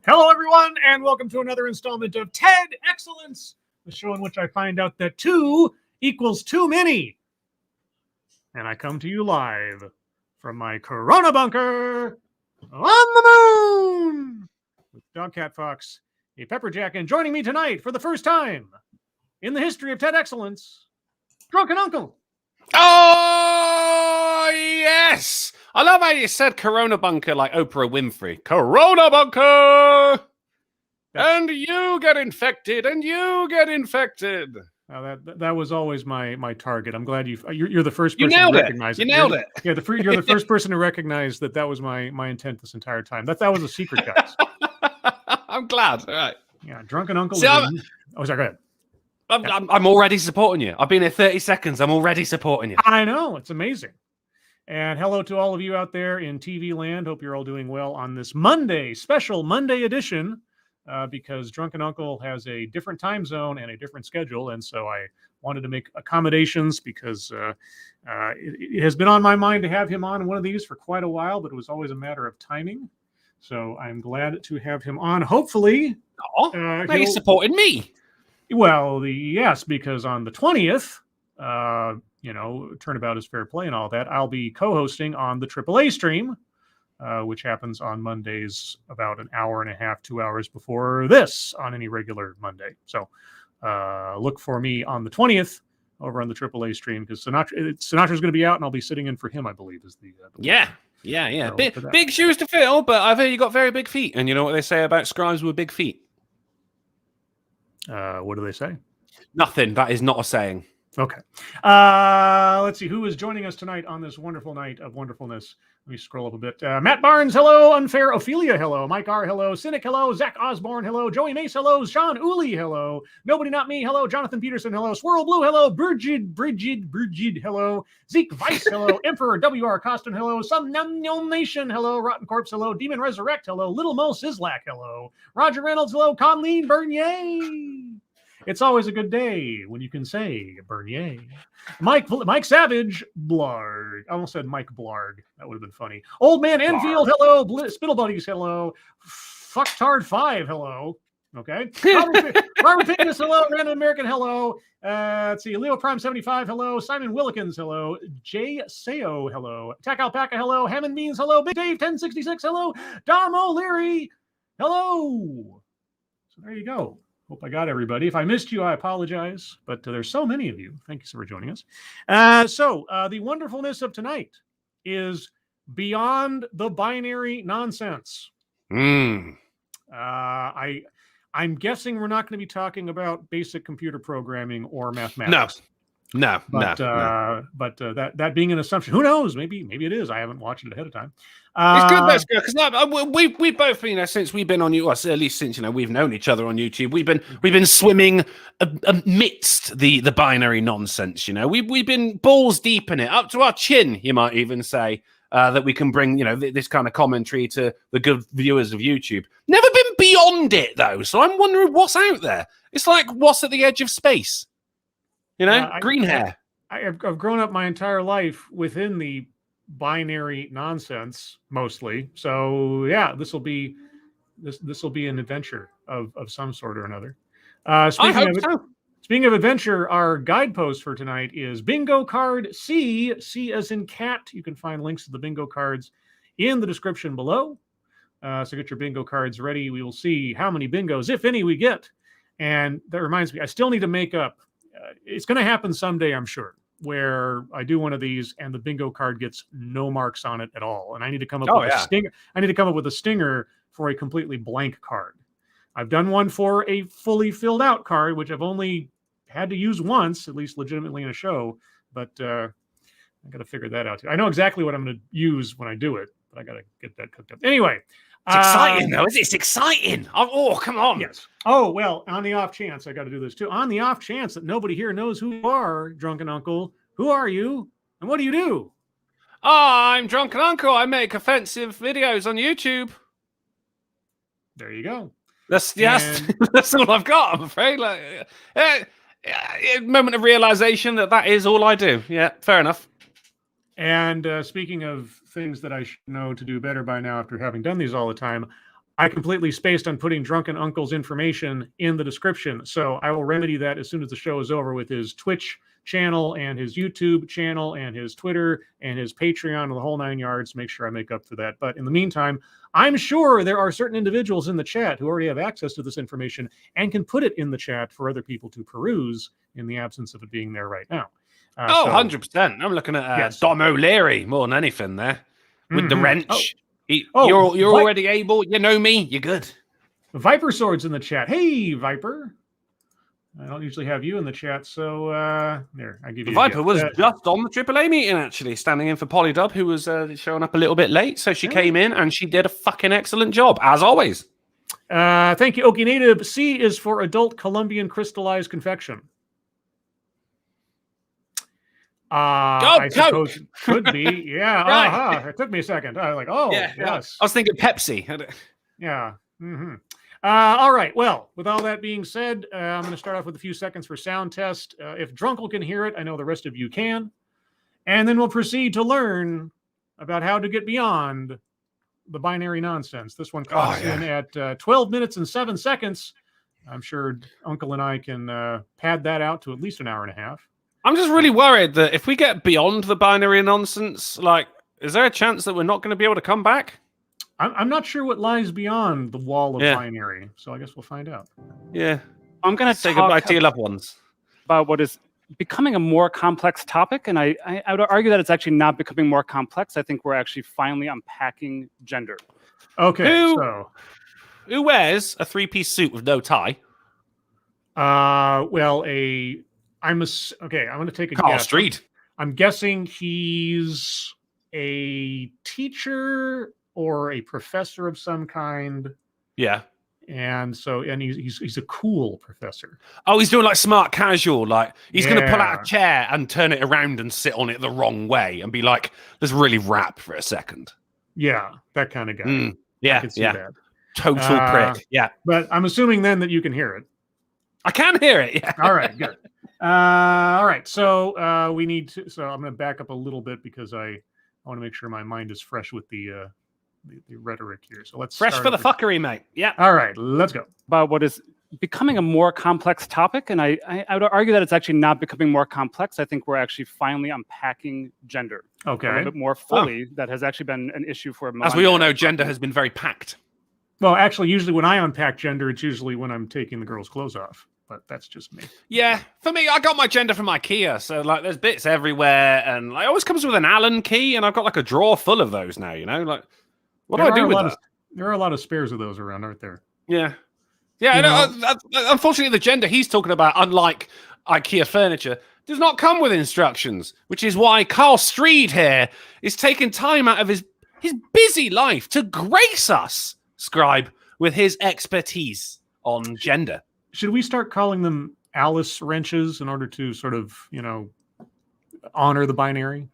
Hello, everyone, and welcome to another installment of TED Excellence, the show in which I find out that 2 equals too many. And I come to you live from my Corona bunker on the moon with Dog Cat Fox, a Pepperjack, and joining me tonight for the first time in the history of TED Excellence, Drunken Uncle. Oh, yes! I love how you said Corona bunker like Oprah Winfrey. Corona bunker! And you get infected, and you get infected. That was always my target. I'm glad you're the first You person nailed to it. recognize it. You nailed it. Yeah, you're the first person to recognize that was my intent this entire time. That was a secret, guys. I'm glad. All right. Yeah, Drunken Uncle. See, sorry, go ahead. I'm already supporting you. I've been here 30 seconds. I'm already supporting you. I know. It's amazing. And hello to all of you out there in TV land. Hope you're all doing well on this Monday, special Monday edition, because Drunken Uncle has a different time zone and a different schedule. And so I wanted to make accommodations because it has been on my mind to have him on one of these for quite a while, but it was always a matter of timing. So I'm glad to have him on. Hopefully. Now you supported me. Well, yes, because on the 20th, turnabout is fair play and all that, I'll be co-hosting on the AAA stream, which happens on Mondays about an hour and a half, 2 hours before this on any regular Monday. So look for me on the 20th over on the AAA stream because Sinatra's going to be out and I'll be sitting in for him, I believe, is the Yeah. Big shoes to fill, but I've heard you got very big feet. And you know what they say about scribes with big feet? What do they say? Nothing. That is not a saying. Okay. Let's see who is joining us tonight on this wonderful night of wonderfulness. Let me scroll up a bit. Matt Barnes, hello. Unfair Ophelia, hello. Mike R, hello. Cynic, hello. Zach Osborne, hello. Joey Mace, hello. Sean Uli, hello. Nobody Not Me, hello. Jonathan Peterson, hello. Swirl Blue, hello. Bridget, hello. Zeke Weiss, hello. Emperor WR Costin, hello. Some Nation, hello. Rotten Corpse, hello. Demon Resurrect, hello. Little Mo Sislak, hello. Roger Reynolds, hello. Conleen Bernier. It's always a good day when you can say Bernier. Mike Savage, Blarg. I almost said Mike Blarg. That would have been funny. Old Man Enfield, hello. Spittle Buddies, hello. Fucktard 5, hello. Okay. Robert Pickens, hello. Random American, hello. Let's see. Leo Prime 75, hello. Simon Willikins, hello. Jay Seo, hello. Attack Alpaca, hello. Hammond Beans, hello. Big Dave 1066, hello. Dom O'Leary, hello. So there you go. Hope I got everybody. If I missed you, I apologize, but there's so many of you. Thank you for joining us. So the wonderfulness of tonight is beyond the binary nonsense. Mm. I'm guessing we're not going to be talking about basic computer programming or mathematics. No. But that being an assumption, who knows? Maybe it is. I haven't watched it ahead of time. It's good, that's good, because we both, since we've been on you, at least since we've known each other on YouTube, we've been swimming amidst the binary nonsense. We've been balls deep in it, up to our chin, you might even say, that we can bring this kind of commentary to the good viewers of YouTube. Never been beyond it though, so I'm wondering what's out there. It's like what's at the edge of space. Green hair. I've grown up my entire life within the binary nonsense mostly. So yeah, this will be an adventure of some sort or another. Speaking of adventure, our guidepost for tonight is bingo card C as in cat. You can find links to the bingo cards in the description below. So get your bingo cards ready. We will see how many bingos, if any, we get. And that reminds me, I still need to make up. It's going to happen someday, I'm sure, where I do one of these and the bingo card gets no marks on it at all. And I need to come up with a stinger. I need to come up with a stinger for a completely blank card. I've done one for a fully filled out card, which I've only had to use once, at least legitimately in a show. But I got to figure that out too. I know exactly what I'm going to use when I do it, but I got to get that cooked up. Anyway. It's exciting, though. It's exciting. Oh, come on. Yes. Oh, well, on the off chance, I got to do this too. On the off chance that nobody here knows who you are, Drunken Uncle, who are you and what do you do? I'm Drunken Uncle. I make offensive videos on YouTube. There you go. That's all I've got, I'm afraid. Moment of realization that is all I do. Yeah, fair enough. And speaking of things that I should know to do better by now after having done these all the time, I completely spaced on putting Drunken Uncle's information in the description. So I will remedy that as soon as the show is over with his Twitch channel and his YouTube channel and his Twitter and his Patreon and the whole 9 yards to make sure I make up for that. But in the meantime, I'm sure there are certain individuals in the chat who already have access to this information and can put it in the chat for other people to peruse in the absence of it being there right now. 100%. I'm looking at Dom O'Leary more than anything there with the wrench. You're already able. You know me. You're good. Viper Sword's in the chat. Hey, Viper. I don't usually have you in the chat, so there, I give you. Viper was just on the AAA meeting, actually, standing in for Polydub, who was showing up a little bit late. So she came in and she did a fucking excellent job, as always. Thank you, Okie Native. C is for adult Colombian crystallized confection. I suppose it could be. Yeah. Right. It took me a second. I was like, yes. I was thinking Pepsi. Yeah. Mm-hmm. All right. Well, with all that being said, I'm going to start off with a few seconds for sound test. If Drunkle can hear it, I know the rest of you can. And then we'll proceed to learn about how to get beyond the binary nonsense. This one clocks in at 12 minutes and 7 seconds. I'm sure Uncle and I can pad that out to at least an hour and a half. I'm just really worried that if we get beyond the binary nonsense, like, is there a chance that we're not going to be able to come back? I'm not sure what lies beyond the wall of binary, so I guess we'll find out. Yeah. I'm going to say goodbye to your loved ones. About what is becoming a more complex topic, and I would argue that it's actually not becoming more complex. I think we're actually finally unpacking gender. Okay, who wears a three-piece suit with no tie? I'm going to take a Carl guess. Street. I'm guessing he's a teacher or a professor of some kind. Yeah. And he's a cool professor. Oh, he's doing like smart casual. Like he's going to pull out a chair and turn it around and sit on it the wrong way and be like, let's really rap for a second. Yeah, that kind of guy. Yeah, I can see that. Total prick. Yeah. But I'm assuming then that you can hear it. I can hear it. Yeah. All right, good. All right. So we need to. So I'm going to back up a little bit because I want to make sure my mind is fresh with the rhetoric here. So let's fresh for the fuckery, mate. Yeah. All right, let's go. About what is becoming a more complex topic, and I would argue that it's actually not becoming more complex. I think we're actually finally unpacking gender. Okay. A little bit more fully. That has actually been an issue for a millennia. As we all know, gender has been very packed. Well, actually, usually when I unpack gender, it's usually when I'm taking the girl's clothes off. But that's just me. Yeah, for me, I got my gender from IKEA, so like there's bits everywhere, and like, it always comes with an Allen key, and I've got like a drawer full of those now. You know, like what do I do with that? There are a lot of spares of those around, aren't there? Yeah, yeah. Unfortunately, the gender he's talking about, unlike IKEA furniture, does not come with instructions, which is why Carl Street here is taking time out of his busy life to grace us, Scribe, with his expertise on gender. Should we start calling them Alice wrenches in order to sort of, honor the binary?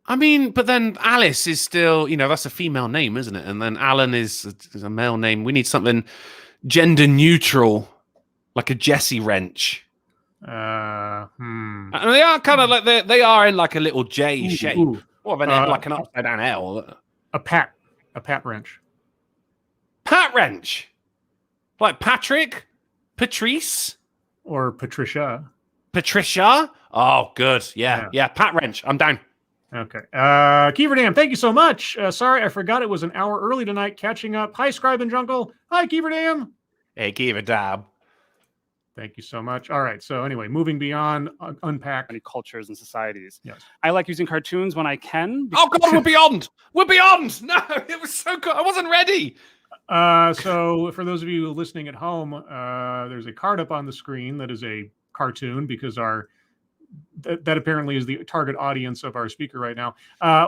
I mean, but then Alice is still, that's a female name, isn't it? And then Alan is a male name. We need something gender neutral, like a Jessie wrench. And they are kind of like they are in like a little J shape, or like an upside down L. A pat wrench. Pat wrench, like Patrick. Patrice or Patricia. Oh, good. Yeah. Pat wrench. I'm down. Okay. Keeverdam, thank you so much. Sorry, I forgot it was an hour early tonight. Catching up. Hi, Scribe and Jungle. Hi, Keeverdam. Hey, Keeverdam. Thank you so much. All right. So anyway, moving beyond unpack many cultures and societies. Yes. I like using cartoons when I can. Oh God, we're beyond. We're beyond. No, it was so good. I wasn't ready. So for those of you listening at home, there's a card up on the screen that is a cartoon because that apparently is the target audience of our speaker right now.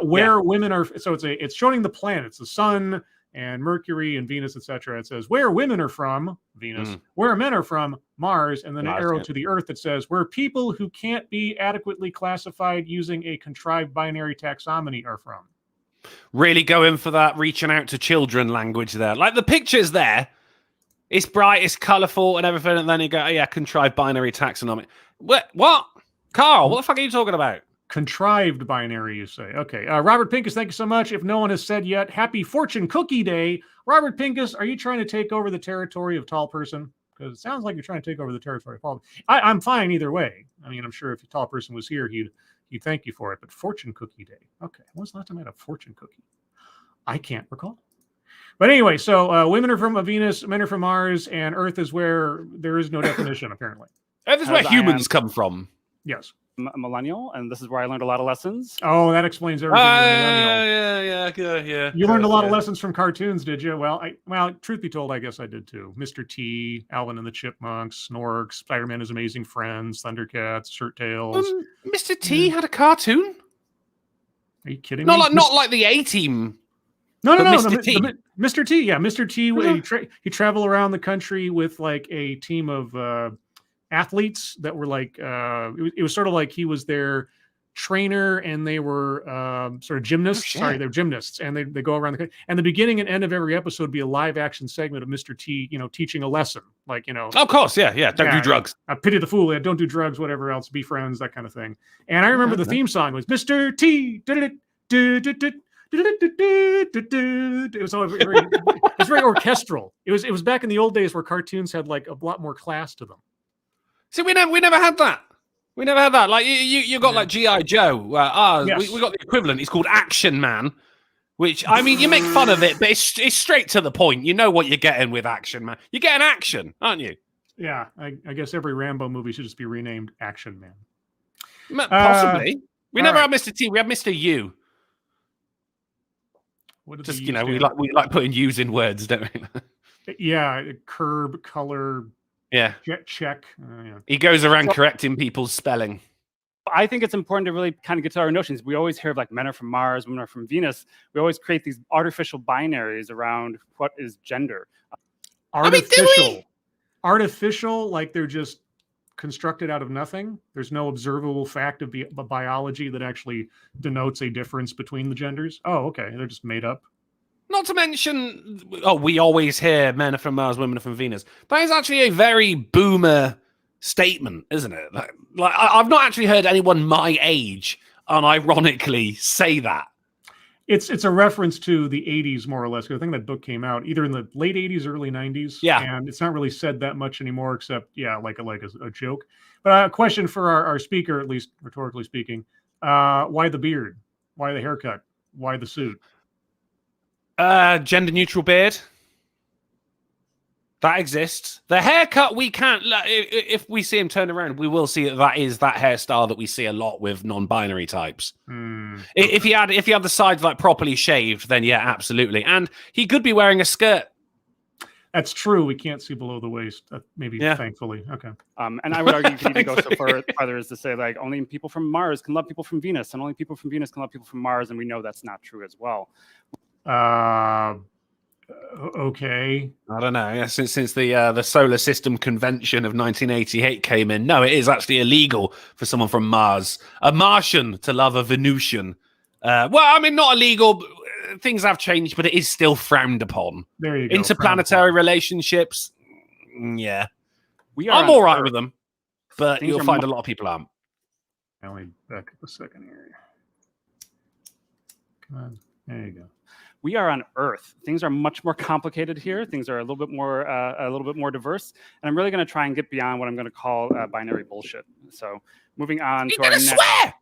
Where women are, so it's showing the planets, the sun and Mercury and Venus, etc. It says where women are from, Venus, where men are from, Mars, and then an arrow to the Earth that says where people who can't be adequately classified using a contrived binary taxonomy are from. Really going for that reaching out to children language there. Like the picture's there. It's bright, it's colourful and everything. And then you go, contrived binary taxonomy. What? Carl, what the fuck are you talking about? Contrived binary, you say. Okay. Robert Pincus, thank you so much. If no one has said yet, happy Fortune Cookie Day. Robert Pincus, are you trying to take over the territory of tall person? Because it sounds like you're trying to take over the territory of tall. I'm fine either way. I mean, I'm sure if a tall person was here, he'd thank you for it. But Fortune Cookie Day. Okay. When was the last time I had a fortune cookie? I can't recall. But anyway, so women are from Venus, men are from Mars, and Earth is where there is no definition, apparently. Earth is where humans come from. Yes. A millennial, and this is where I learned a lot of lessons. Oh, that explains everything. Yeah. You learned a lot of lessons from cartoons, did you? Well, truth be told, I guess I did too. Mr. T, Alvin and the Chipmunks, Snorks, Spider-Man His Amazing Friends, Thundercats, Shirt Tails. Mr. T had a cartoon? Are you kidding me? Not like the A-Team. No. Mr. T. Mr. T, yeah. Mr. T, he traveled around the country with like a team of athletes that were like it was sort of like he was their trainer and they were sort of gymnasts. They're gymnasts, and they go around the country. And the beginning and end of every episode would be a live action segment of Mr. T, teaching a lesson, like Of course, yeah. Don't do drugs. I pity the fool. Don't do drugs. Whatever else. Be friends. That kind of thing. And I remember the theme song was Mr. T. It was very orchestral. It was back in the old days where cartoons had like a lot more class to them. See, we never had that. We never had that. Like you got like G.I. Joe. Yes. We got the equivalent. It's called Action Man, which I mean, you make fun of it, but it's straight to the point. You know what you're getting with Action Man. You're getting action, aren't you? Yeah, I guess every Rambo movie should just be renamed Action Man. Possibly. We never had Mr. T. We had Mr. U. What just we like putting U's in words, don't we? Yeah, curb, color. Yeah. Check. Yeah. He goes around correcting people's spelling. I think it's important to really kind of get to our notions. We always hear of like men are from Mars, women are from Venus. We always create these artificial binaries around what is gender. Artificial, like they're just constructed out of nothing. There's no observable fact of biology that actually denotes a difference between the genders. Oh, okay. They're just made up. Not to mention, we always hear men are from Mars, women are from Venus. That is actually a very boomer statement, isn't it? Like I've not actually heard anyone my age unironically say that. It's a reference to the 80s, more or less. I think that book came out either in the late 80s or early 90s. Yeah. And it's not really said that much anymore, except, like a joke. But a question for our speaker, at least rhetorically speaking. Why the beard? Why the haircut? Why the suit? Gender neutral beard. That exists. The haircut, we can't. If we see him turn around, we will see that is that hairstyle that we see a lot with non-binary types. If he had the sides like properly shaved, then yeah, absolutely. And he could be wearing a skirt. That's true. We can't see below the waist. Maybe, thankfully. Okay. And I would argue you can even go so further as to say like only people from Mars can love people from Venus, and only people from Venus can love people from Mars, and we know that's not true as well. Okay. I don't know. Yeah, since the Solar System Convention of 1988 came in, no, it is actually illegal for someone from Mars, a Martian, to love a Venusian. Well, I mean, not illegal. Things have changed, but it is still frowned upon. There you go. Interplanetary relationships, yeah. I'm all right with them, but you'll find a lot of people aren't. Let me back up a second here. Come on. There you go. We are on Earth. Things are much more complicated here. Things are a little bit more diverse. And I'm really going to try and get beyond what I'm going to call binary bullshit. So moving on to our next. Swear!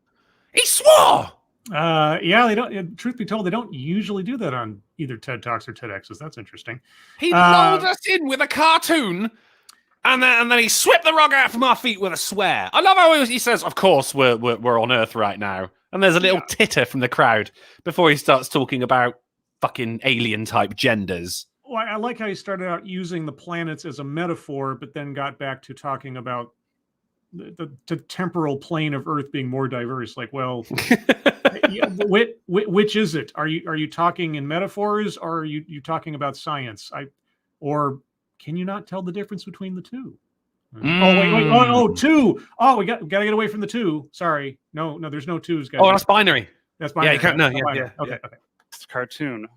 He swore! Yeah, they don't. Truth be told, they don't usually do that on either TED Talks or TEDx's. That's interesting. He lulled us in with a cartoon, and then he swept the rug out from our feet with a swear. I love how he says, "Of course, we're on Earth right now," and there's a little titter from the crowd before he starts talking about fucking alien type genders. Well, I like how he started out using the planets as a metaphor, but then got back to talking about the temporal plane of Earth being more diverse. Like, well, which is it? Are you talking in metaphors, or are you talking about science? Or can you not tell the difference between the two? Oh wait! Oh, two! Oh, we got to get away from the two. Sorry, no, there's no twos, guys. Oh, that's binary. That's binary. Yeah, you can't. No, yeah. Okay. Cartoon.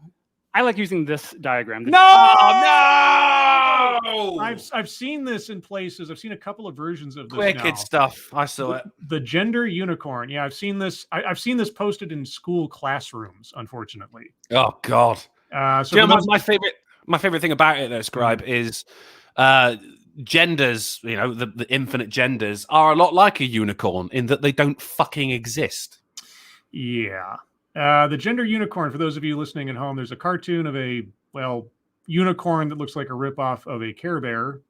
I like using this diagram. No! Oh, no! I've seen this in places. I've seen a couple of versions of this Wicked now. stuff. I saw it. The gender unicorn. Yeah, I've seen this. I've seen this posted in school classrooms, unfortunately. Oh God. So Do you know my favorite thing about it, though, Scribe, is genders. You know, the infinite genders are a lot like a unicorn in that they don't fucking exist. Yeah. The gender unicorn, for those of you listening at home, there's a cartoon of a, unicorn that looks like a ripoff of a Care Bear.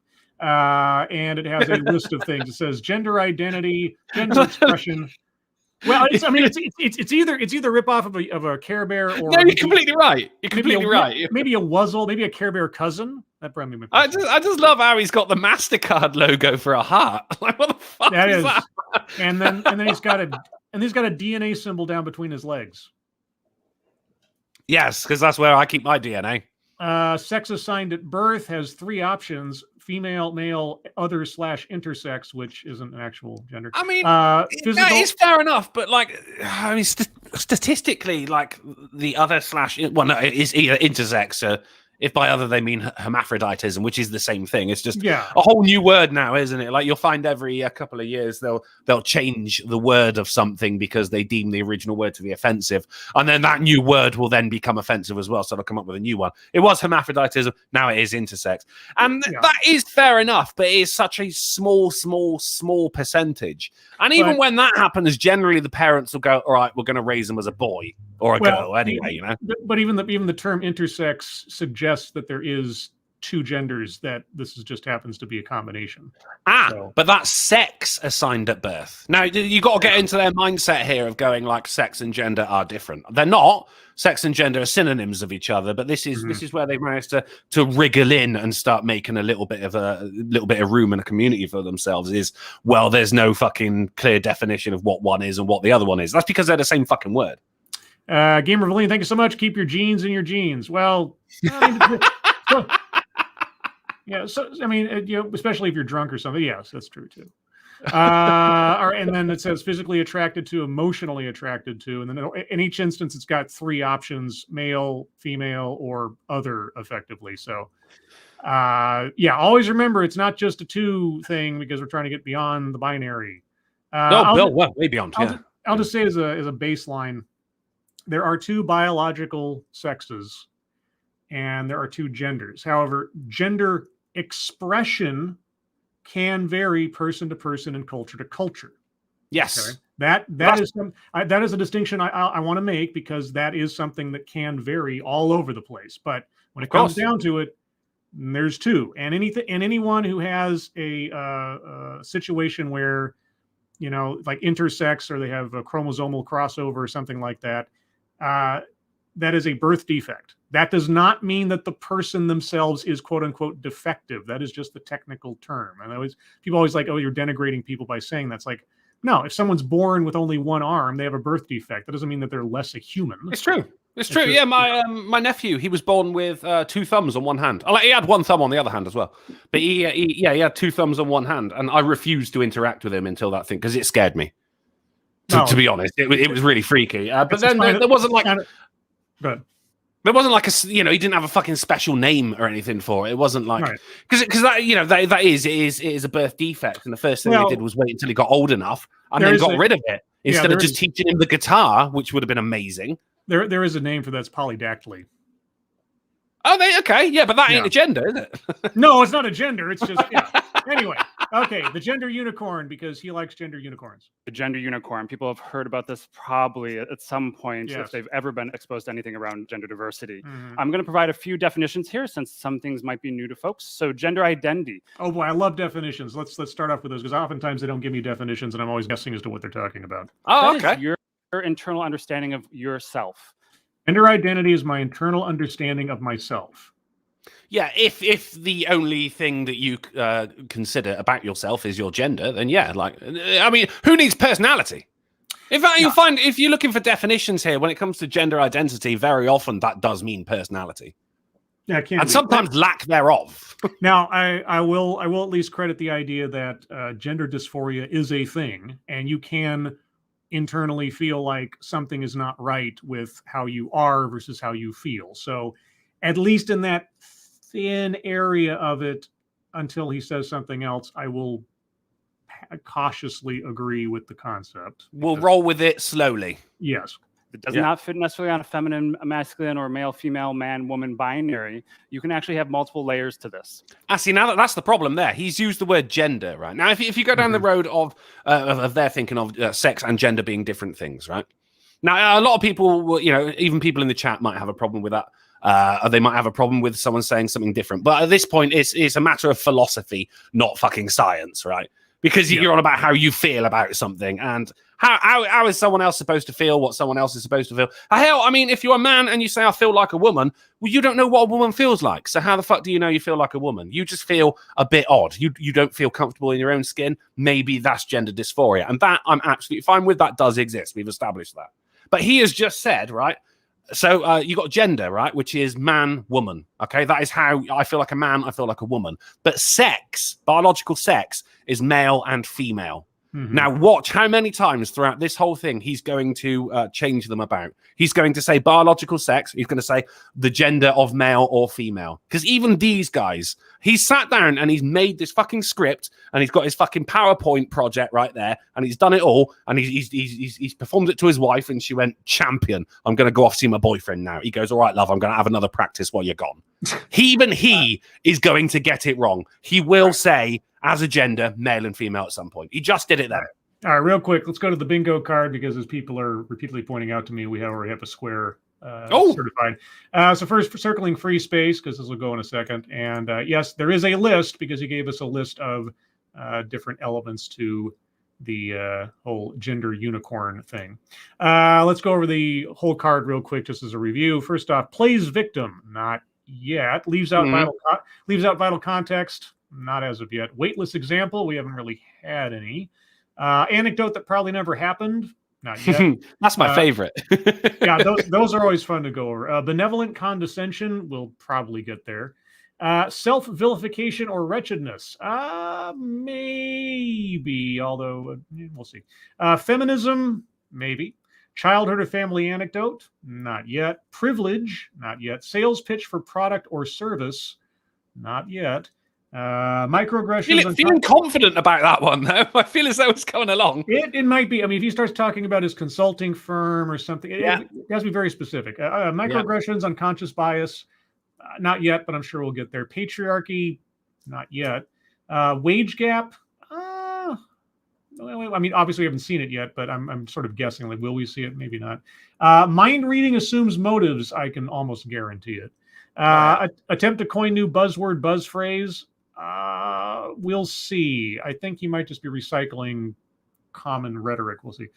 And it has a list of things. It says gender identity, gender expression. Well, it's either ripoff of a Care Bear or no, you're completely right. You're completely right. Maybe a Wuzzle, maybe a Care Bear cousin. That probably might be I just love how he's got the MasterCard logo for a heart. Like, what the fuck is that? And then he's got a DNA symbol down between his legs. Yes, because that's where I keep my DNA. Sex assigned at birth has 3 options: female, male, other / intersex, which isn't an actual gender. I mean, physical. that is fair enough, but like, I mean, statistically, like the other it is either intersex. If by other they mean hermaphroditism, which is the same thing. It's just a whole new word now, isn't it? Like you'll find every couple of years they'll change the word of something because they deem the original word to be offensive, and then that new word will then become offensive as well. So they'll come up with a new one. It was hermaphroditism, now it is intersex, and that is fair enough. But it is such a small percentage. And even when that happens, generally the parents will go, "All right, we're going to raise them as a boy or a girl anyway." You know. But even the term intersex suggests that there is 2 genders, that this just happens to be a combination. But that's sex assigned at birth. Now you got to get into their mindset here of going like sex and gender are different. They're not. Sex and gender are synonyms of each other, but this is where they managed to wriggle in and start making a little bit of room and a community for themselves. There's no fucking clear definition of what one is and what the other one is. That's because they're the same fucking word. Gamer Valene, thank you so much. Keep your genes in your jeans. Well, yeah. So I mean, especially if you're drunk or something. Yes, that's true too. And then it says physically attracted to, emotionally attracted to, and then in each instance it's got 3 options: male, female, or other. Effectively, so always remember it's not just a 2 thing, because we're trying to get beyond the binary. Way beyond. I'll just say as a baseline, there are 2 biological sexes and there are 2 genders. However, gender expression can vary person to person and culture to culture. Yes. Okay? That is a distinction I want to make, because that is something that can vary all over the place. But when it comes down to it, there's 2. And anyone who has a situation where, like intersex, or they have a chromosomal crossover or something like that, that is a birth defect. That does not mean that the person themselves is quote unquote defective. That is just the technical term. And people always like, oh, you're denigrating people by saying that's like, no, if someone's born with only one arm, they have a birth defect. That doesn't mean that they're less a human. It's true. It's true. Yeah, my nephew, he was born with 2 thumbs on one hand. He had 1 thumb on the other hand as well. But he had 2 thumbs on one hand, and I refused to interact with him until that thing, because it scared me. To be honest, it was really freaky. But then there wasn't like. Good. There wasn't like he didn't have a fucking special name or anything for it. It wasn't like, because that is a birth defect, and the first thing they did was wait until he got old enough and then got rid of it instead of just teaching him the guitar, which would have been amazing. There is a name for that's polydactyly. Oh, but that ain't a gender, is it? No, it's not a gender. It's just anyway. Okay, the gender unicorn, because he likes gender unicorns. The gender unicorn. People have heard about this probably at some point, if they've ever been exposed to anything around gender diversity. I'm going to provide a few definitions here, since some things might be new to folks. So, gender identity. Oh boy, I love definitions. Let's start off with those, because oftentimes they don't give me definitions, and I'm always guessing as to what they're talking about. Oh, okay. That is your internal understanding of yourself. Gender identity is my internal understanding of myself. Yeah, if the only thing that you consider about yourself is your gender, then who needs personality? In fact, you'll find if you're looking for definitions here, when it comes to gender identity, very often that does mean personality. Yeah, and sometimes lack thereof. Now, I will at least credit the idea that gender dysphoria is a thing, and you can internally feel like something is not right with how you are versus how you feel. So, at least in that thin area of it, until he says something else, I will cautiously agree with the concept. We'll roll with it slowly. Yes. It does not fit necessarily on a feminine, a masculine, or male, female, man, woman binary. You can actually have multiple layers to this. See, now that's the problem there. He's used the word gender, right? Now, if you go down the road of their thinking of sex and gender being different things, right? Now, a lot of people, will, even people in the chat might have a problem with that. They might have a problem with someone saying something different. But at this point, it's a matter of philosophy, not fucking science, right? Because you're on about how you feel about something and how is someone else supposed to feel what someone else is supposed to feel. Hell, I mean, if you're a man and you say, I feel like a woman, well, you don't know what a woman feels like. So how the fuck do you know you feel like a woman? You just feel a bit odd. You don't feel comfortable in your own skin. Maybe that's gender dysphoria. And that I'm absolutely fine with. That does exist. We've established that. But he has just said, right? So you got gender, right? Which is man, woman. Okay, that is how I feel like a man, I feel like a woman. But sex, biological sex, is male and female. Mm-hmm. Now, watch how many times throughout this whole thing he's going to change them about. He's going to say biological sex. He's going to say the gender of male or female. Because even these guys, he's sat down and he's made this fucking script and he's got his fucking PowerPoint project right there and he's done it all and he's performed it to his wife and she went, champion, I'm going to go off see my boyfriend now. He goes, all right, love, I'm going to have another practice while you're gone. Even he is going to get it wrong. He will say, as a gender, male and female at some point. He just did it there. All right, real quick, let's go to the bingo card because as people are repeatedly pointing out to me, we already have a square certified. So first, circling free space, because this will go in a second. And yes, there is a list because he gave us a list of different elements to the whole gender unicorn thing. Let's go over the whole card real quick just as a review. First off, plays victim, not yet. Leaves out vital context. Not as of yet. Weightless example, we haven't really had any. Anecdote that probably never happened, not yet. That's my favorite. Yeah, those are always fun to go over. Benevolent condescension, we'll probably get there. Self-vilification or wretchedness, maybe, although we'll see. Feminism, maybe. Childhood or family anecdote, not yet. Privilege, not yet. Sales pitch for product or service, not yet. Microaggressions. Feeling confident about that one, though. I feel as though it's going along. It might be. I mean, if he starts talking about his consulting firm or something, it has to be very specific. Microaggressions, unconscious bias, not yet, but I'm sure we'll get there. Patriarchy, not yet. Wage gap. I mean, obviously we haven't seen it yet, but I'm sort of guessing. Like, will we see it? Maybe not. Mind reading assumes motives. I can almost guarantee it. Attempt to coin new buzzword, buzz phrase. We'll see. I think he might just be recycling common rhetoric. We'll see.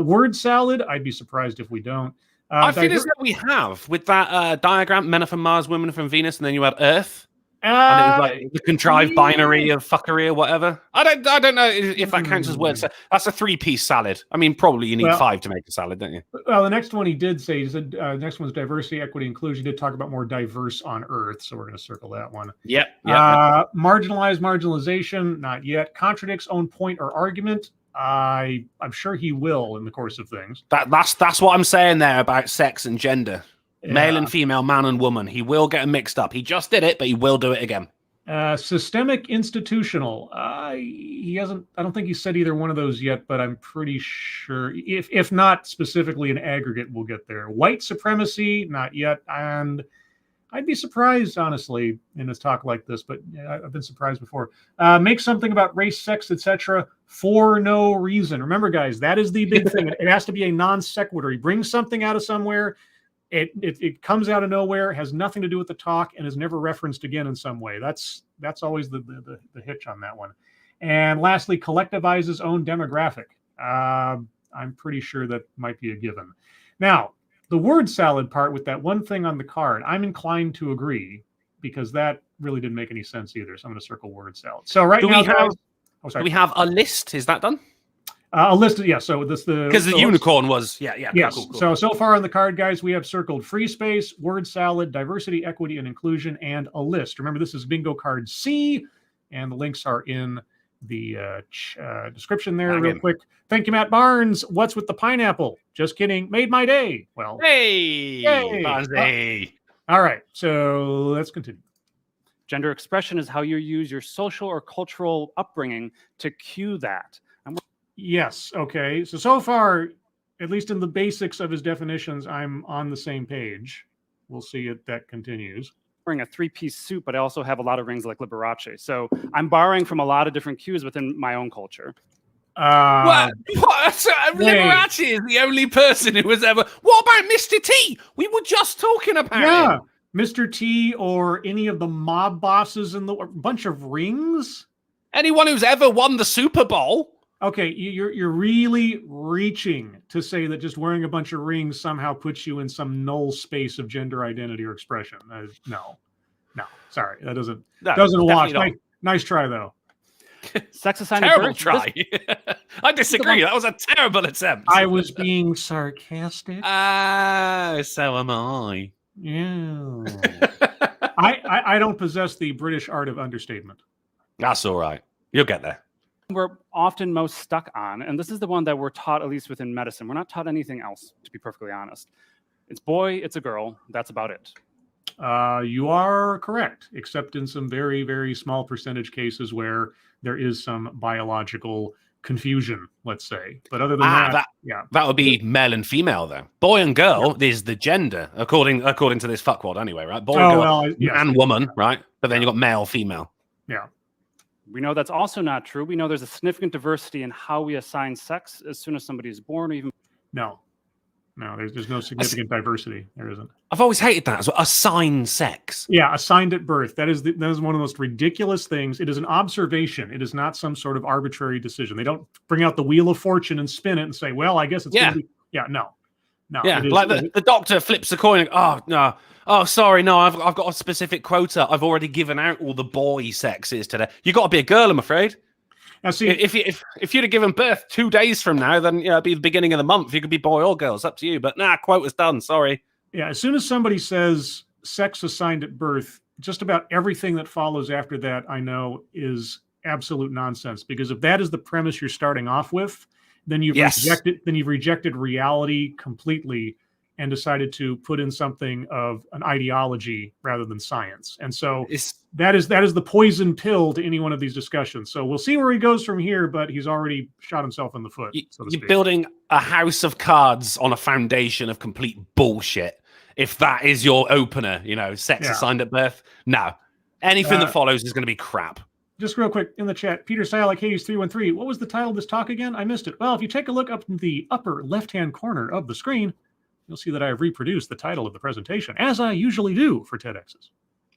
Word salad. I'd be surprised if we don't. I feel as though we have with that diagram: men are from Mars, women are from Venus, and then you had Earth. And it was like the contrived binary of fuckery or whatever. I don't know if that counts as words. That's a 3-piece salad. I mean, probably you need 5 to make a salad, don't you? Well, the next one he did say, he said next one's diversity, equity, inclusion. He did talk about more diverse on Earth, so we're going to circle that one. Yep. Marginalized, marginalization, not yet. Contradicts own point or argument. I'm sure he will in the course of things. That's what I'm saying there about sex and gender. Male and female, man and woman. He will get them mixed up. He just did it, but he will do it again. Systemic, institutional. He hasn't. I don't think he said either one of those yet, but I'm pretty sure. If not specifically in aggregate, we'll get there. White supremacy, not yet. And I'd be surprised, honestly, in a talk like this, but I've been surprised before. Make something about race, sex, etc. for no reason. Remember, guys, that is the big thing. It has to be a non sequitur. He brings something out of somewhere. It comes out of nowhere, has nothing to do with the talk, and is never referenced again in some way. That's always the hitch on that one. And lastly, collectivizes own demographic. I'm pretty sure that might be a given. Now, the word salad part with that one thing on the card, I'm inclined to agree because that really didn't make any sense either. So I'm going to circle word salad. So do we have a list? Is that done? A list, yeah. So because the unicorn was, yes. Cool. So far on the card, guys, we have circled free space, word salad, diversity, equity, and inclusion, and a list. Remember, this is bingo card C, and the links are in the description there. Real quick. Thank you, Matt Barnes. What's with the pineapple? Just kidding. Made my day. Well, hey. All right. So let's continue. Gender expression is how you use your social or cultural upbringing to cue that. Yes. Okay. So far, at least in the basics of his definitions, I'm on the same page. We'll see if that continues. Wearing a three-piece suit, but I also have a lot of rings like Liberace. So I'm borrowing from a lot of different cues within my own culture. What? Liberace is the only person who was ever. What about Mr. T? We were just talking about him. Mr. T or any of the mob bosses in the bunch of rings. Anyone who's ever won the Super Bowl. Okay, you're really reaching to say that just wearing a bunch of rings somehow puts you in some null space of gender identity or expression. No, sorry, that doesn't wash. Nice try though. Sex assigned terrible birth. Try. I disagree. That was a terrible attempt. I was being sarcastic. So am I. Yeah. I don't possess the British art of understatement. That's all right. You'll get there. We're often most stuck on, and this is the one that we're taught, at least within medicine. We're not taught anything else, to be perfectly honest. It's boy, it's a girl. That's about it. You are correct, except in some very, very small percentage cases where there is some biological confusion, let's say. But other than that would be male and female, though. Boy and girl is the gender, according to this fuckwad, anyway, right? Boy, girl, and woman, right? But then you got male, female. Yeah. We know that's also not true. We know there's a significant diversity in how we assign sex as soon as somebody is born, or even. No, there's no significant diversity. There isn't. I've always hated that. So assign sex. Yeah, assigned at birth. That is one of the most ridiculous things. It is an observation. It is not some sort of arbitrary decision. They don't bring out the wheel of fortune and spin it and say, well, I guess it's going to be. Yeah, no. Yeah, like the doctor flips a coin. Oh, no. Oh, sorry, no, I've got a specific quota. I've already given out all the boy sexes today. You got to be a girl, I'm afraid. Now, see, if you'd have given birth 2 days from now, then it'd be the beginning of the month. You could be boy or girl. It's up to you. But quota's done. Sorry. Yeah, as soon as somebody says sex assigned at birth, just about everything that follows after that, I know, is absolute nonsense. Because if that is the premise you're starting off with, then you've rejected reality completely and decided to put in something of an ideology rather than science. And so that is the poison pill to any one of these discussions. So we'll see where he goes from here, but he's already shot himself in the foot. You're building a house of cards on a foundation of complete bullshit. If that is your opener, sex assigned at birth, no. Anything that follows is going to be crap. Just real quick in the chat, Peter Sialak Hades 313. What was the title of this talk again? I missed it. Well, if you take a look up in the upper left-hand corner of the screen, you'll see that I have reproduced the title of the presentation, as I usually do for TEDx's.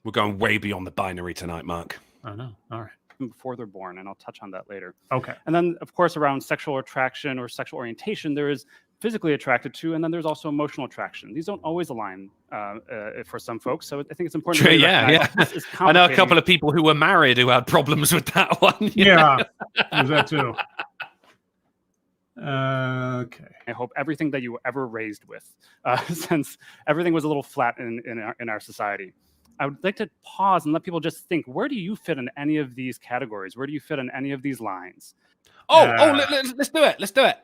We're going way beyond the binary tonight, Mark. I know. All right. Before they're born, and I'll touch on that later. Okay. And then, of course, around sexual attraction or sexual orientation, there is physically attracted to, and then there's also emotional attraction. These don't always align for some folks, so I think it's important to recognize. I know a couple of people who were married who had problems with that one. Yeah, there's that too. Okay. I hope everything that you were ever raised with, since everything was a little flat in our society. I would like to pause and let people just think, where do you fit in any of these categories? Where do you fit in any of these lines? Let's do it. Let's do it.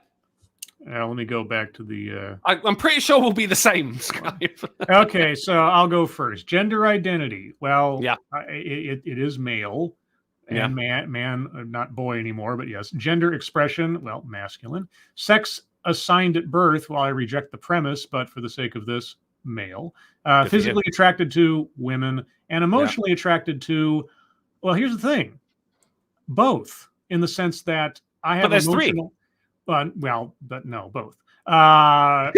Let me go back to the... I'm pretty sure we'll be the same, Skype. Okay, so I'll go first. Gender identity. Well, yeah. It is male. And man, not boy anymore, but yes. Gender expression, well, masculine. Sex assigned at birth, well, I reject the premise, but for the sake of this, male. Physically attracted to women and emotionally attracted to, well, here's the thing. Both, in the sense that I have emotional... but no, both. I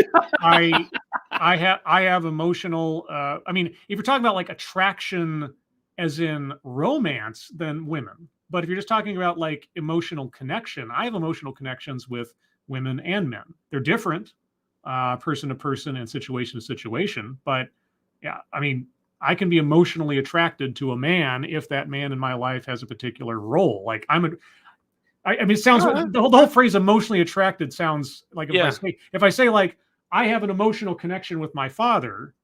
have emotional, I mean, if you're talking about like attraction as in romance, then women. But if you're just talking about like emotional connection, I have emotional connections with women and men. They're different, person to person and situation to situation. But yeah, I mean, I can be emotionally attracted to a man if that man in my life has a particular role. Like I mean, it sounds the whole phrase "emotionally attracted" sounds like if I say like I have an emotional connection with my father,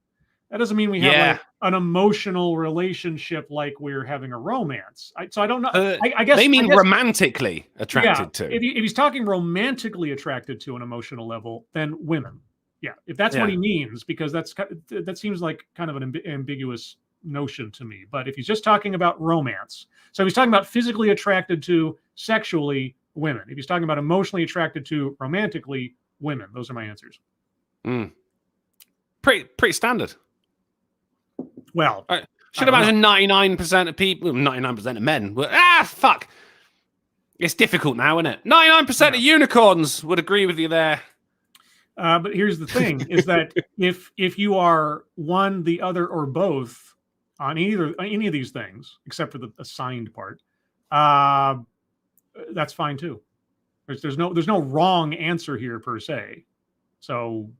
that doesn't mean we have like an emotional relationship like we're having a romance. So I don't know. I guess they mean romantically attracted to. If he's talking romantically attracted to an emotional level, then women. Yeah, if that's what he means, because that seems like kind of an ambiguous notion to me. But if he's just talking about romance, so if he's talking about physically attracted to sexually women, if he's talking about emotionally attracted to romantically women, those are my answers. Pretty standard. Well, I should imagine 99% of people, 99% of men were, fuck. It's difficult now, isn't it? 99% of unicorns would agree with you there. But here's the thing: is that if you are one, the other, or both on any of these things, except for the assigned part, that's fine too. There's no wrong answer here per se. So,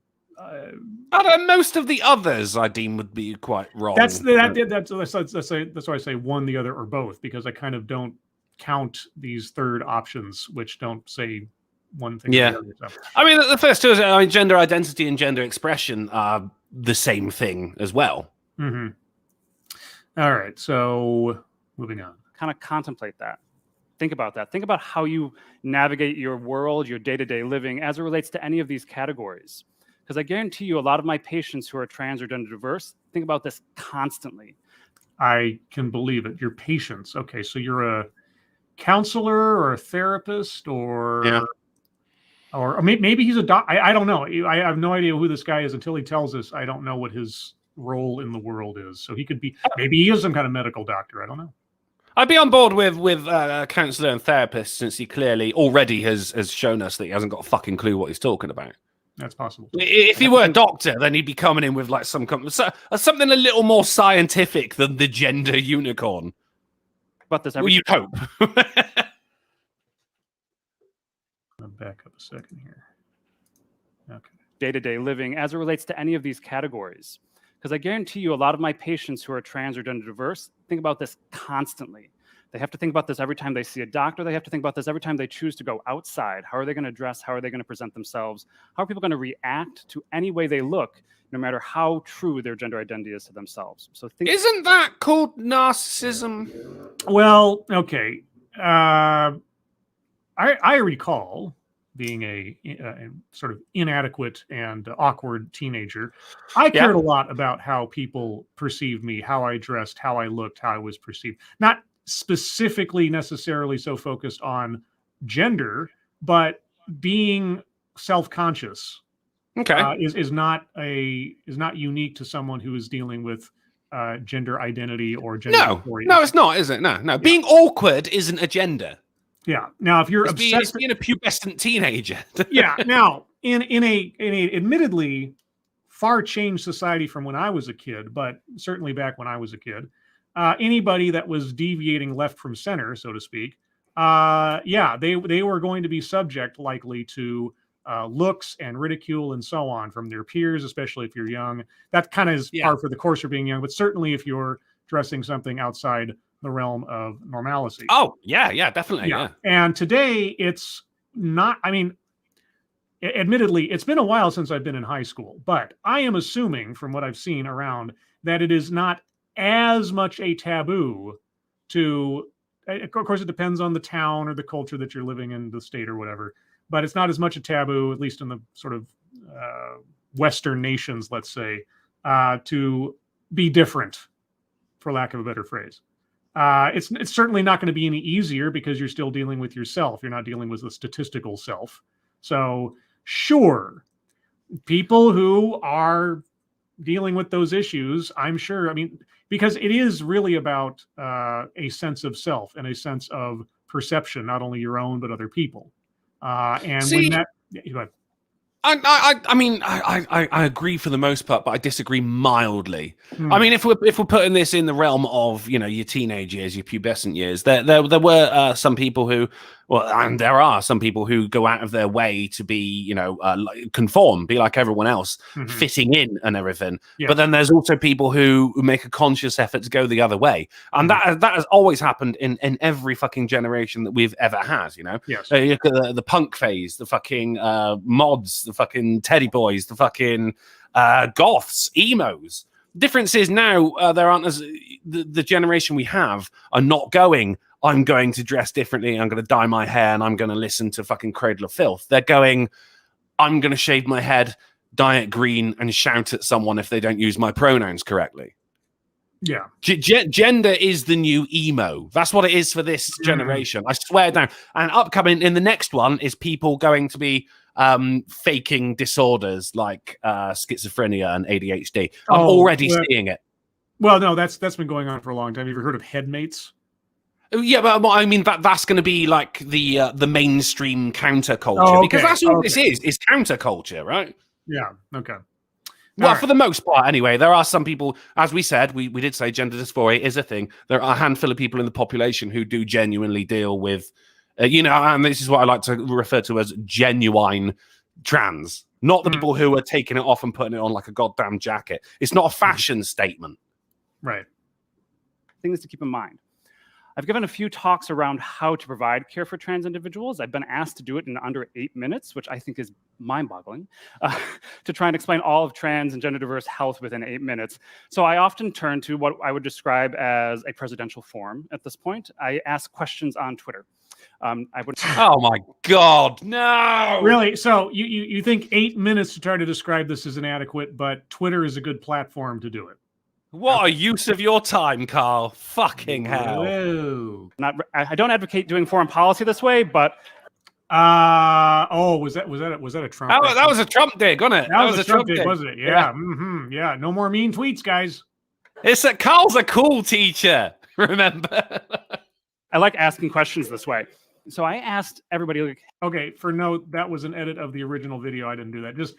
most of the others I deem would be quite wrong. That's why I say one, the other, or both, because I kind of don't count these third options, which don't say one thing. Yeah. Or the other, so. I mean, the first two is gender identity and gender expression are the same thing as well. Mm-hmm. All right. So moving on. Kind of contemplate that. Think about that. Think about how you navigate your world, your day-to-day living as it relates to any of these categories. Because I guarantee you a lot of my patients who are trans or gender diverse think about this constantly. I can believe it. Your patients. Okay. So you're a counselor or a therapist or maybe he's a doc. I don't know. I have no idea who this guy is until he tells us. I don't know what his role in the world is. So he could be, maybe he is some kind of medical doctor. I don't know. I'd be on board with counselor and therapist, since he clearly already has shown us that he hasn't got a fucking clue what he's talking about. That's possible. If he were a doctor, then he'd be coming in with like something a little more scientific than the gender unicorn. But this, you'd hope. I'll back up a second here. Okay. Day-to-day living as it relates to any of these categories. Because I guarantee you a lot of my patients who are trans or gender diverse think about this constantly. They have to think about this every time they see a doctor. They have to think about this every time they choose to go outside. How are they going to dress? How are they going to present themselves? How are people going to react to any way they look, no matter how true their gender identity is to themselves? So isn't that called narcissism? Well, okay. I recall being a sort of inadequate and awkward teenager. I cared a lot about how people perceived me, how I dressed, how I looked, how I was perceived. Not specifically necessarily so focused on gender, but being self-conscious is not unique to someone who is dealing with gender identity or gender. No, it's not, is it? No. Yeah. Being awkward isn't a gender. Yeah. Now, if you're obsessed, being a pubescent teenager. Yeah. Now, in a admittedly far changed society from when I was a kid, but certainly back when I was a kid, anybody that was deviating left from center, so to speak, they were going to be subject likely to looks and ridicule and so on from their peers, especially if you're young. That kind of is par for the course for being young, but certainly if you're dressing something outside the realm of normalcy. Oh, yeah, definitely. Yeah. And today it's not, I mean, admittedly, it's been a while since I've been in high school, but I am assuming from what I've seen around that it is not as much a taboo to, of course, it depends on the town or the culture that you're living in, the state or whatever, but it's not as much a taboo, at least in the sort of Western nations, let's say, to be different, for lack of a better phrase. It's certainly not going to be any easier because you're still dealing with yourself. You're not dealing with the statistical self. So sure, people who are dealing with those issues, I'm sure, I mean, because it is really about a sense of self and a sense of perception, not only your own, but other people. And when that, go ahead. I mean, I agree for the most part, but I disagree mildly. I mean, if we're putting this in the realm of, you know, your teenage years, your pubescent years, there were some people who, and there are some people who go out of their way to be, you know, conform, be like everyone else, fitting in and everything. Yeah. But then there's also people who make a conscious effort to go the other way, and that has always happened in every fucking generation that we've ever had. You know, yes. You look at the punk phase, the fucking mods, the fucking teddy boys, the fucking goths, emos. Difference is now there aren't as the generation we have are not going, I'm going to dress differently, I'm going to dye my hair, and I'm going to listen to fucking Cradle of Filth. They're going, I'm going to shave my head, dye it green, and shout at someone if they don't use my pronouns correctly. Yeah. Gender is the new emo. That's what it is for this generation. I swear down. And upcoming in the next one is people going to be faking disorders like schizophrenia and ADHD. I'm already seeing it. Well, no, that's been going on for a long time. Have you ever heard of headmates? Yeah, but I mean that's going to be like the mainstream counterculture because that's all this is counterculture, right? Yeah. Okay. Well, for the most part, anyway, there are some people, as we said, we did say gender dysphoria is a thing. There are a handful of people in the population who do genuinely deal with, and this is what I like to refer to as genuine trans, not the people who are taking it off and putting it on like a goddamn jacket. It's not a fashion statement. Right. Things to keep in mind. I've given a few talks around how to provide care for trans individuals. I've been asked to do it in under 8 minutes, which I think is mind-boggling, to try and explain all of trans and gender-diverse health within 8 minutes. So I often turn to what I would describe as a presidential form at this point. I ask questions on Twitter. Oh my God, no! Really? So you think 8 minutes to try to describe this is inadequate, but Twitter is a good platform to do it? What a use of your time, Carl. Fucking hell. Whoa. I don't advocate doing foreign policy this way, but was that a Trump? That was a Trump dig, wasn't it? That was a Trump dig, wasn't it? Yeah. Yeah. No more mean tweets, guys. It's that Carl's a cool teacher. Remember? I like asking questions this way. So I asked everybody. Okay, for note, that was an edit of the original video. I didn't do that. Just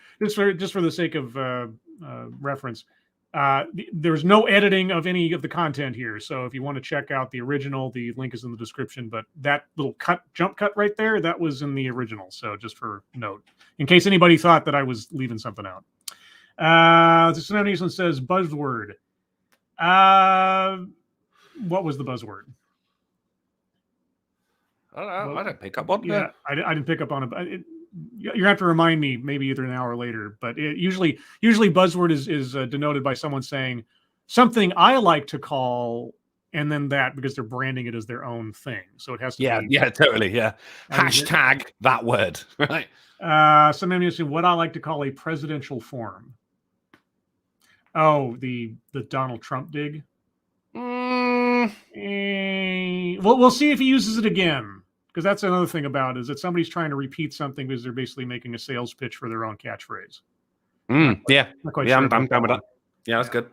for the sake of reference. There's no editing of any of the content here. So if you want to check out the original, the link is in the description. But that little jump cut right there, that was in the original. So just for note, in case anybody thought that I was leaving something out. This one says buzzword. What was the buzzword? I don't pick up on that. I didn't pick up on it. You're gonna have to remind me maybe either an hour later, but usually buzzword is denoted by someone saying something I like to call, and then that because they're branding it as their own thing. So it has to be. Yeah, totally. Yeah. Hashtag that word, right? Sometimes what I like to call a presidential form. Oh, the Donald Trump dig. Well, we'll see if he uses it again. Because that's another thing about it, is that somebody's trying to repeat something because they're basically making a sales pitch for their own catchphrase. I'm down with that. Yeah, that's good.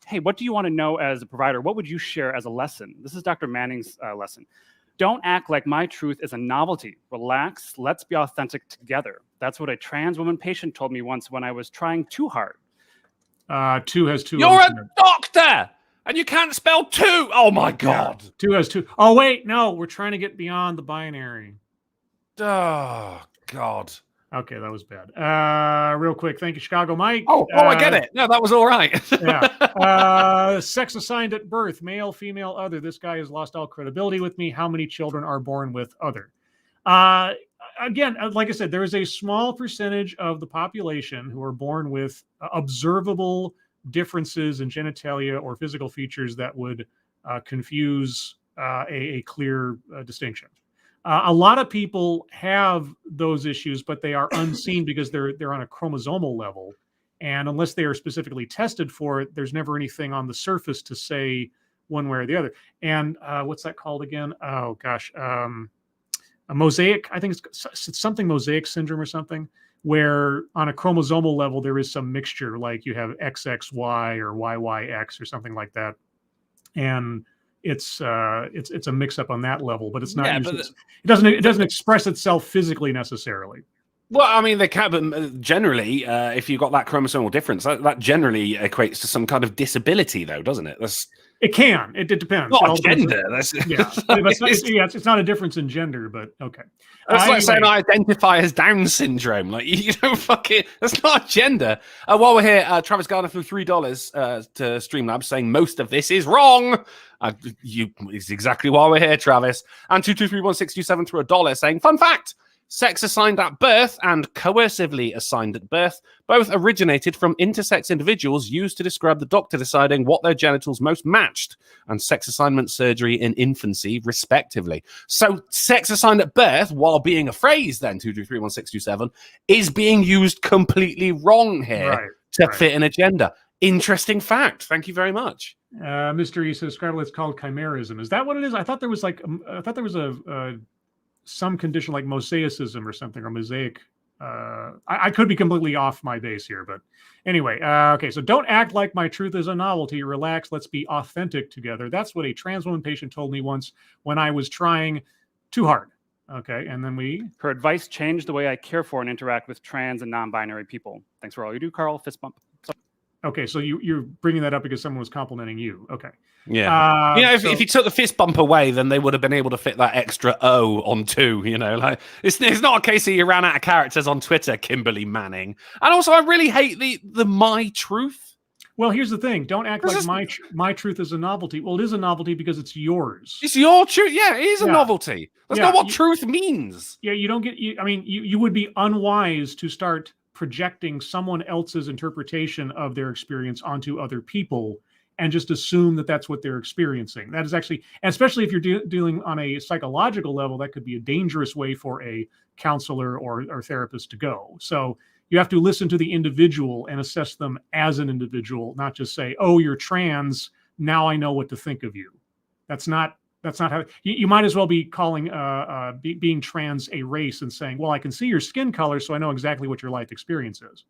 Hey, what do you want to know as a provider? What would you share as a lesson? This is Dr. Manning's lesson. Don't act like my truth is a novelty. Relax. Let's be authentic together. That's what a trans woman patient told me once when I was trying too hard. Two has two. You're a doctor! And you can't spell two. Oh my God. Yeah. Two has two. Oh wait, no, we're trying to get beyond the binary. Oh God. Okay, that was bad. Real quick, thank you, Chicago Mike. I get it. No, that was all right. Yeah. Sex assigned at birth, male, female, other. This guy has lost all credibility with me. How many children are born with other? Again, like I said, there is a small percentage of the population who are born with observable differences in genitalia or physical features that would confuse a clear distinction. A lot of people have those issues, but they are unseen because they're on a chromosomal level, and unless they are specifically tested for it, there's never anything on the surface to say one way or the other. And what's that called again? Oh gosh, a mosaic. I think it's something mosaic syndrome or something, where on a chromosomal level there is some mixture, like you have XXY or YYX or something like that, and it's a mix-up on that level, but it's not. Yeah, it doesn't express itself physically necessarily. Well, I mean, they can, but generally, if you've got that chromosomal difference, that generally equates to some kind of disability, though, doesn't it? It can. It depends. Not gender. It's not a difference in gender, but okay. It's like saying I identify as Down syndrome. Like, you don't fucking. That's not gender. While we're here, Travis Garner threw $3 to Streamlabs saying most of this is wrong. It's exactly why we're here, Travis. And 2231627 threw $1 saying fun fact. Sex assigned at birth and coercively assigned at birth both originated from intersex individuals used to describe the doctor deciding what their genitals most matched, and sex assignment surgery in infancy, respectively. So sex assigned at birth, while being a phrase then, 2231627, is being used completely wrong here to fit an agenda. Interesting fact. Thank you very much. Mystery says Scrabble, it's called chimerism. Is that what it is? I thought there was some condition like mosaicism or something, or mosaic. I could be completely off my base here, but anyway. Okay, so don't act like my truth is a novelty. Relax. Let's be authentic together. That's what a trans woman patient told me once when I was trying too hard. Okay, and then her advice changed the way I care for and interact with trans and non-binary people. Thanks for all you do, Carl. Fist bump. Okay, so you're bringing that up because someone was complimenting you. Okay. Yeah. If you took the fist bump away, then they would have been able to fit that extra O on 2, like it's not a case of you ran out of characters on Twitter, Kimberly Manning. And also I really hate the my truth. Well, here's the thing. Don't act like my truth is a novelty. Well, it is a novelty because it's yours. It's your truth. Yeah, it is a novelty. That's not what truth means. Yeah, you would be unwise to start projecting someone else's interpretation of their experience onto other people and just assume that that's what they're experiencing. That is actually, especially if you're dealing on a psychological level, that could be a dangerous way for a counselor or therapist to go. So you have to listen to the individual and assess them as an individual, not just say, oh, you're trans, now I know what to think of you. That's not how you might as well be calling being trans a race and saying, well, I can see your skin color, so I know exactly what your life experience is.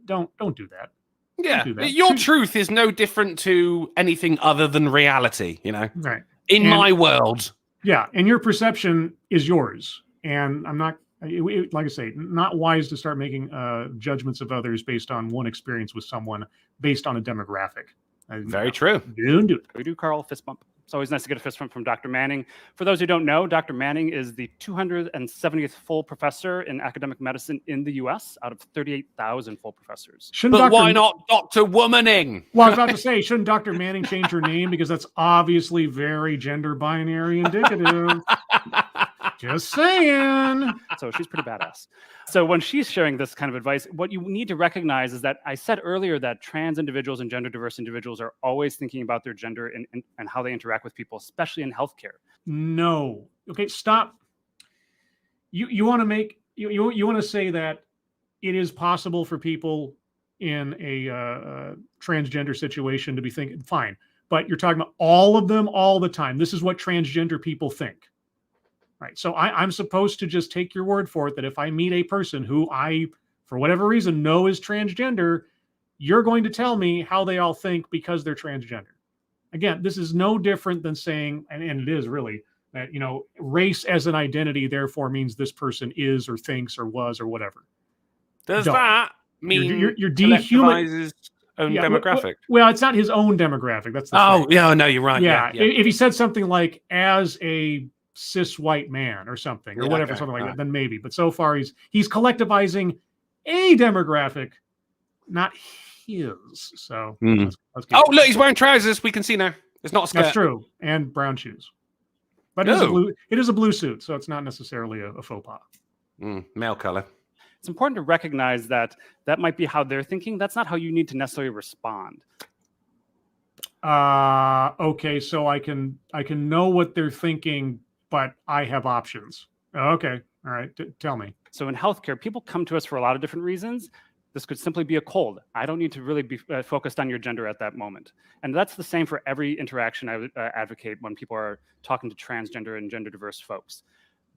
Don't do that. Yeah, your truth is no different to anything other than reality, Right. In my world. Yeah, and your perception is yours. And I'm not, like I say, not wise to start making judgments of others based on one experience with someone based on a demographic. Very true. Don't do it. We do, Carl. Fist bump. It's always nice to get a fist bump from Dr. Manning. For those who don't know, Dr. Manning is the 270th full professor in academic medicine in the U.S. out of 38,000 full professors. Why not Dr. Womaning? Well, I was about to say, shouldn't Dr. Manning change her name because that's obviously very gender binary indicative. Just saying. So she's pretty badass. So when she's sharing this kind of advice, what you need to recognize is that I said earlier that trans individuals and gender diverse individuals are always thinking about their gender and how they interact with people, especially in healthcare. No. Okay, stop. You want to make you want to say that it is possible for people in a transgender situation to be thinking, fine, but you're talking about all of them all the time. This is what transgender people think. Right. So I'm supposed to just take your word for it that if I meet a person who I, for whatever reason, know is transgender, you're going to tell me how they all think because they're transgender. Again, this is no different than saying, and it is really, that, race as an identity therefore means this person is or thinks or was or whatever. Does that mean you're dehumanizing his own demographic? Well, it's not his own demographic. That's the thing. Yeah, no, you're right. Yeah. Yeah. If he said something like, as a cis white man or something, or whatever, something like that, then maybe. But so far he's collectivizing a demographic, not his. So let's look, he's wearing trousers. We can see now. It's not a skirt. That's true, and brown shoes. But it is a blue suit, so it's not necessarily a faux pas. Male color. It's important to recognize that might be how they're thinking. That's not how you need to necessarily respond. Okay, so I can know what they're thinking, but I have options. Okay. All right. Tell me. So in healthcare, people come to us for a lot of different reasons. This could simply be a cold. I don't need to really be focused on your gender at that moment. And that's the same for every interaction I would advocate when people are talking to transgender and gender diverse folks.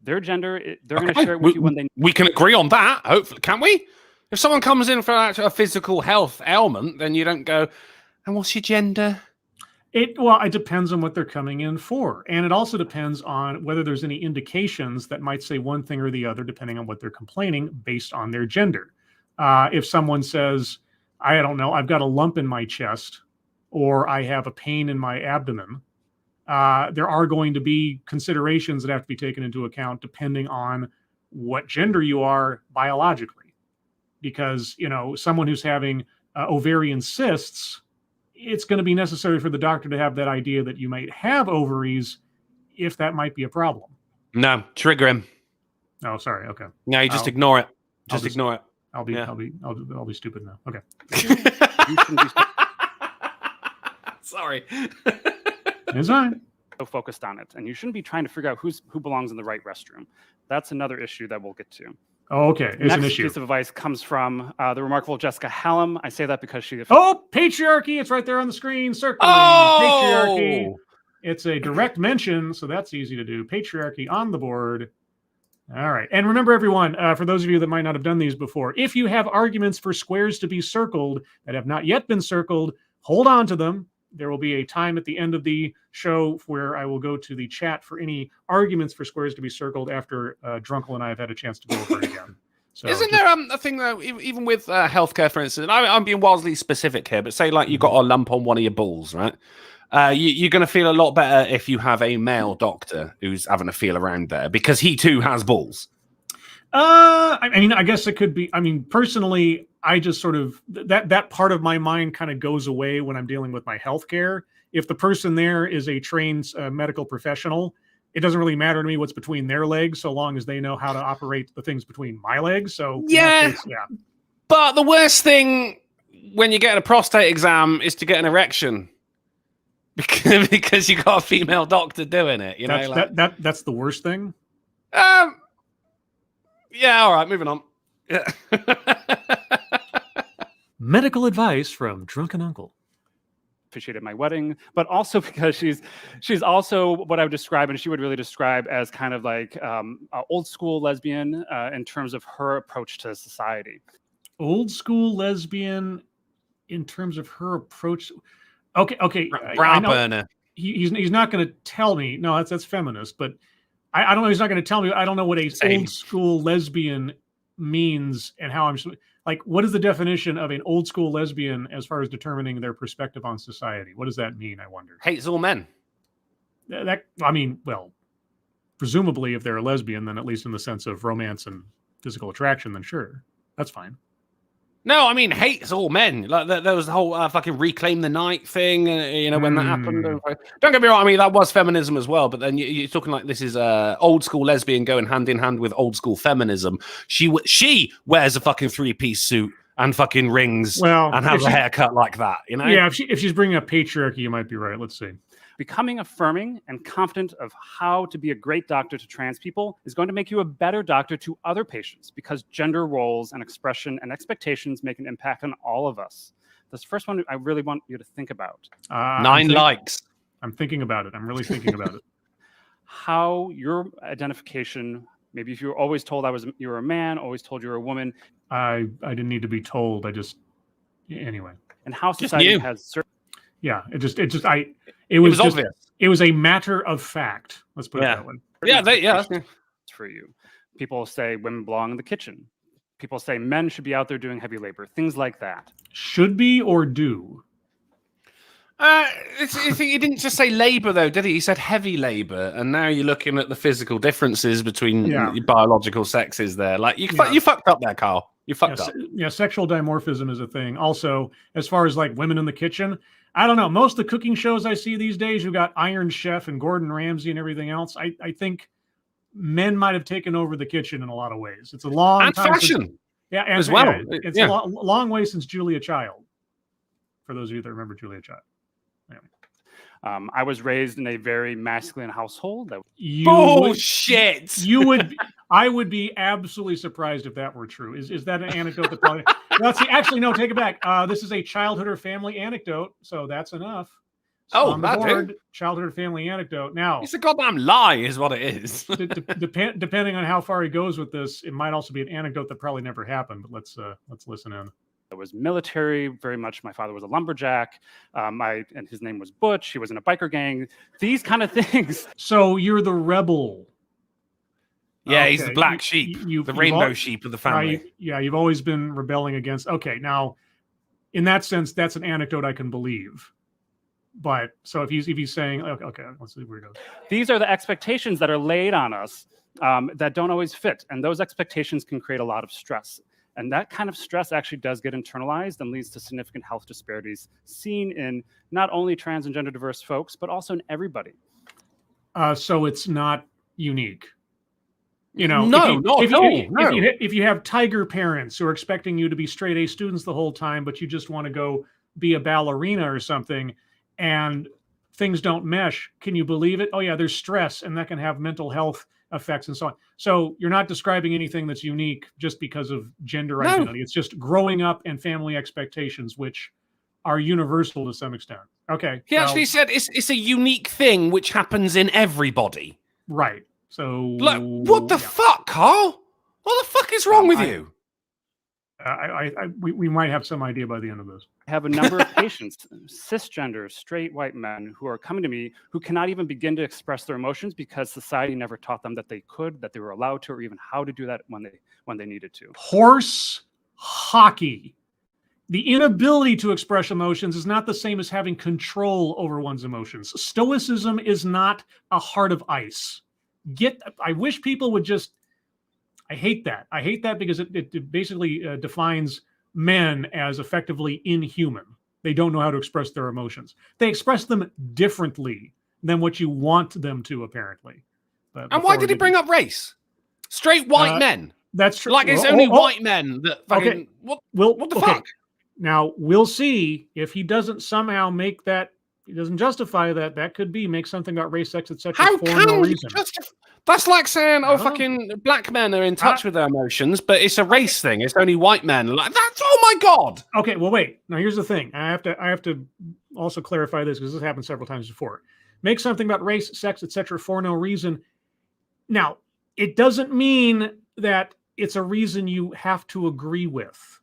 Their gender, they're going to share it with you when they... We can agree on that, hopefully. Can we? If someone comes in for a physical health ailment, then you don't go, and what's your gender? It depends on what they're coming in for. And it also depends on whether there's any indications that might say one thing or the other, depending on what they're complaining based on their gender. If someone says, I don't know, I've got a lump in my chest, or I have a pain in my abdomen, there are going to be considerations that have to be taken into account depending on what gender you are biologically. Because, someone who's having ovarian cysts, it's going to be necessary for the doctor to have that idea that you might have ovaries if that might be a problem. No, trigger him. Oh, sorry. Okay. No, you just ignore it. Just ignore it. I'll be stupid now. Okay. Sorry. It's fine. So focused on it, and you shouldn't be trying to figure out who belongs in the right restroom. That's another issue that we'll get to. Oh, okay. It's an Next issue. piece of advice comes from the remarkable Jessica Hallam. I say that because she... Oh, patriarchy. It's right there on the screen. Circling. Patriarchy. Oh, It's a direct mention, so that's easy to do. Patriarchy on the board. All right. And remember, everyone, for those of you that might not have done these before, if you have arguments for squares to be circled that have not yet been circled, hold on to them. There will be a time at the end of the show where I will go to the chat for any arguments for squares to be circled after Drunkle and I have had a chance to go over it again. So isn't there a thing though, even with healthcare, for instance? I'm being wildly specific here, but say like you got a lump on one of your balls, right? You're going to feel a lot better if you have a male doctor who's having a feel around there because he too has balls. I mean, I guess it could be. I mean, personally, I just sort of that part of my mind kind of goes away when I'm dealing with my healthcare. If the person there is a trained medical professional, it doesn't really matter to me what's between their legs, so long as they know how to operate the things between my legs. So yeah, case, yeah. But the worst thing when you get a prostate exam is to get an erection. Because you got a female doctor doing it, you know. That's the worst thing. Yeah. All right. Moving on. Yeah. Medical advice from Drunken Uncle. Officiated my wedding, but also because she's also what I would describe, and she would really describe as kind of like old school lesbian in terms of her approach to society. Old school lesbian in terms of her approach. Okay. Brow burner. He's not going to tell me. No, that's feminist. But I don't know. He's not going to tell me. I don't know what a old school lesbian means and how I'm like. What is the definition of an old school lesbian as far as determining their perspective on society? What does that mean? I wonder. Hates all men. I mean, well, presumably, if they're a lesbian, then at least in the sense of romance and physical attraction, then sure, that's fine. No, I mean, hates all men. Like there was the whole fucking reclaim the night thing, you know, when that happened. Don't get me wrong. I mean, that was feminism as well. But then you're talking like this is old school lesbian going hand in hand with old school feminism. She wears a fucking 3-piece suit and fucking rings and has a haircut like that, you know? Yeah, if she's bringing up patriarchy, you might be right. Let's see. Becoming affirming and confident of how to be a great doctor to trans people is going to make you a better doctor to other patients because gender roles and expression and expectations make an impact on all of us. This first one I really want you to think about. 9 likes. I'm thinking about it. I'm really thinking about it. How your identification, maybe if you were always told you were a man, always told you were a woman. I didn't need to be told. Anyway. And how society has certain. Yeah, it was obvious. It was a matter of fact. Let's put it that way. Yeah, for you. People say women belong in the kitchen. People say men should be out there doing heavy labor. Things like that. Should be or do? He didn't just say labor though, did he? He said heavy labor, and now you're looking at the physical differences between biological sexes. There, like you fucked up there, Carl. You fucked up. Yeah, sexual dimorphism is a thing. Also, as far as like women in the kitchen. I don't know. Most of the cooking shows I see these days, you got Iron Chef and Gordon Ramsay and everything else. I think men might have taken over the kitchen in a lot lot of ways. It's a long time. Fashion. As well. It's a long way since Julia Child. For those of you that remember Julia Child. Anyway. I was raised in a very masculine household. Bullshit. I would be absolutely surprised if that were true. Is that an anecdote that probably? Actually, no. Take it back. This is a childhood or family anecdote, so that's enough. So on the board, childhood or family anecdote. Now, it's a goddamn lie, is what it is. Depending on how far he goes with this, it might also be an anecdote that probably never happened. But let's listen in. It was military, very much. My father was a lumberjack. And his name was Butch. He was in a biker gang. These kind of things. So you're the rebel. Yeah, okay. He's the black sheep, the rainbow sheep of the family. You've always been rebelling against. Okay, now, in that sense, that's an anecdote I can believe. But so if he's saying, okay, let's see where it goes. These are the expectations that are laid on us that don't always fit, and those expectations can create a lot of stress. And that kind of stress actually does get internalized and leads to significant health disparities seen in not only trans and gender diverse folks, but also in everybody. So it's not unique. You know, if you have tiger parents who are expecting you to be straight A students the whole time, but you just want to go be a ballerina or something, and things don't mesh, can you believe it? Oh yeah, there's stress, and that can have mental health effects and so on. So you're not describing anything that's unique just because of gender No. identity. It's just growing up and family expectations, which are universal to some extent. Okay. He actually said it's a unique thing which happens in everybody. Right. So Like, what the fuck, Carl? What the fuck is wrong with you? We might have some idea by the end of this. I have a number of patients, cisgender, straight white men, who are coming to me who cannot even begin to express their emotions because society never taught them that they could, that they were allowed to, or even how to do that when they needed to. Horse hockey. The inability to express emotions is not the same as having control over one's emotions. Stoicism is not a heart of ice. I wish people would just. I hate that. I hate that because it basically defines men as effectively inhuman. They don't know how to express their emotions. They express them differently than what you want them to, apparently. But and why did he bring up race? Straight white men. That's true. Like it's only white men that fucking. Okay. What the fuck? Now we'll see if he doesn't somehow make that. He doesn't justify that. That could be make something about race, sex, etc. How for can no you reason. That's like saying, "Oh, fucking black men are in touch with their emotions," but it's a race thing. It's only white men. Like that's oh my god. Okay, well, wait. Now here's the thing. I have to also clarify this because this happened several times before. Make something about race, sex, etc. for no reason. Now, it doesn't mean that it's a reason you have to agree with.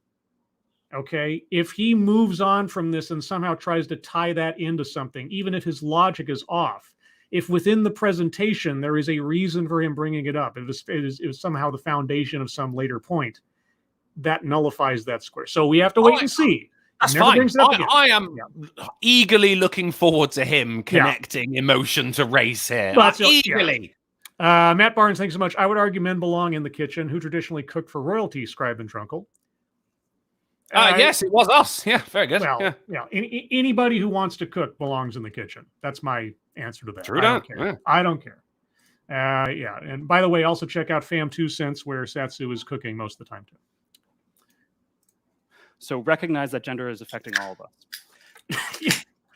Okay, if he moves on from this and somehow tries to tie that into something, even if his logic is off, if within the presentation there is a reason for him bringing it up, if it is somehow the foundation of some later point, that nullifies that square. So we have to wait and see. That's fine. I am eagerly looking forward to him connecting emotion to race here. Eagerly. Matt Barnes, thanks so much. I would argue men belong in the kitchen. Who traditionally cooked for royalty? Scribe and Drunkle. Yes, it was us. Yeah, very good. Well, anybody who wants to cook belongs in the kitchen. That's my answer to that. True, I don't care. Yeah. I don't care. And by the way, also check out Fam 2 Cents, where Satsu is cooking most of the time too. So recognize that gender is affecting all of us.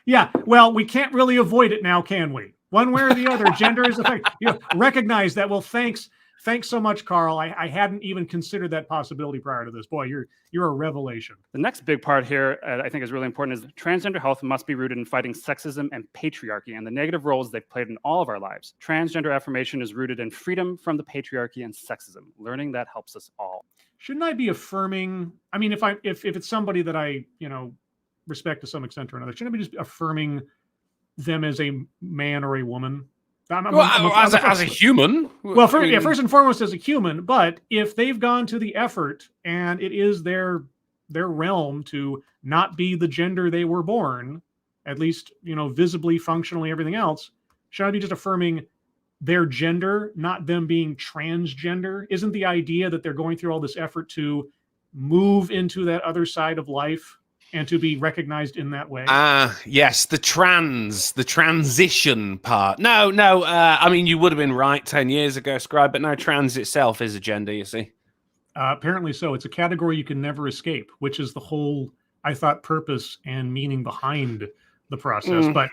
Yeah, well, we can't really avoid it now, can we? One way or the other, gender is affecting. Recognize that. Well, thanks so much, Carl. I hadn't even considered that possibility prior to this. Boy, you're a revelation. The next big part here, I think is really important, is transgender health must be rooted in fighting sexism and patriarchy and the negative roles they've played in all of our lives. Transgender affirmation is rooted in freedom from the patriarchy and sexism. Learning that helps us all. Shouldn't I be affirming? I mean, if it's somebody that I respect to some extent or another, shouldn't I be just affirming them as a man or a woman? As a human. Well, first and foremost as a human, but if they've gone to the effort and it is their realm to not be the gender they were born, at least, visibly, functionally, everything else, should I be just affirming their gender, not them being transgender? Isn't the idea that they're going through all this effort to move into that other side of life and to be recognized in that way? Yes, the transition part. No, I mean, you would have been right 10 years ago, Scribe, but no, trans itself is a gender, you see. Apparently so. It's a category you can never escape, which is the whole, I thought, purpose and meaning behind the process. But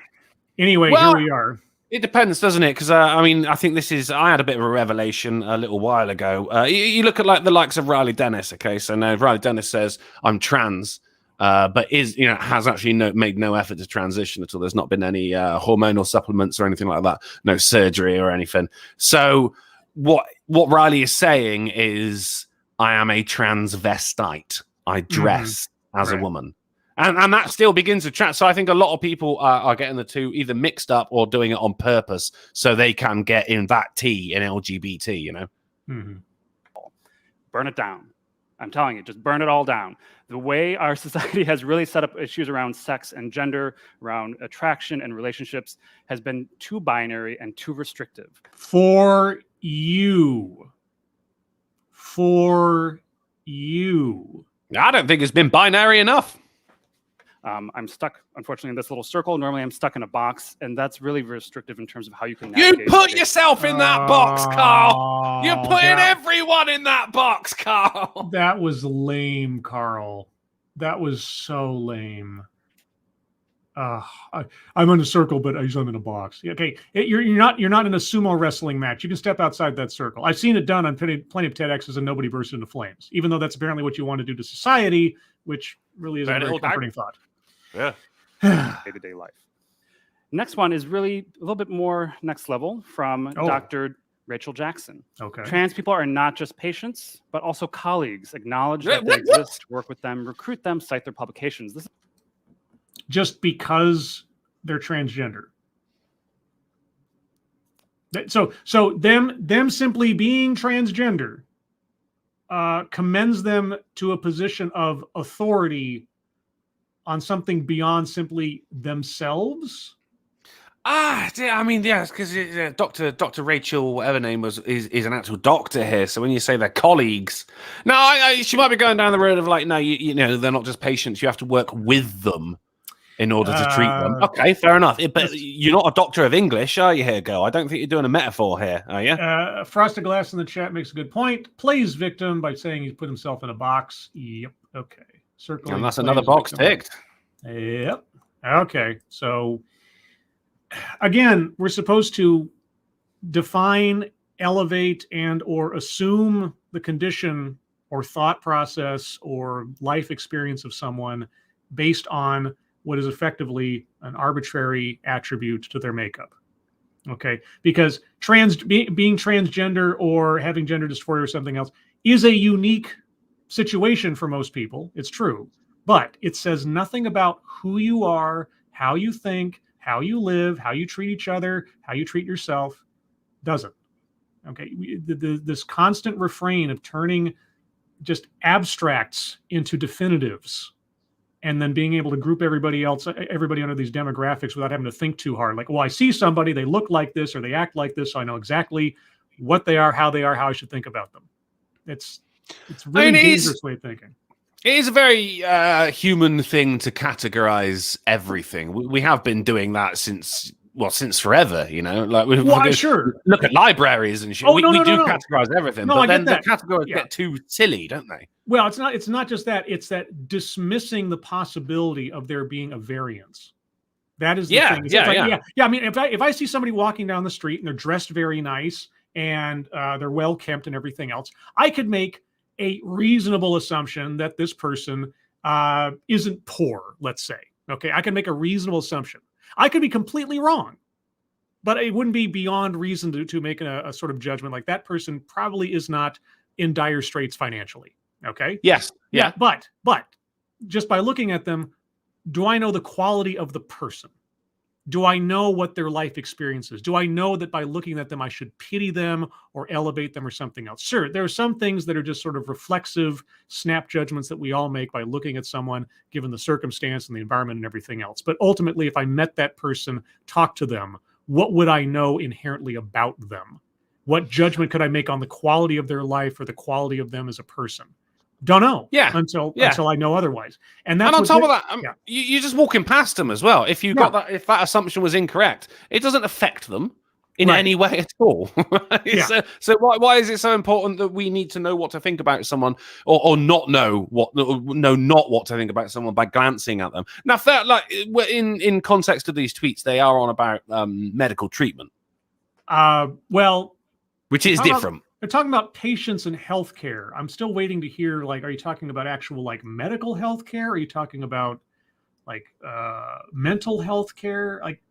anyway, here we are. It depends, doesn't it? Because, I think I had a bit of a revelation a little while ago. You look at the likes of Riley Dennis, okay? So now Riley Dennis says, I'm trans. But has actually made no effort to transition at all. There's not been any hormonal supplements or anything like that. No surgery or anything. So what Riley is saying is, I am a transvestite. I dress as a woman. And that still begins with trans. So I think a lot of people are getting the two either mixed up or doing it on purpose so they can get in that T in LGBT, Burn it down. I'm telling you, just burn it all down. The way our society has really set up issues around sex and gender, around attraction and relationships, has been too binary and too restrictive. For you. I don't think it's been binary enough. I'm stuck, unfortunately, in this little circle. Normally, I'm stuck in a box, and that's really restrictive in terms of how you can navigate. You put yourself in that box, Carl. You're putting everyone in that box, Carl. That was lame, Carl. That was so lame. I'm in a circle, but I'm in a box. Okay, you're not in a sumo wrestling match. You can step outside that circle. I've seen it done on plenty of TEDx's, and nobody bursts into flames, even though that's apparently what you want to do to society, which really isn't a very comforting thought. Yeah. Day-to-day life. Next one is really a little bit more next level from Dr. Rachel Jackson. Okay. Trans people are not just patients, but also colleagues. Acknowledge that they exist, work with them, recruit them, cite their publications. This just because they're transgender. So them simply being transgender commends them to a position of authority on something beyond simply themselves. I mean, yes, because Dr. Rachel, whatever name was, is an actual doctor here. So when you say they're colleagues, no, she might be going down the road of like, no, you know, they're not just patients. You have to work with them in order to treat them. Okay, fair enough. But you're not a doctor of English, are you here, girl? I don't think you're doing a metaphor here, are you? Frosted Glass in the chat makes a good point. Plays victim by saying he's put himself in a box. Yep. Okay. Circle. And that's another box ticked. Yep. Okay. So again, we're supposed to define, elevate, and or assume the condition or thought process or life experience of someone based on what is effectively an arbitrary attribute to their makeup. Okay, because being transgender or having gender dysphoria or something else is a unique situation for most people. It's true, but it says nothing about who you are, how you think, how you live, how you treat each other, how you treat yourself. Doesn't. Okay, this constant refrain of turning just abstracts into definitives, and then being able to group everybody under these demographics without having to think too hard. Like, well, I see somebody, they look like this or they act like this, so I know exactly what they are, how I should think about them. It's really dangerous way of thinking. It is a very human thing to categorize everything. We have been doing that since forever, you know. Like sure. Look at libraries and shit. We do categorize everything, but then the categories get too silly, don't they? Well, it's not just that. It's that dismissing the possibility of there being a variance. That is the thing. Yeah. I mean, if I see somebody walking down the street and they're dressed very nice and they're well kept and everything else, I could make a reasonable assumption that this person isn't poor. Let's say, okay, I can make a reasonable assumption. I could be completely wrong, but it wouldn't be beyond reason to make a sort of judgment like that person probably is not in dire straits financially. Okay. Yes. Yeah. But just by looking at them, do I know the quality of the person? Do I know what their life experience is? Do I know that by looking at them, I should pity them or elevate them or something else? Sure, there are some things that are just sort of reflexive, snap judgments that we all make by looking at someone, given the circumstance and the environment and everything else. But ultimately, if I met that person, talked to them, what would I know inherently about them? What judgment could I make on the quality of their life or the quality of them as a person? Don't know. Until I know otherwise. And on top of that, you're just walking past them as well. If you got that, if that assumption was incorrect, it doesn't affect them in any way at all. So why is it so important that we need to know what to think about someone, or not know what to think about someone by glancing at them? Now, like in context of these tweets, they are on about medical treatment. Which is different. They're talking about patients and healthcare. I'm still waiting to hear, like, are you talking about actual, like, medical healthcare? Are you talking about, like, mental healthcare? Like,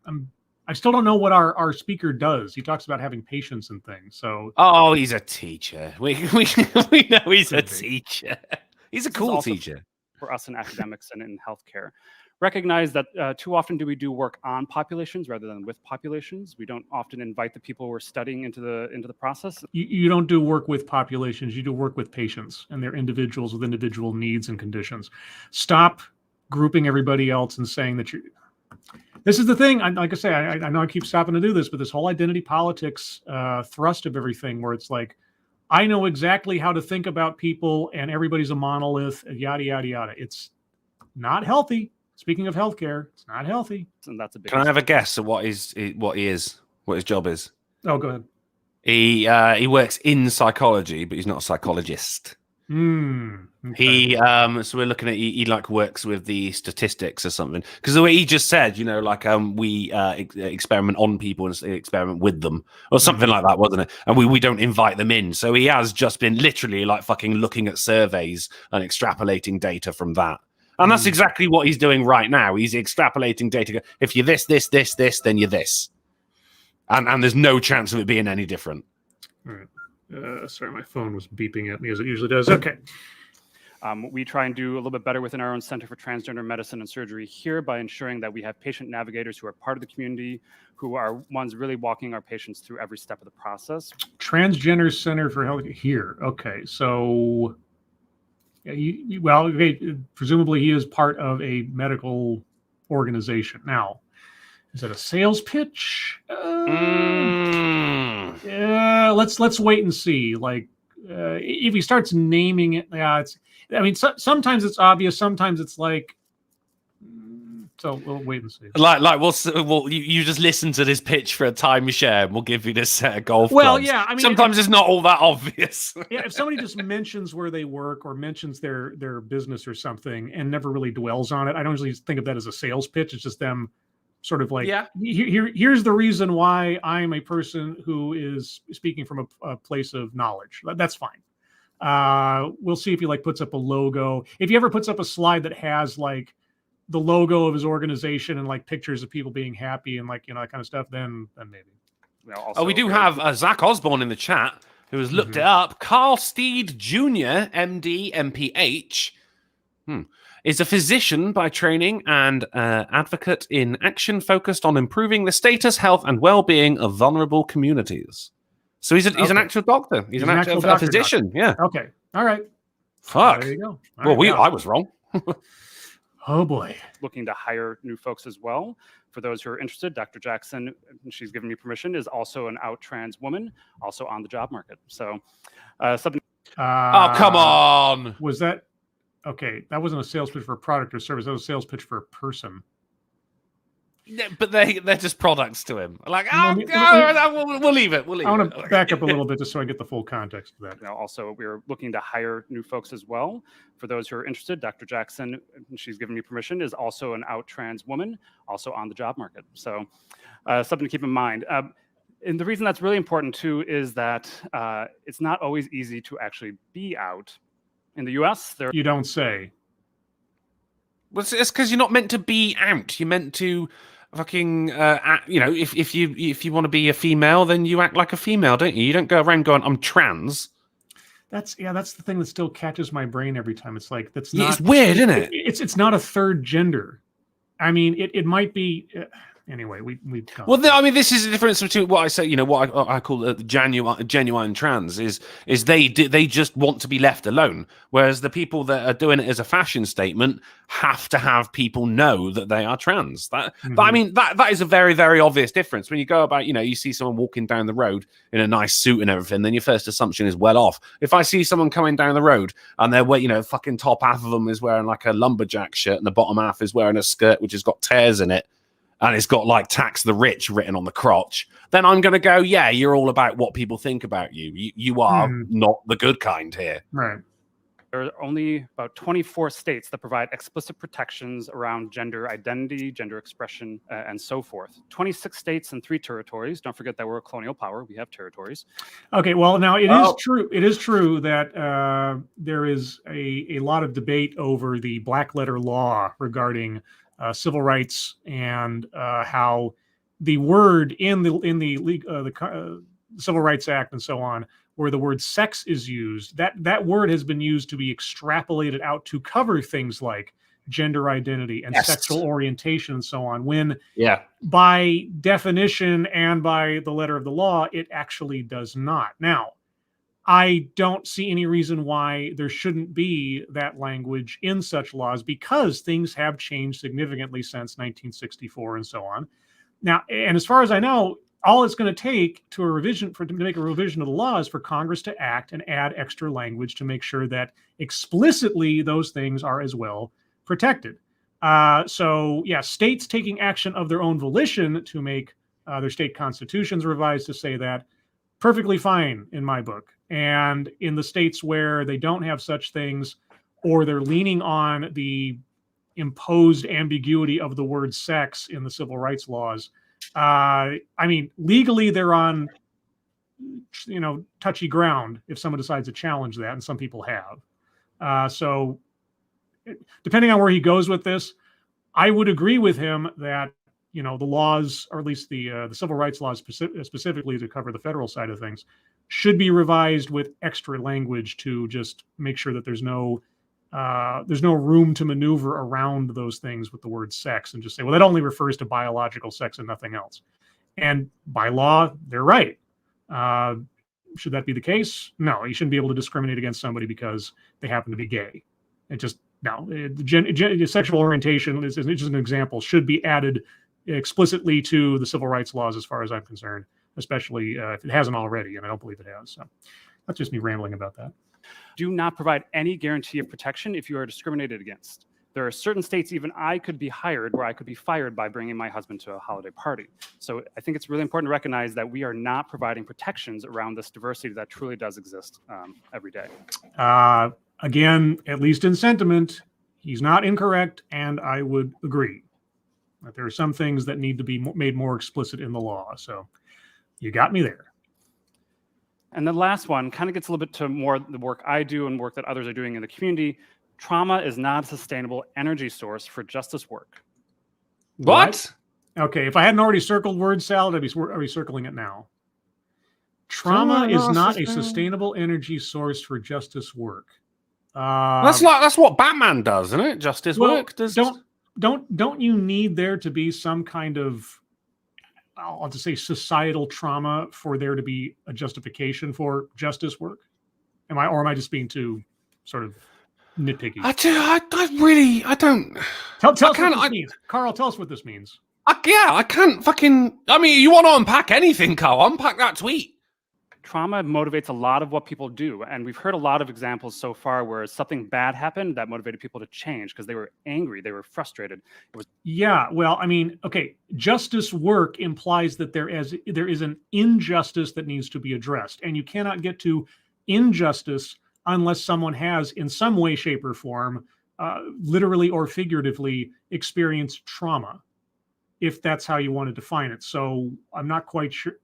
I still don't know what our speaker does. He talks about having patients and things. So, he's a teacher. We know he's a teacher. He's a cool teacher. For us in academics and in healthcare, recognize that too often do we do work on populations rather than with populations. We don't often invite the people we're studying into the process. You don't do work with populations. You do work with patients, and they're individuals with individual needs and conditions. Stop grouping everybody else and saying that you're. This is the thing. Like I say, I know I keep stopping to do this, but this whole identity politics thrust of everything, where it's like, I know exactly how to think about people, and everybody's a monolith, yada yada yada. It's not healthy. Speaking of healthcare, it's not healthy. And that's a big. Can I have a guess of what his job is? Oh, go ahead. He works in psychology, but he's not a psychologist. Okay. He so we're looking at he like works with the statistics or something, because the way he just said, like we experiment on people and experiment with them or something like that, wasn't it? And we don't invite them in. So he has just been literally like fucking looking at surveys and extrapolating data from that. And that's exactly what he's doing right now. He's extrapolating data. If you're this, then you're this. And there's no chance of it being any different. All right. Sorry, my phone was beeping at me as it usually does. Okay. We try and do a little bit better within our own Center for Transgender Medicine and Surgery here by ensuring that we have patient navigators who are part of the community, who are ones really walking our patients through every step of the process. Transgender Center for Health here. Okay, so okay, presumably he is part of a medical organization. Now, is it a sales pitch? Yeah, let's wait and see. Like, if he starts naming it, it's. I mean, sometimes it's obvious. Sometimes it's like. So we'll wait and see. Like you just listen to this pitch for a timeshare, and we'll give you this set of golf clubs. Yeah. I mean, sometimes it's not all that obvious. Yeah, if somebody just mentions where they work or mentions their business or something and never really dwells on it, I don't usually think of that as a sales pitch. It's just them sort of like, here's the reason why I'm a person who is speaking from a place of knowledge. That's fine. We'll see if he like puts up a logo. If he ever puts up a slide that has like the logo of his organization and like pictures of people being happy and like, that kind of stuff, then maybe. We do have Zach Osborne in the chat who has looked it up. Carl Steed Jr., MD, MPH, is a physician by training and advocate in action focused on improving the status, health, and well-being of vulnerable communities. So he's an actual doctor. He's an actual physician. Doctor. Yeah. Okay. All right. Fuck. There you go. I was wrong. Oh boy. Looking to hire new folks as well. For those who are interested, Dr. Jackson, she's given me permission, is also an out trans woman, also on the job market. So something. Oh, come on. Was that okay? That wasn't a sales pitch for a product or service. That was a sales pitch for a person. Yeah, but they're just products to him. Like, we'll leave it. I want to back up a little bit just so I get the full context of that. Also, we're looking to hire new folks as well. For those who are interested, Dr. Jackson, she's given me permission, is also an out trans woman, also on the job market. So something to keep in mind. And the reason that's really important too is that it's not always easy to actually be out. In the US, You don't say. Well, it's because you're not meant to be out. You're meant to fucking, if you want to be a female, then you act like a female, don't you? You don't go around going, I'm trans. That's the thing that still catches my brain every time. It's like, that's not. It's weird, isn't it? It's not a third gender. I mean, it might be. Anyway, we this is the difference between what I say, what I call genuine trans is they just want to be left alone, whereas the people that are doing it as a fashion statement have to have people know that they are trans. But I mean that is a very, very obvious difference. When you go about, you see someone walking down the road in a nice suit and everything, then your first assumption is well off. If I see someone coming down the road and they're fucking top half of them is wearing like a lumberjack shirt and the bottom half is wearing a skirt which has got tears in it, and it's got like tax the rich written on the crotch, then I'm going to go, yeah, you're all about what people think about you. You are not the good kind here. Right. There are only about 24 states that provide explicit protections around gender identity, gender expression, and so forth. 26 states and 3 territories. Don't forget that we're a colonial power. We have territories. Okay, well, now it is true. It is true that there is a lot of debate over the black letter law regarding civil rights and how the word in the Civil Rights Act and so on, where the word sex is used, that word has been used to be extrapolated out to cover things like gender identity and sexual orientation and so on, when by definition and by the letter of the law, it actually does not. Now, I don't see any reason why there shouldn't be that language in such laws, because things have changed significantly since 1964 and so on. Now, and as far as I know, all it's going to take to make a revision of the law is for Congress to act and add extra language to make sure that explicitly those things are as well protected. States taking action of their own volition to make their state constitutions revised to say that, perfectly fine in my book. And in the states where they don't have such things, or they're leaning on the imposed ambiguity of the word sex in the civil rights laws. I mean, legally they're on, touchy ground if someone decides to challenge that, and some people have. So depending on where he goes with this, I would agree with him that the laws, or at least the civil rights laws specifically to cover the federal side of things, should be revised with extra language to just make sure that there's no room to maneuver around those things with the word sex and just say, well, that only refers to biological sex and nothing else. And by law, they're right. Should that be the case? No, you shouldn't be able to discriminate against somebody because they happen to be gay. It just, no, sexual orientation is just an example, should be added explicitly to the civil rights laws as far as I'm concerned, especially if it hasn't already, and I don't believe it has. So that's just me rambling about that. Do not provide any guarantee of protection if you are discriminated against. There are certain states even I could be hired where I could be fired by bringing my husband to a holiday party. So I think it's really important to recognize that we are not providing protections around this diversity that truly does exist every day. Again, at least in sentiment, he's not incorrect, and I would agree that there are some things that need to be made more explicit in the law. So you got me there. And the last one kind of gets a little bit to more the work I do and work that others are doing in the community. Trauma is not a sustainable energy source for justice work. What? Okay, if I hadn't already circled word salad, I'd be circling it now. Trauma is not a sustainable energy source for justice work. That's what Batman does, isn't it? Justice work. Don't you need there to be some kind of, I'll just say, societal trauma for there to be a justification for justice work? Am I just being too sort of nitpicky? I don't. Tell us what this means. Carl, tell us what this means. I can't fucking. I mean, you want to unpack anything, Carl? Unpack that tweet. Trauma motivates a lot of what people do. And we've heard a lot of examples so far where something bad happened that motivated people to change because they were angry, they were frustrated. Yeah, well, I mean, okay, justice work implies that there is an injustice that needs to be addressed. And you cannot get to injustice unless someone has, in some way, shape, or form, literally or figuratively, experienced trauma, if that's how you want to define it. So I'm not quite sure.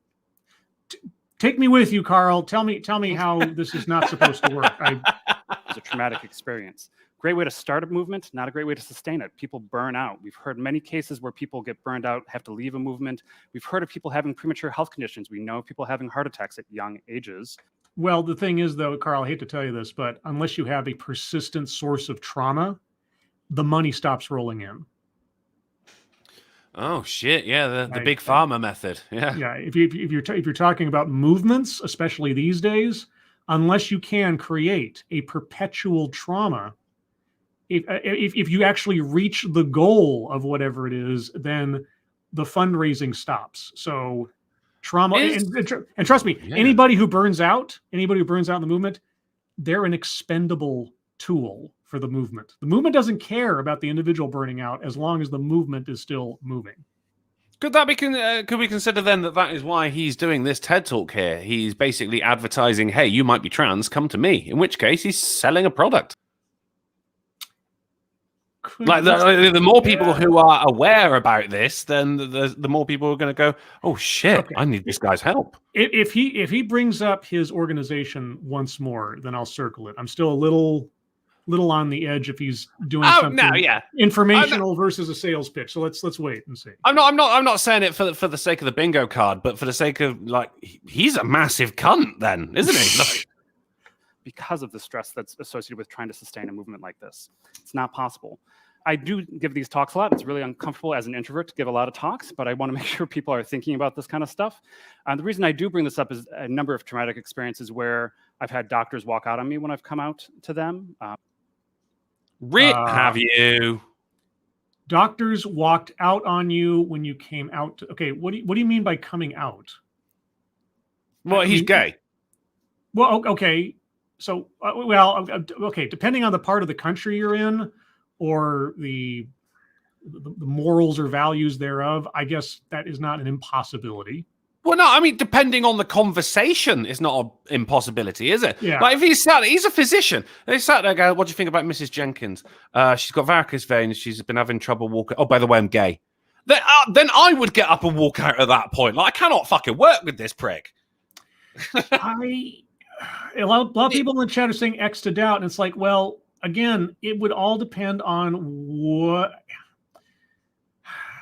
Take me with you, Carl. Tell me how this is not supposed to work. It's a traumatic experience. Great way to start a movement, not a great way to sustain it. People burn out. We've heard many cases where people get burned out, have to leave a movement. We've heard of people having premature health conditions. We know of people having heart attacks at young ages. Well, the thing is, though, Carl, I hate to tell you this, but unless you have a persistent source of trauma, the money stops rolling in. Oh shit! Yeah, the big pharma method. Yeah, yeah. If you're talking about movements, especially these days, unless you can create a perpetual trauma, if you actually reach the goal of whatever it is, then the fundraising stops. So trauma and trust me, anybody who burns out in the movement, they're an expendable tool for the movement. The movement doesn't care about the individual burning out as long as the movement is still moving. Could we consider then that is why he's doing this TED Talk here? He's basically advertising, hey, you might be trans, come to me. In which case, he's selling a product. Like the more people who are aware about this, then the more people are going to go, oh shit, okay, I need this guy's help. If he brings up his organization once more, then I'll circle it. I'm still a little on the edge if he's doing something informational versus a sales pitch. So let's wait and see. I'm not saying it for the sake of the bingo card, but for the sake of, like, he's a massive cunt then, isn't he? Like, because of the stress that's associated with trying to sustain a movement like this, it's not possible. I do give these talks a lot. It's really uncomfortable as an introvert to give a lot of talks, but I want to make sure people are thinking about this kind of stuff. The reason I do bring this up is a number of traumatic experiences where I've had doctors walk out on me when I've come out to them. Have you? Doctors walked out on you when you came out? Okay, what do you mean by coming out? Well, he's gay. Well, okay. So, okay, depending on the part of the country you're in or the morals or values thereof, I guess that is not an impossibility. Well, no, I mean, depending on the conversation, it's not an impossibility, is it? Yeah. Like, if he's a physician, and he sat there going, what do you think about Mrs. Jenkins? She's got varicose veins. She's been having trouble walking. Oh, by the way, I'm gay. Then I would get up and walk out at that point. Like, I cannot fucking work with this prick. A lot of people in the chat are saying X to doubt, and it's like, well, again, it would all depend on what...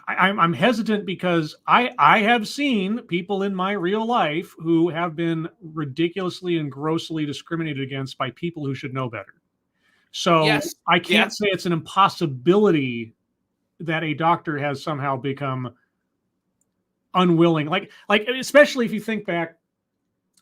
I'm hesitant because I have seen people in my real life who have been ridiculously and grossly discriminated against by people who should know better. So Yes. I can't say it's an impossibility that a doctor has somehow become unwilling. Like especially if you think back,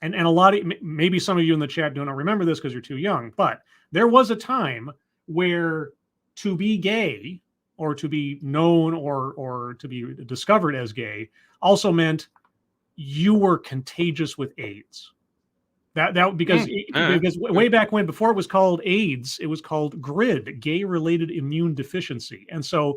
and a lot of, maybe some of you in the chat do not remember this because you're too young, but there was a time where to be gay or to be known or to be discovered as gay also meant you were contagious with AIDS. Because way back when, before it was called AIDS, it was called GRID, gay-related immune deficiency. And so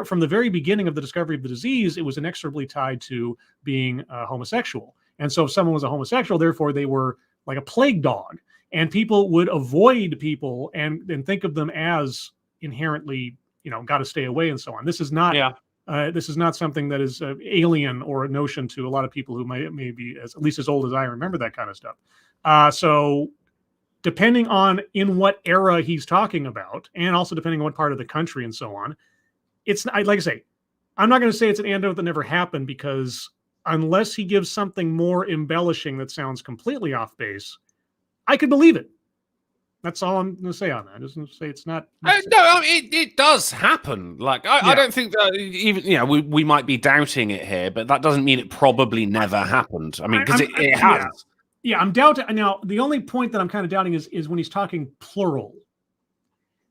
from the very beginning of the discovery of the disease, it was inexorably tied to being homosexual. And so if someone was a homosexual, therefore they were like a plague dog. And people would avoid people and think of them as inherently, got to stay away and so on. This is not something that is alien or a notion to a lot of people who may be at least as old as I remember that kind of stuff. So depending on in what era he's talking about, and also depending on what part of the country and so on, it's like I say, I'm not going to say it's an anecdote that never happened, because unless he gives something more embellishing that sounds completely off base, I could believe it. That's all I'm going to say on that. I just say it's not. No, it does happen. Like I don't think that even we might be doubting it here, but that doesn't mean it probably never happened. I mean, because it has. Yeah, I'm doubting. Now, the only point that I'm kind of doubting is when he's talking plural,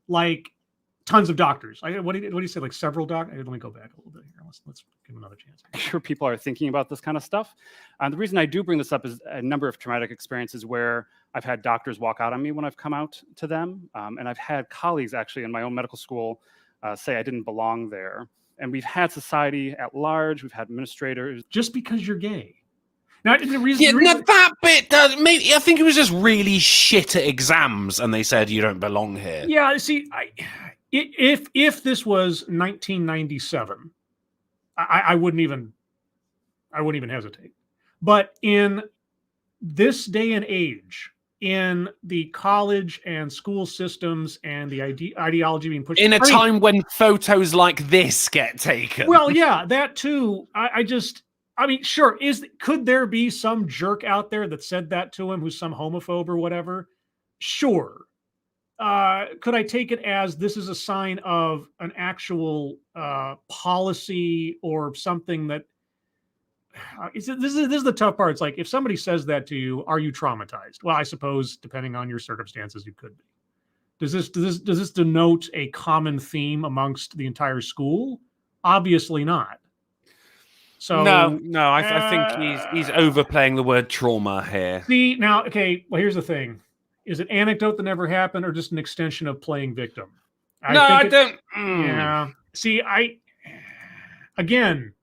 like tons of doctors. What do you say? Like several doctors? Let me go back a little bit here. Let's give him another chance. I'm sure people are thinking about this kind of stuff. The reason I do bring this up is a number of traumatic experiences where I've had doctors walk out on me when I've come out to them. And I've had colleagues actually in my own medical school say I didn't belong there. And we've had society at large. We've had administrators. Just because you're gay. Now, the reason, that bit does. Maybe I think it was just really shit at exams, and they said you don't belong here. Yeah, see, if this was 1997, I wouldn't even hesitate. But in this day and age, in the college and school systems and the ideology being pushed in a time when photos like this get taken. Well, yeah, that too. I mean, sure. Could there be some jerk out there that said that to him, who's some homophobe or whatever? Sure. Could I take it as this is a sign of an actual policy or something that? This is the tough part. It's like if somebody says that to you, are you traumatized? Well, I suppose depending on your circumstances, you could be. Does this denote a common theme amongst the entire school? Obviously not. So no, I think he's overplaying the word trauma here. See, now, okay, well, here's the thing. Is it anecdote that never happened or just an extension of playing victim? I don't. Yeah. See, I can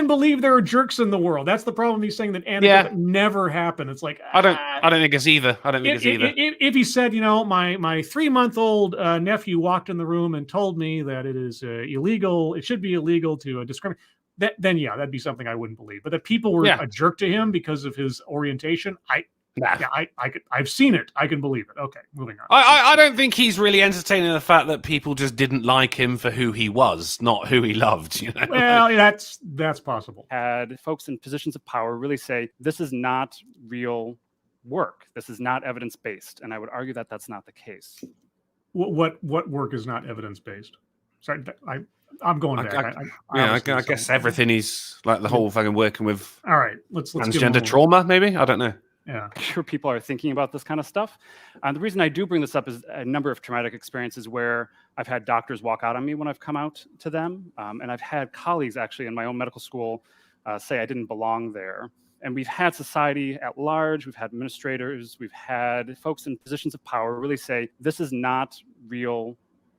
believe there are jerks in the world. That's the problem. He's saying that anecdote never happened. It's like I don't think it's either. If he said, my 3-month-old nephew walked in the room and told me that it is illegal, it should be illegal to discriminate. Then that'd be something I wouldn't believe. But that people were a jerk to him because of his orientation, I've seen it. I can believe it. Okay, moving on. I don't think he's really entertaining the fact that people just didn't like him for who he was, not who he loved. Well, that's possible. Had folks in positions of power really say this is not real work. This is not evidence based, and I would argue that that's not the case. What work is not evidence based? Sorry, I'm going back. I guess everything is like the whole fucking working with. All right, let's transgender trauma. Maybe I don't know. Yeah, I'm sure people are thinking about this kind of stuff. The reason I do bring this up is a number of traumatic experiences where I've had doctors walk out on me when I've come out to them. And I've had colleagues actually in my own medical school say I didn't belong there. And we've had society at large, we've had administrators, we've had folks in positions of power really say this is not real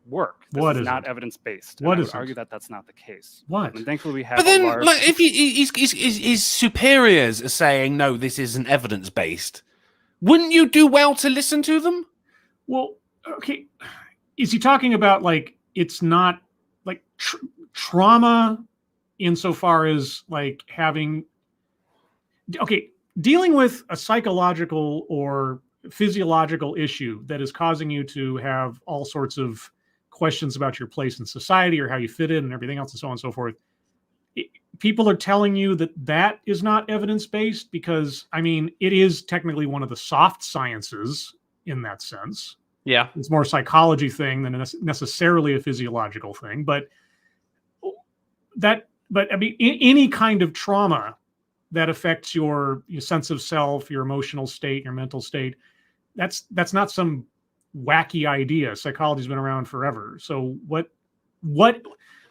work. This What is is not it? evidence-based. What I is would it? argue that that's not the case. What? And thankfully we have But then, a large... like, if his superiors are saying no, this isn't evidence based, wouldn't you do well to listen to them? Well, okay. Is he talking about like it's not like trauma insofar as like having dealing with a psychological or physiological issue that is causing you to have all sorts of questions about your place in society or how you fit in and everything else and so on and so forth. People are telling you that that is not evidence-based because, I mean, it is technically one of the soft sciences in that sense. Yeah. It's more a psychology thing than necessarily a physiological thing. But I mean, any kind of trauma that affects your sense of self, your emotional state, your mental state, that's not some wacky idea. Psychology's been around forever. So what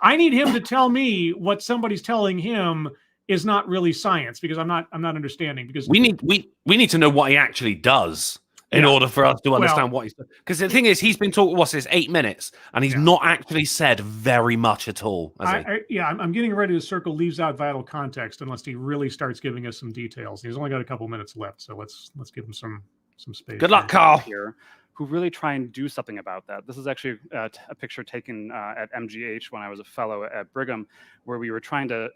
I need him to tell me what somebody's telling him is not really science, because I'm not understanding, because we need to know what he actually does in order for us to understand what he's, because the thing is, he's been talking, what's this, 8 minutes, and he's not actually said very much at all. I'm getting ready to circle leaves out vital context unless he really starts giving us some details. He's only got a couple minutes left, so let's give him some space. Good luck, Carl. Here, who really try and do something about that. This is actually a picture taken at MGH when I was a fellow at Brigham, where we were trying to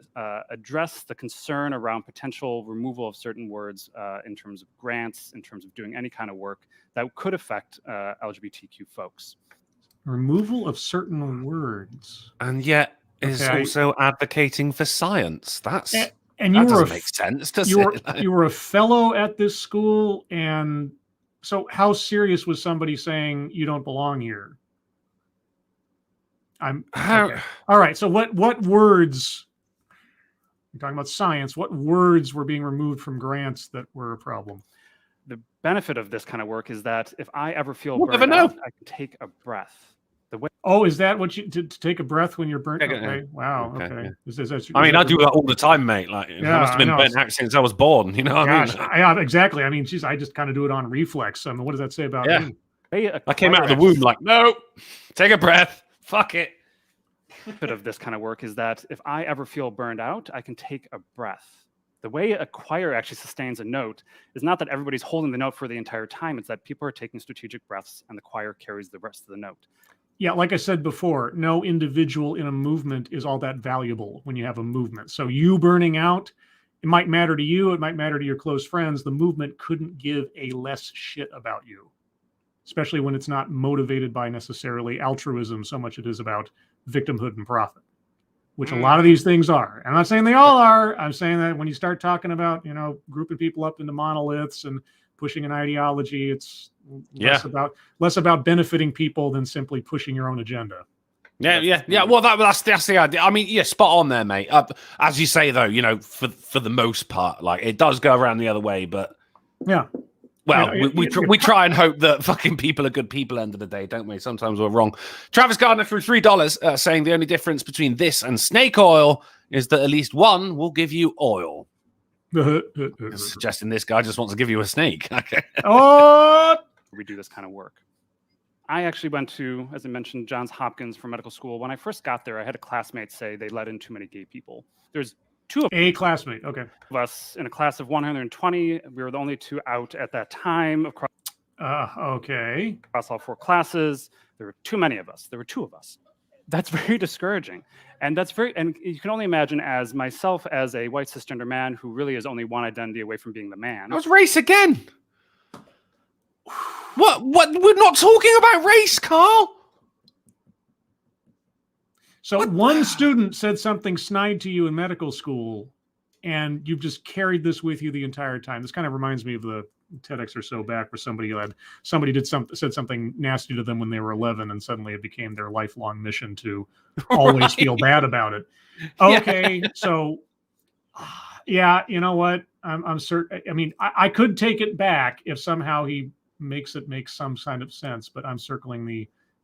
address the concern around potential removal of certain words in terms of grants, in terms of doing any kind of work that could affect LGBTQ folks. Removal of certain words. And yet is also advocating for science. That's... And you doesn't make sense, does it? You were a fellow at this school, and so how serious was somebody saying you don't belong here? Okay. All right. So what words? You're talking about science. What words were being removed from grants that were a problem? The benefit of this kind of work is that if I ever feel burned out, I can take a breath. Is that what you to take a breath when you're burnt? Okay. Wow. Okay. I mean, I do that all the time, mate. Like, I must have been burnt out since I was born. You know what I mean? Yeah, exactly. I mean, geez, I just kind of do it on reflex. I mean, what does that say about me? I came out of the womb like, no, take a breath. Fuck it. Bit of this kind of work is that if I ever feel burned out, I can take a breath. The way a choir actually sustains a note is not that everybody's holding the note for the entire time. It's that people are taking strategic breaths and the choir carries the rest of the note. Yeah, like I said before, no individual in a movement is all that valuable when you have a movement. So you burning out, it might matter to you, it might matter to your close friends. The movement couldn't give a less shit about you, especially when it's not motivated by necessarily altruism so much it is about victimhood and profit, which a lot of these things are. And I'm not saying they all are. I'm saying that when you start talking about, grouping people up into monoliths and pushing an ideology, it's less about benefiting people than simply pushing your own agenda. Yeah. Well, that's the idea. I mean, spot on there, mate. As you say, though, for the most part, like, it does go around the other way, but we try and hope that fucking people are good people end of the day, don't we? Sometimes we're wrong. Travis Gardner for $3 saying the only difference between this and snake oil is that at least one will give you oil. Suggesting this guy just wants to give you a snake. Okay. We do this kind of work. I actually went to, as I mentioned, Johns Hopkins for medical school. When I first got there, I had a classmate say they let in too many gay people. There's two of classmate, okay, of us in a class of 120. We were the only two out at that time across all 4 classes. There were too many of us. There were 2 of us. That's very discouraging. And and you can only imagine, as myself, as a white cisgender man who really is only one identity away from being the man. That was race again. What? We're not talking about race, Carl. So one student said something snide to you in medical school, and you've just carried this with you the entire time. This kind of reminds me of the TEDx or so back, where somebody said something nasty to them when they were 11, and suddenly it became their lifelong mission to always feel bad about it. Okay, so you know what? I'm certain. I mean, I could take it back if somehow he makes it make some kind of sense, but I'm circling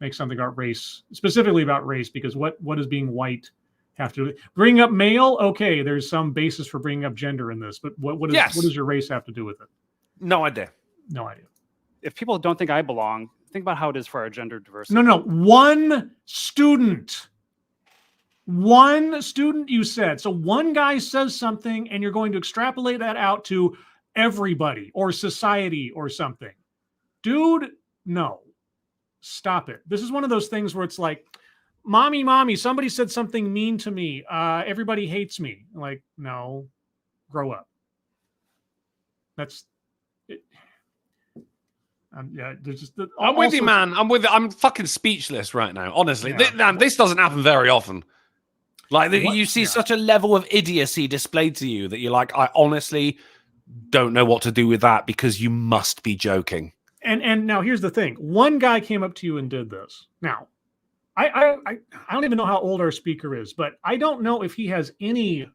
make something about race, specifically about race, because what does being white have to do? Bring up male? Okay, there's some basis for bringing up gender in this, but what does your race have to do with it? No idea. No idea. If people don't think I belong, Think about how it is for our gender diversity. No. One student. One student, you said. So one guy says something, and you're going to extrapolate that out to everybody or society or something. Dude, no. Stop it. This is one of those things where it's like, mommy, somebody said something mean to me. Everybody hates me. Like, no, grow up. That's it. Yeah, there's just I'm with you, man. I'm fucking speechless right now. Honestly, this doesn't happen very often. Like you see such a level of idiocy displayed to you that you're like, I honestly don't know what to do with that because you must be joking. And now here's the thing: one guy came up to you and did this. Now, I don't even know how old our speaker is, but I don't know if he has any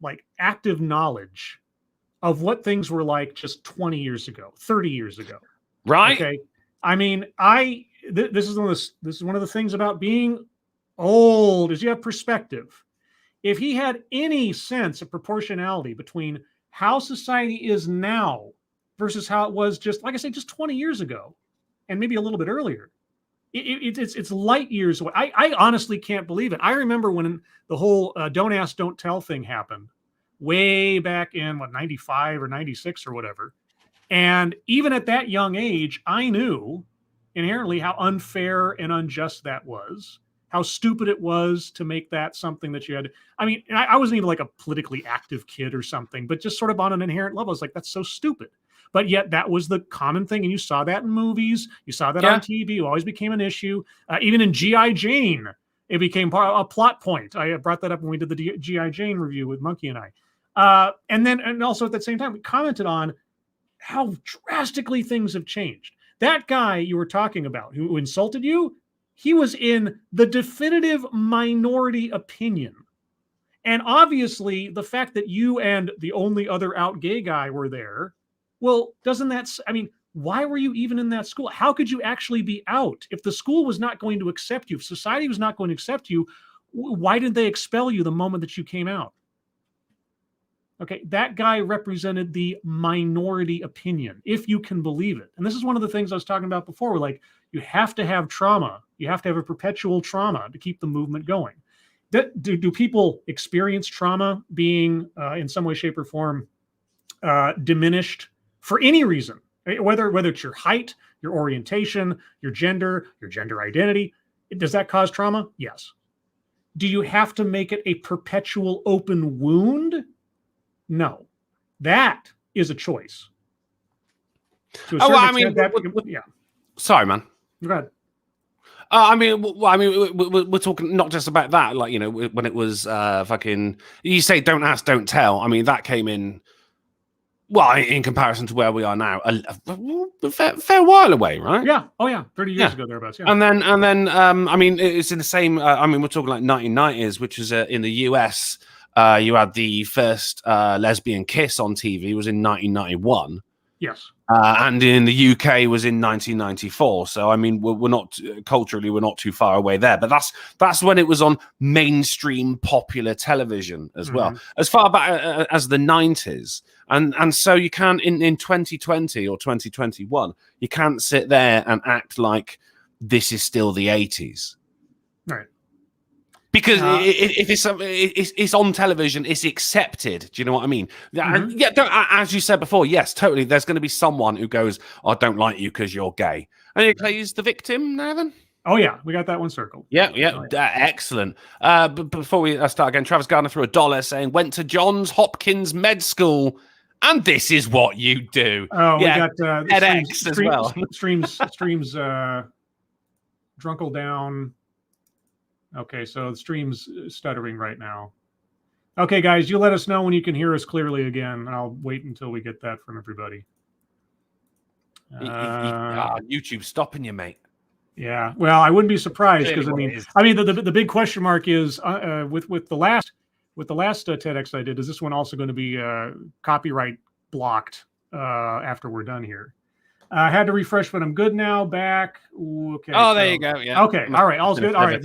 like active knowledge of what things were like just 20 years ago, 30 years ago. Right. Okay. I mean, this is one of the things about being old is you have perspective. If he had any sense of proportionality between how society is now versus how it was just, like I say, just 20 years ago, and maybe a little bit earlier, it's light years away. I honestly can't believe it. I remember when the whole "don't ask, don't tell" thing happened, way back in 95 or 96 or whatever. And even at that young age, I knew inherently how unfair and unjust that was, how stupid it was to make that something that you had. I mean, I wasn't even like a politically active kid or something, but just sort of on an inherent level, it's like, that's so stupid. But yet that was the common thing. And you saw that in movies. You saw that on TV. It always became an issue. Even in G.I. Jane, it became a plot point. I brought that up when we did the G.I. Jane review with Monkey and I. And also at the same time, we commented on how drastically things have changed. That guy you were talking about who insulted you, he was in the definitive minority opinion. And obviously, the fact that you and the only other out gay guy were there, well, doesn't that, I mean, why were you even in that school? How could you actually be out? If the school was not going to accept you, if society was not going to accept you, why did they expel you the moment that you came out? Okay, that guy represented the minority opinion, if you can believe it. And this is one of the things I was talking about before. We're like, you have to have trauma. You have to have a perpetual trauma to keep the movement going. Do people experience trauma being in some way, shape, or form diminished for any reason? Whether it's your height, your orientation, your gender identity, does that cause trauma? Yes. Do you have to make it a perpetual open wound? No, that is a choice. Sorry, man. Go ahead. We're talking not just about that. Like, you know, when it was fucking, you say "don't ask, don't tell." I mean, that came in, well, in comparison to where we are now, a fair while away, right? Yeah. Oh, yeah. 30 years ago, thereabouts. Yeah. And then, I mean, it's in the same. I mean, we're talking like 1990s, which is in the US. You had the first lesbian kiss on TV was in 1991. Yes. And in the UK was in 1994. So, I mean, we're not culturally, we're not too far away there. But that's when it was on mainstream popular television as well, as far back as the 90s. And so you can't, in 2020 or 2021, you can't sit there and act like this is still the 80s. Right. Because if it's on television, it's accepted. Do you know what I mean? And yeah, as you said before, yes, totally. There's going to be someone who goes, "I don't like you because you're gay," and he plays the victim. Now then, oh yeah, we got that one circled. Yeah, excellent. But before we start again, Travis Gardner threw $1 saying went to Johns Hopkins Med School, and this is what you do. Oh, yeah, we got edX as well. Streams, Drunkle down. Okay, so the stream's stuttering right now. Okay, guys, you let us know when you can hear us clearly again. I'll wait until we get that from everybody. YouTube's stopping you, mate. Yeah, well, I wouldn't be surprised because I mean, the big question mark is with the last TEDx I did. Is this one also going to be copyright blocked after we're done here? I had to refresh, but I'm good now. Back. Okay. Oh, there you go. Yeah. Okay. All right. All's good. All right.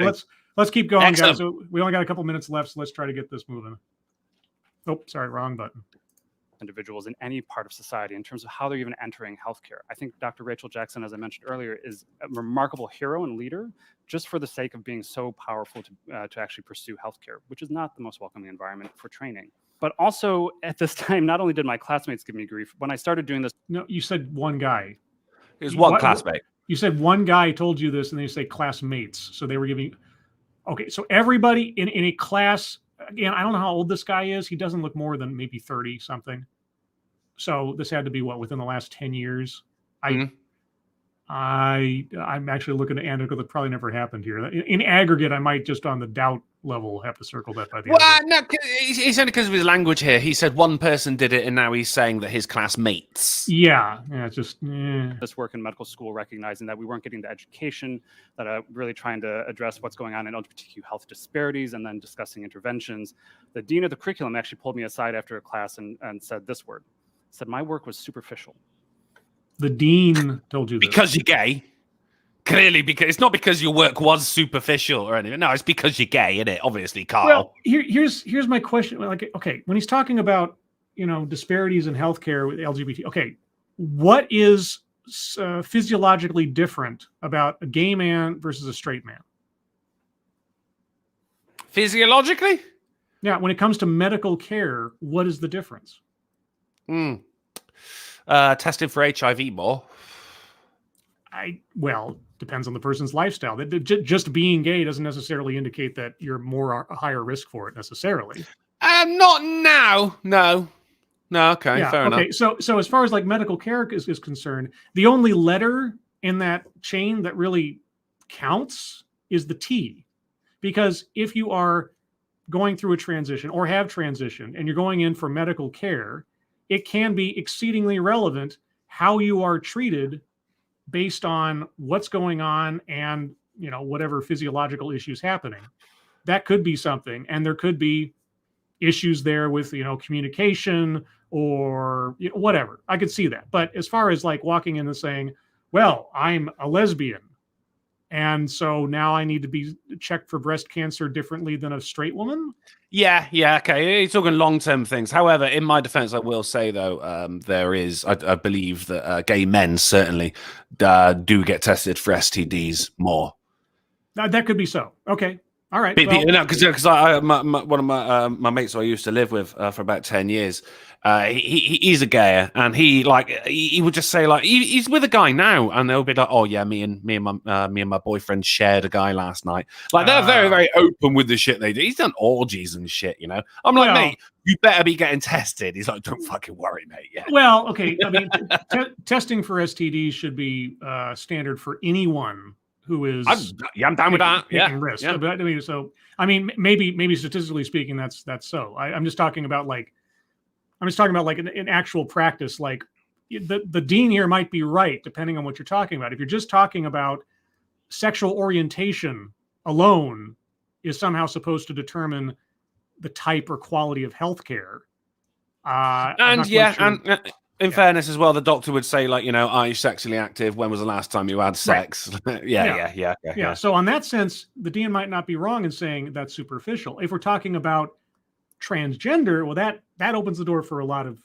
Let's keep going, guys. So we only got a couple minutes left, so let's try to get this moving. Oh, sorry, wrong button. individuals in any part of society in terms of how they're even entering healthcare. I think Dr. Rachel Jackson, as I mentioned earlier, is a remarkable hero and leader just for the sake of being so powerful to actually pursue healthcare, which is not the most welcoming environment for training. But also at this time, not only did my classmates give me grief, when I started doing this. No, you said one guy. It was one classmate. You said one guy told you this, and then you say classmates. So they were giving. Okay, so everybody in a class. Again, I don't know how old this guy is. He doesn't look more than maybe 30 something. So this had to be within the last 10 years. I'm actually looking at Anecdotes that probably never happened here. In aggregate, I might just on the doubt level have to circle that by the end. Well, no, it's only because of his language here. He said one person did it, and now he's saying that his classmates. Yeah, it's just this work in medical school, recognizing that we weren't getting the education, that really trying to address what's going on in LGBTQ health disparities, and then discussing interventions. The dean of the curriculum actually pulled me aside after a class and said this word. Said my work was superficial. The dean told you this. Because you're gay. Clearly, because it's not because your work was superficial or anything. No, it's because you're gay, isn't it? Obviously, Carl. Well, here's my question. Like, okay, when he's talking about disparities in healthcare with LGBT, okay, what is physiologically different about a gay man versus a straight man? Physiologically? Yeah, when it comes to medical care, what is the difference? Tested for HIV more. Depends on the person's lifestyle. Just being gay doesn't necessarily indicate that you're a higher risk for it necessarily. Not now. No. Okay, fair enough. So as far as like medical care is concerned, the only letter in that chain that really counts is the T, because if you are going through a transition or have transitioned and you're going in for medical care, it can be exceedingly relevant how you are treated based on what's going on and, whatever physiological issues happening. That could be something. And there could be issues there with, communication or whatever. I could see that. But as far as like walking in and saying, well, I'm a lesbian, and so now I need to be checked for breast cancer differently than a straight woman. Yeah, okay. He's talking long-term things. However, in my defense, I will say, though, there is, I believe that gay men certainly do get tested for STDs more. That could be so. Okay. All right. Because one of my mates who I used to live with for about 10 years, he's a gayer, and he would just say he's with a guy now, and they'll be like, oh yeah, me and my boyfriend shared a guy last night. They're very, very open with the shit they do. He's done orgies and shit, I'm like, mate, you better be getting tested. He's like, don't fucking worry, mate. Yeah. Well, okay. I mean, testing for STDs should be standard for anyone who is. I'm down with that. Taking risks. Yeah. But maybe statistically speaking, that's so. I'm just talking about in actual practice. Like the dean here might be right, depending on what you're talking about. If you're just talking about sexual orientation alone is somehow supposed to determine the type or quality of healthcare. In fairness as well, the doctor would say, are you sexually active? When was the last time you had sex? Right. Yeah. So on that sense, the dean might not be wrong in saying that's superficial. If we're talking about transgender, well, that opens the door for a lot of,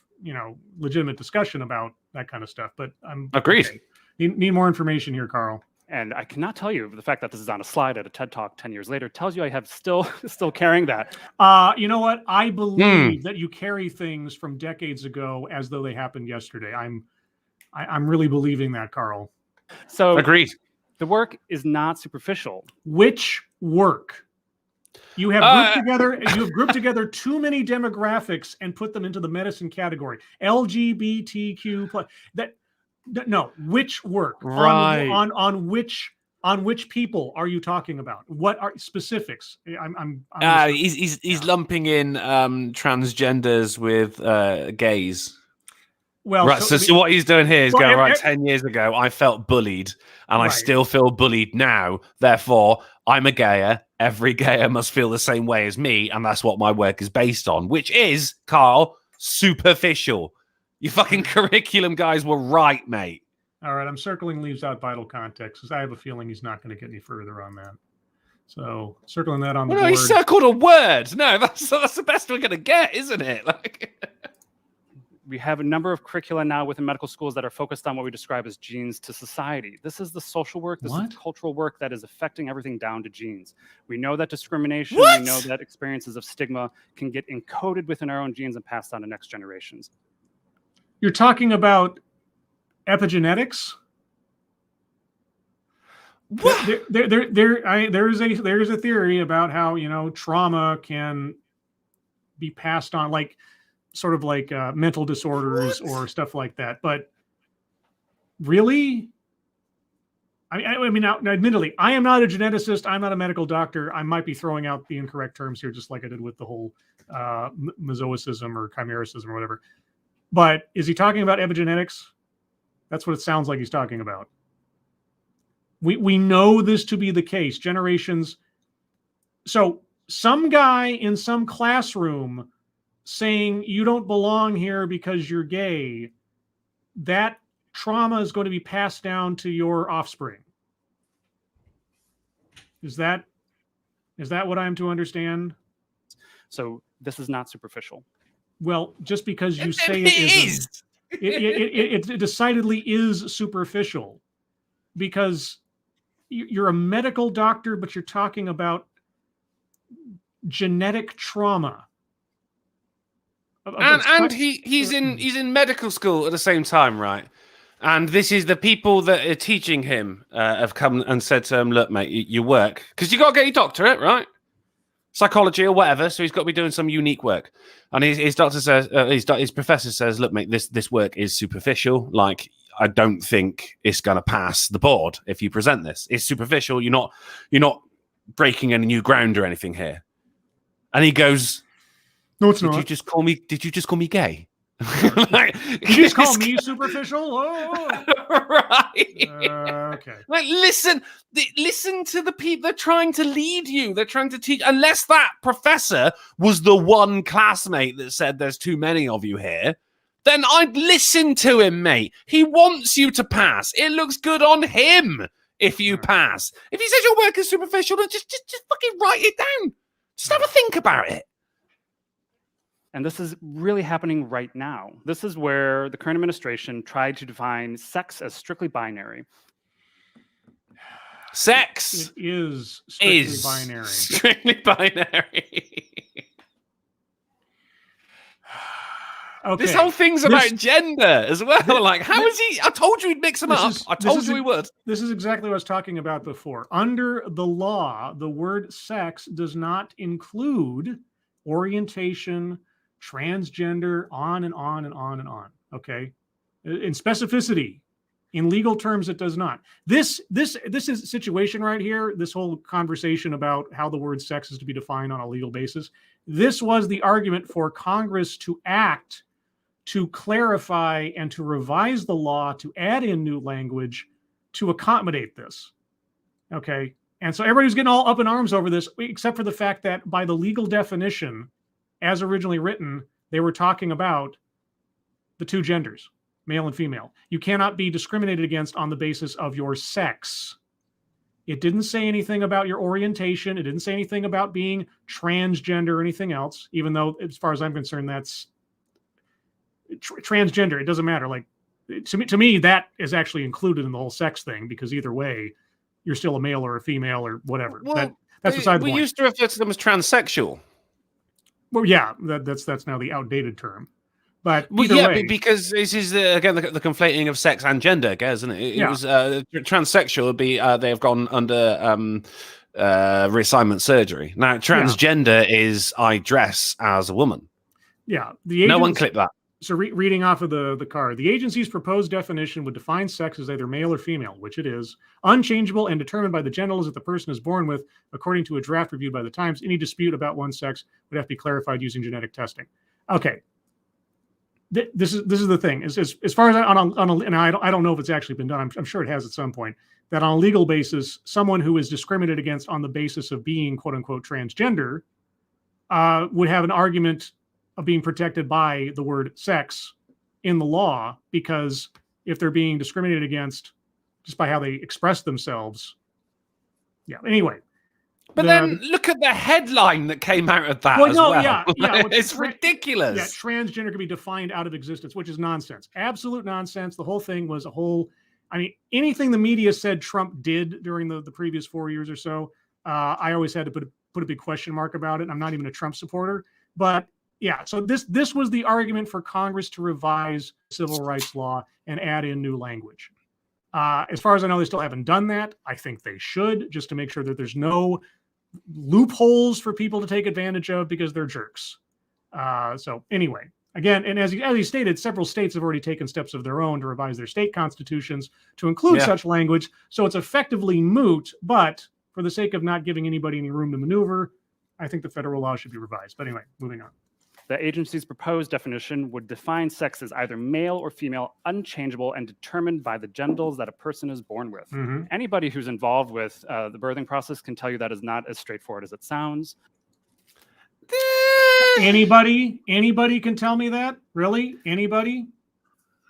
legitimate discussion about that kind of stuff. But I'm agreed. Okay. Need more information here, Carl. And I cannot tell you, the fact that this is on a slide at a TED Talk 10 years later tells you I have still carrying that. You know what? I believe that you carry things from decades ago as though they happened yesterday. I'm really believing that, Carl. So agreed. The work is not superficial. Which work? You have grouped together too many demographics and put them into the medicine category. LGBTQ plus No, which work? Right. On which people are you talking about? What are specifics? He's lumping in transgenders with gays. Well, right. So what he's doing here is going 10 years ago, I felt bullied, and I still feel bullied now. Therefore, I'm a gayer. Every gayer must feel the same way as me, and that's what my work is based on, which is, Carl, superficial. You fucking curriculum guys were right, mate. All right, I'm circling leaves out vital context because I have a feeling he's not going to get any further on that. So circling that on the board. He circled a word. No, that's the best we're going to get, isn't it? We have a number of curricula now within medical schools that are focused on what we describe as genes to society. This is the social work, this is the cultural work that is affecting everything down to genes. We know that discrimination, we know that experiences of stigma can get encoded within our own genes and passed on to next generations. You're talking about epigenetics? There's a theory about how, you know, trauma can be passed on, like sort of like mental disorders or stuff like that. But really, I mean, now, admittedly, I am not a geneticist. I'm not a medical doctor. I might be throwing out the incorrect terms here, just like I did with the whole mosaicism or chimericism or whatever. But is he talking about epigenetics? That's what it sounds like he's talking about. We know this to be the case. Generations. So some guy in some classroom saying you don't belong here because you're gay, that trauma is going to be passed down to your offspring. Is that what I'm to understand? So this is not superficial. Well, just because you say it isn't, it decidedly is superficial, because you're a medical doctor, but you're talking about genetic trauma. And he's in medical school at the same time, right? And this is the people that are teaching him have come and said to him, "Look, mate, you work because you got to get your doctorate, right? Psychology or whatever. So he's got to be doing some unique work." And his doctor says, his professor says, "Look, mate, this work is superficial. Like, I don't think it's going to pass the board if you present this. It's superficial. You're not breaking any new ground or anything here." And he goes, "No, it's not. Did you just call me gay?" Like, you just call me superficial? Oh. Right. Okay. Like, listen to the people. They're trying to lead you. They're trying to teach. Unless that professor was the one classmate that said there's too many of you here, then I'd listen to him, mate. He wants you to pass. It looks good on him if you pass. If he says your work is superficial, then just fucking write it down. Just have a think about it. And this is really happening right now. This is where the current administration tried to define sex as strictly binary. Sex is strictly binary. Strictly binary. Okay. This whole thing's about gender as well. Like, how is he? I told you he'd mix them up. I told you he would. This is exactly what I was talking about before. Under the law, the word sex does not include orientation, transgender, on and on and on and on. Okay, in specificity, in legal terms, it does not. This is a situation right here. This whole conversation about how the word sex is to be defined on a legal basis. This was the argument for Congress to act to clarify and to revise the law to add in new language to accommodate this. Okay, and so everybody's getting all up in arms over this, except for the fact that by the legal definition, as originally written, they were talking about the two genders, male and female. You cannot be discriminated against on the basis of your sex. It didn't say anything about your orientation. It didn't say anything about being transgender or anything else, even though, as far as I'm concerned, that's transgender. It doesn't matter. Like, to me, that is actually included in the whole sex thing, because either way, you're still a male or a female or whatever. Well, that's beside the point. We used to refer to them as transsexual. Well, yeah, that's now the outdated term. But either way, because this is again the conflating of sex and gender, isn't it? It was transsexual would be they have gone under reassignment surgery. Now transgender is I dress as a woman. Yeah, no one clipped that. So reading off of the card, the agency's proposed definition would define sex as either male or female, which it is, unchangeable and determined by the genitals that the person is born with, according to a draft reviewed by the Times. Any dispute about one's sex would have to be clarified using genetic testing. Okay. This is the thing. As far as and I don't know if it's actually been done. I'm sure it has at some point. That on a legal basis, someone who is discriminated against on the basis of being "quote unquote" transgender would have an argument of being protected by the word sex in the law, because if they're being discriminated against just by how they express themselves, yeah. Anyway, But then look at the headline that came out of that as well. Yeah. It's ridiculous. Yeah, transgender can be defined out of existence, which is nonsense. Absolute nonsense. The whole thing was anything the media said Trump did during the previous 4 years or so, I always had to put a big question mark about it. I'm not even a Trump supporter. But yeah, so this was the argument for Congress to revise civil rights law and add in new language. As far as I know, they still haven't done that. I think they should, just to make sure that there's no loopholes for people to take advantage of because they're jerks. So anyway, again, and as he stated, several states have already taken steps of their own to revise their state constitutions to include such language. So it's effectively moot, but for the sake of not giving anybody any room to maneuver, I think the federal law should be revised. But anyway, moving on. The agency's proposed definition would define sex as either male or female, unchangeable, and determined by the genitals that a person is born with. Mm-hmm. Anybody who's involved with the birthing process can tell you that is not as straightforward as it sounds. Anybody can tell me that? Really? Anybody?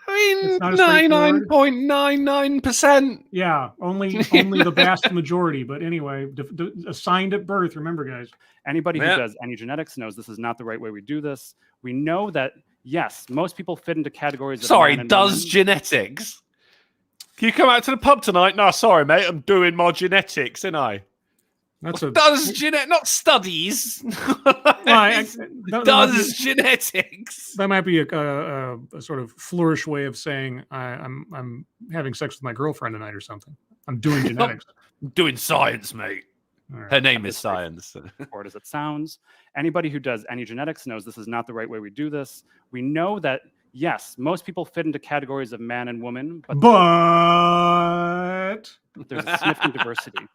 I mean, 99.99%. Yeah, only the vast majority. But anyway, assigned at birth. Remember, guys. Anybody who does any genetics knows this is not the right way we do this. We know that, yes, most people fit into categories of Sorry, does genetics? Can you come out to the pub tonight? No, sorry, mate. I'm doing my genetics, ain't I? Not studies. Genetics. That might be a sort of flourish way of saying I'm having sex with my girlfriend tonight or something. I'm doing genetics. I'm doing science, mate. Right. Her name is Science. Or as it sounds. Anybody who does any genetics knows this is not the right way we do this. We know that, yes, most people fit into categories of man and woman, but there's a significant diversity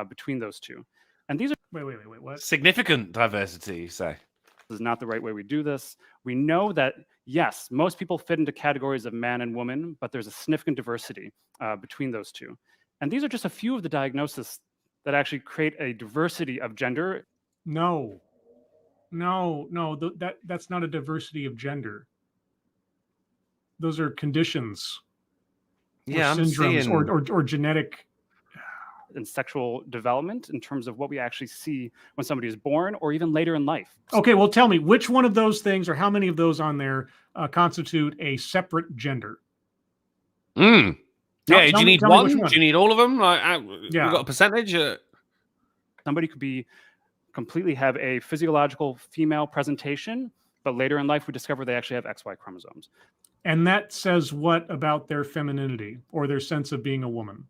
between those two. And these are wait, what? Significant diversity, you say? This is not the right way we do this. We know that, yes, most people fit into categories of man and woman, but there's a significant diversity between those two. And these are just a few of the diagnoses that actually create a diversity of gender. No, that's not a diversity of gender. Those are conditions, or syndromes, or genetic and sexual development in terms of what we actually see when somebody is born or even later in life. Okay, well, tell me which one of those things or how many of those on there constitute a separate gender? Yeah, do you need one? Do you need all of them? You got a percentage? Somebody could completely have a physiological female presentation, but later in life we discover they actually have XY chromosomes. And that says what about their femininity or their sense of being a woman?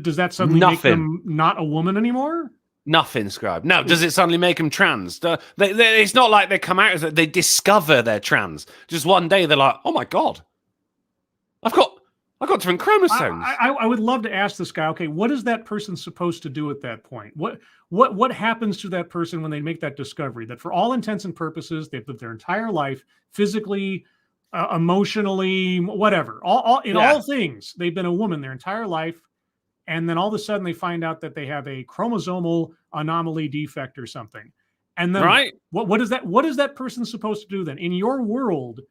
Does that suddenly make them not a woman anymore? Nothing, Scribe. No. Does it suddenly make them trans? It's not like they come out as they discover they're trans. Just one day they're like, oh my God, I've got different chromosomes. I would love to ask this guy, okay, what is that person supposed to do at that point? What happens to that person when they make that discovery that for all intents and purposes, they've lived their entire life physically, emotionally, whatever, all things, they've been a woman their entire life. And then all of a sudden they find out that they have a chromosomal anomaly defect or something. And then what is that person supposed to do then? In your world,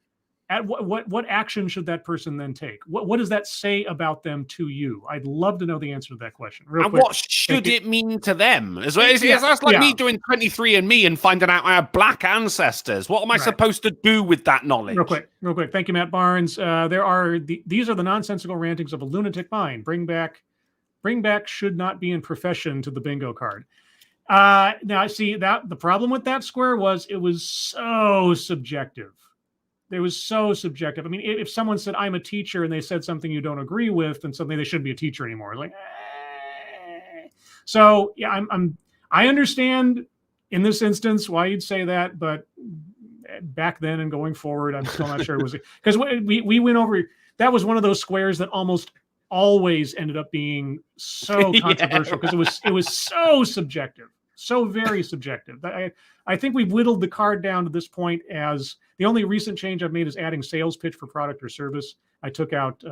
at what action should that person then take? What does that say about them to you? I'd love to know the answer to that question. And what should it mean to them? That's like me doing 23andMe and finding out I have black ancestors. What am I supposed to do with that knowledge? Real quick. Thank you, Matt Barnes. These are the nonsensical rantings of a lunatic mind. Bring back should not be in profession to the bingo card. Now, see that the problem with that square was it was so subjective. It was so subjective. I mean, if someone said, I'm a teacher, and they said something you don't agree with, then suddenly they shouldn't be a teacher anymore. Like, So, yeah, I understand in this instance why you'd say that, but back then and going forward, I'm still not sure it was because we went over. That was one of those squares that almost always ended up being so controversial because it was so subjective, so very subjective. I think we've whittled the card down to this point as the only recent change I've made is adding sales pitch for product or service. I took out,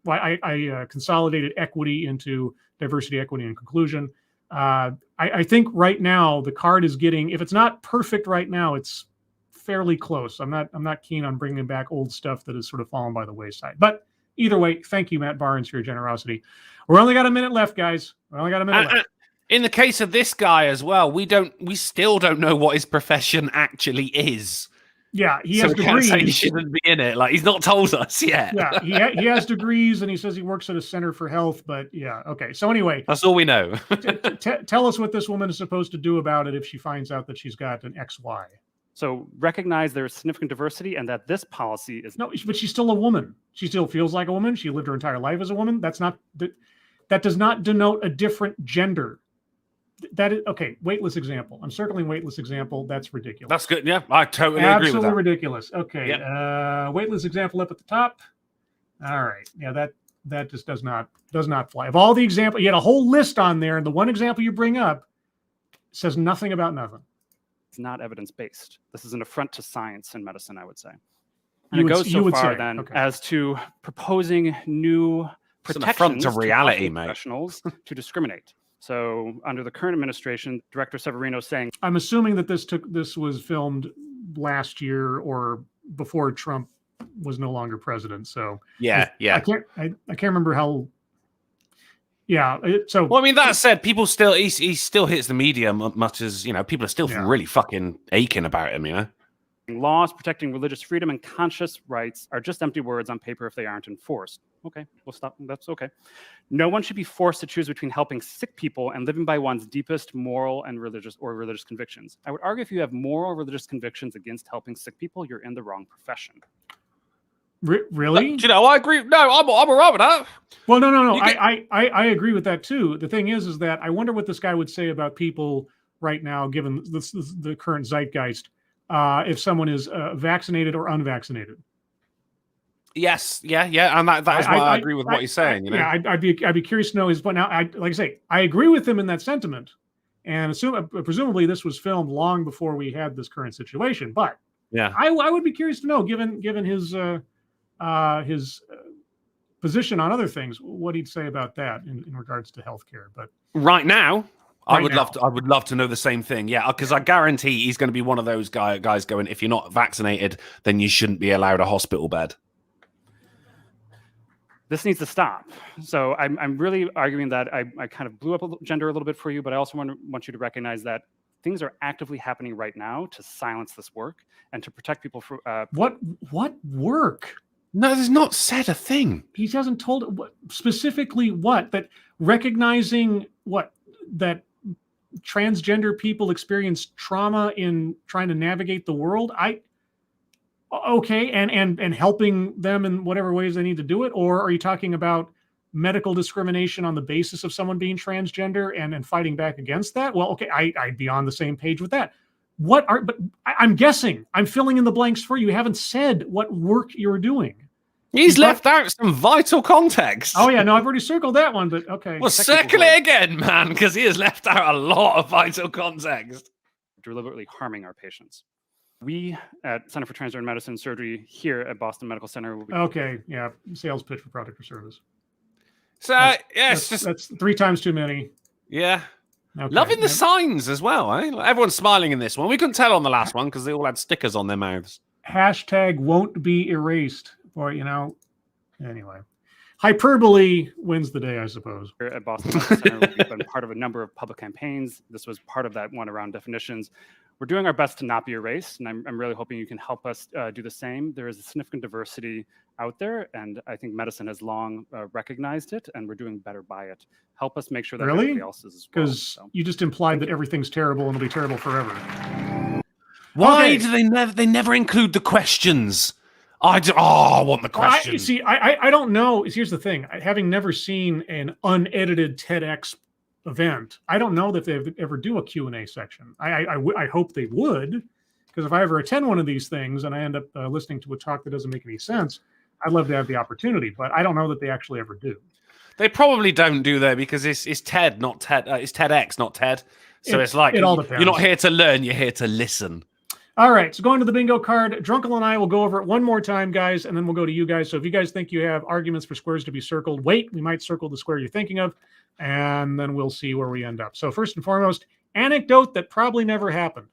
I consolidated equity into diversity, equity, and conclusion. I think right now the card is getting, if it's not perfect right now, it's fairly close. I'm not keen on bringing back old stuff that has sort of fallen by the wayside. But either way, thank you, Matt Barnes, for your generosity. We're only got a minute left, guys. We only got a minute left. In the case of this guy as well, we still don't know what his profession actually is. Yeah, he has we can't say he degrees. shouldn't be in it. Like, he's not told us yet. Yeah, he has degrees, and he says he works at a center for health. But yeah, okay. So anyway, that's all we know. Tell us what this woman is supposed to do about it if she finds out that she's got an XY. So recognize there's significant diversity and that this policy is... No, but she's still a woman. She still feels like a woman. She lived her entire life as a woman. That does not denote a different gender. That is okay. Weightless example. I'm circling weightless example. That's ridiculous. That's good. Yeah, I totally agree with that. Absolutely ridiculous. Okay. Yep. Weightless example up at the top. All right. Yeah, that just does not fly. Of all the examples, you had a whole list on there, and the one example you bring up says nothing about nothing. It's not evidence-based. This is an affront to science and medicine, I would say. And it goes so far then as to proposing new protections to reality, mate. Professionals to discriminate. So under the current administration, Director Severino saying, I'm assuming that this was filmed last year or before Trump was no longer president. So yeah. I can't remember how. Yeah. So well, I mean, that said, people still he still hits the media much as people are still really fucking aching about him. Laws protecting religious freedom and conscious rights are just empty words on paper if they aren't enforced. Okay, we'll stop. That's okay. No one should be forced to choose between helping sick people and living by one's deepest moral and religious convictions. I would argue if you have moral or religious convictions against helping sick people, you're in the wrong profession. Really? I agree. No, I'm all right with that. Well, no. I agree with that too. The thing is that I wonder what this guy would say about people right now, given the current zeitgeist. If someone is vaccinated or unvaccinated. Yes, yeah, and that is why I agree with what he's saying. Yeah, I'd be curious to know his. But now, like I say, I agree with him in that sentiment, and presumably this was filmed long before we had this current situation. But yeah, I would be curious to know, given his position on other things, what he'd say about that in regards to healthcare. But right now. I would love to know the same thing. Yeah, because I guarantee he's going to be one of those guys going, if you're not vaccinated, then you shouldn't be allowed a hospital bed. This needs to stop. So I'm really arguing that I kind of blew up gender a little bit for you, but I also want you to recognize that things are actively happening right now to silence this work and to protect people from... What work? No, there's not said a thing. He hasn't told specifically what, that recognizing what, that transgender people experience trauma in trying to navigate the world. And helping them in whatever ways they need to do it, or are you talking about medical discrimination on the basis of someone being transgender and fighting back against that? Well, okay, I'd be on the same page with that. But I'm guessing, I'm filling in the blanks for you. You haven't said what work you're doing. He's left out some vital context. Oh, yeah. No, I've already circled that one, but okay. Well, circle it again, man, because he has left out a lot of vital context. Deliberately harming our patients. We at Center for Transgender Medicine and Surgery here at Boston Medical Center will be... Okay, yeah. Sales pitch for product or service. So, that's 3 times too many. Yeah. Okay. Loving the signs as well, eh? Everyone's smiling in this one. We couldn't tell on the last one because they all had stickers on their mouths. # won't be erased. Or, anyway. Hyperbole wins the day, I suppose. Here at Boston Medical Center, we've been part of a number of public campaigns. This was part of that one around definitions. We're doing our best to not be erased, and I'm really hoping you can help us do the same. There is a significant diversity out there, and I think medicine has long recognized it, and we're doing better by it. Help us make sure that everybody else is as well. Because you just implied that everything's terrible and it'll be terrible forever. Why do they never include the questions? I want the question. I don't know. Here's the thing. Having never seen an unedited TEDx event, I don't know that they ever do a Q&A section. I hope they would, because if I ever attend one of these things and I end up listening to a talk that doesn't make any sense, I'd love to have the opportunity, but I don't know that they actually ever do. They probably don't do that because it's TED, not TED. It's TEDx, not TED. So it's like, it all depends. You're not here to learn, you're here to listen. All right, so going to the bingo card, Drunken and I will go over it one more time, guys, and then we'll go to you guys. So if you guys think you have arguments for squares to be circled, wait, we might circle the square you're thinking of, and then we'll see where we end up. So first and foremost, anecdote that probably never happened.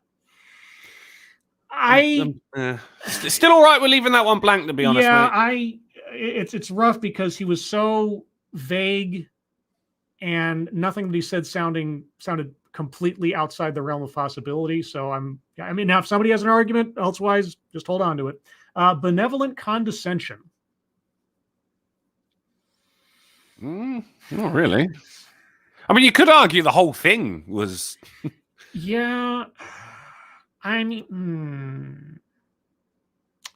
It's still all right. We're leaving that one blank, to be honest. Yeah, mate. It's rough because he was so vague and nothing that he said sounded completely outside the realm of possibility. So now if somebody has an argument, elsewise, just hold on to it. Benevolent condescension. Not really. I mean, you could argue the whole thing was. Yeah, I mean,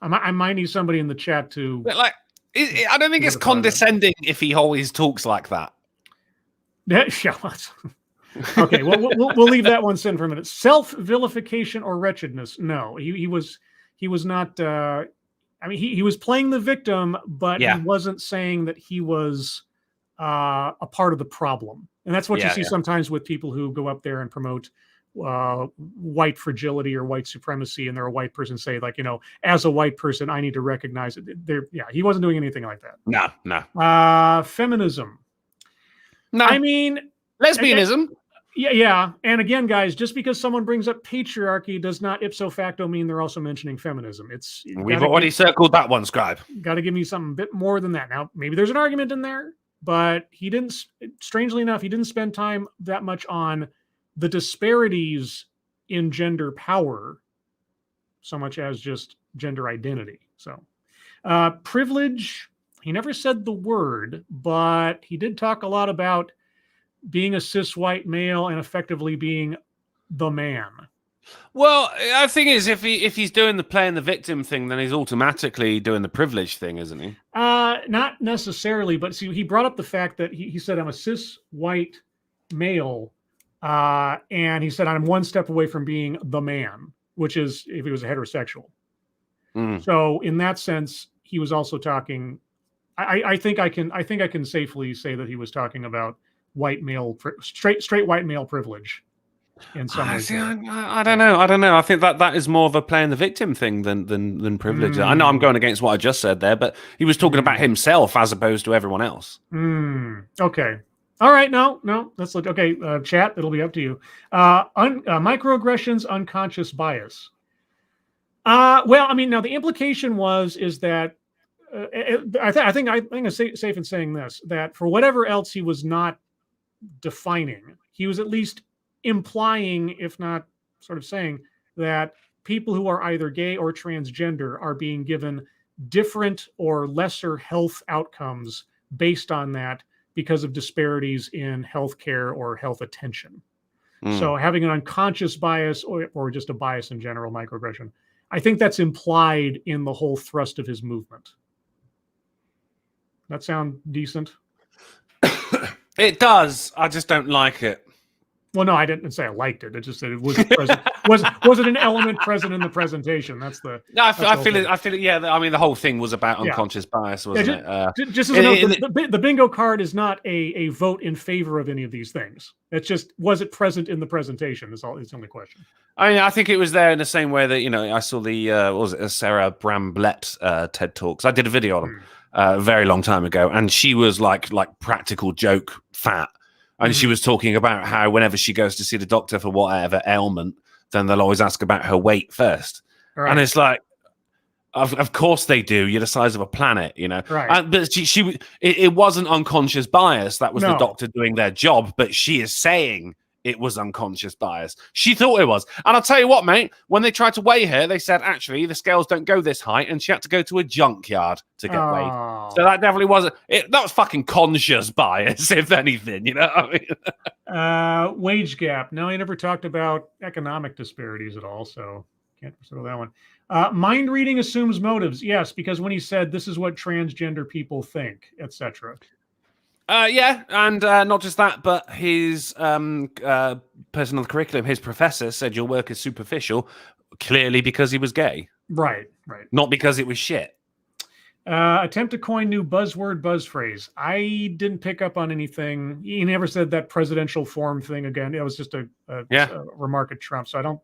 I might need somebody in the chat to. But like, I don't think it's condescending if he always talks like that. Yeah. Okay, well, we'll leave that one sitting for a minute. Self-vilification or wretchedness? No, he was not. I mean, he was playing the victim, but he wasn't saying that he was a part of the problem. And that's what you see sometimes with people who go up there and promote white fragility or white supremacy, and they're a white person, say, like, as a white person, I need to recognize it. He wasn't doing anything like that. No. Feminism. No. I mean, lesbianism. Yeah. And again, guys, just because someone brings up patriarchy does not ipso facto mean they're also mentioning feminism. We've already circled that one, Scribe. Got to give me something a bit more than that. Now, maybe there's an argument in there, but he didn't, strangely enough, he didn't spend time that much on the disparities in gender power so much as just gender identity. So privilege, he never said the word, but he did talk a lot about being a cis white male and effectively being the man. Well, the thing is, if he's doing the playing the victim thing, then he's automatically doing the privilege thing, isn't he? Not necessarily, but see, he brought up the fact that he said, I'm a cis white male, and he said, I'm one step away from being the man, which is if he was a heterosexual. So in that sense, he was also talking. I think I can safely say that he was talking about white male, straight white male privilege. In some ways, I don't know. I think that is more of a playing the victim thing than privilege. I know I'm going against what I just said there, but he was talking about himself as opposed to everyone else. Okay. All right. No. Let's look. Okay. Chat. It'll be up to you. Microaggressions, unconscious bias. Well, I mean, now the implication is that I think it's safe in saying this, that for whatever else he was not defining, he was at least implying, if not sort of saying, that people who are either gay or transgender are being given different or lesser health outcomes based on that because of disparities in healthcare or health attention. So having an unconscious bias or just a bias in general, microaggression, I think that's implied in the whole thrust of his movement. That sound decent? It does. I just don't like it. Well, no, I didn't say I liked it. I just said it wasn't present. Was it an element present in the presentation? That's the. No, I feel it. Yeah, I mean, the whole thing was about unconscious bias, wasn't it? Just as a note, the bingo card is not a vote in favor of any of these things. It's just, was it present in the presentation? It's the only question. I mean, I think it was there in the same way that I saw the what was it, Sarah Bramblett TED Talks. I did a video on them a very long time ago, and she was like practical joke fat. And she was talking about how whenever she goes to see the doctor for whatever ailment, then they'll always ask about her weight first. Right. And it's like, of course they do. You're the size of a planet, Right. But it wasn't unconscious bias. That was the doctor doing their job. But she is saying it was unconscious bias. She thought it was. And I'll tell you what, mate, when they tried to weigh her, they said, actually, the scales don't go this high. And she had to go to a junkyard to get weighed. So that definitely wasn't it. That was fucking conscious bias, if anything, I mean? Wage gap. No, he never talked about economic disparities at all. So can't settle that one. Mind reading assumes motives. Yes, because when he said, this is what transgender people think, etc. Yeah, and not just that, but his person on the curriculum, his professor, said your work is superficial, clearly because he was gay. Right. Not because it was shit. Attempt to coin new buzz phrase. I didn't pick up on anything. He never said that presidential form thing again. It was just a remark at Trump, so I don't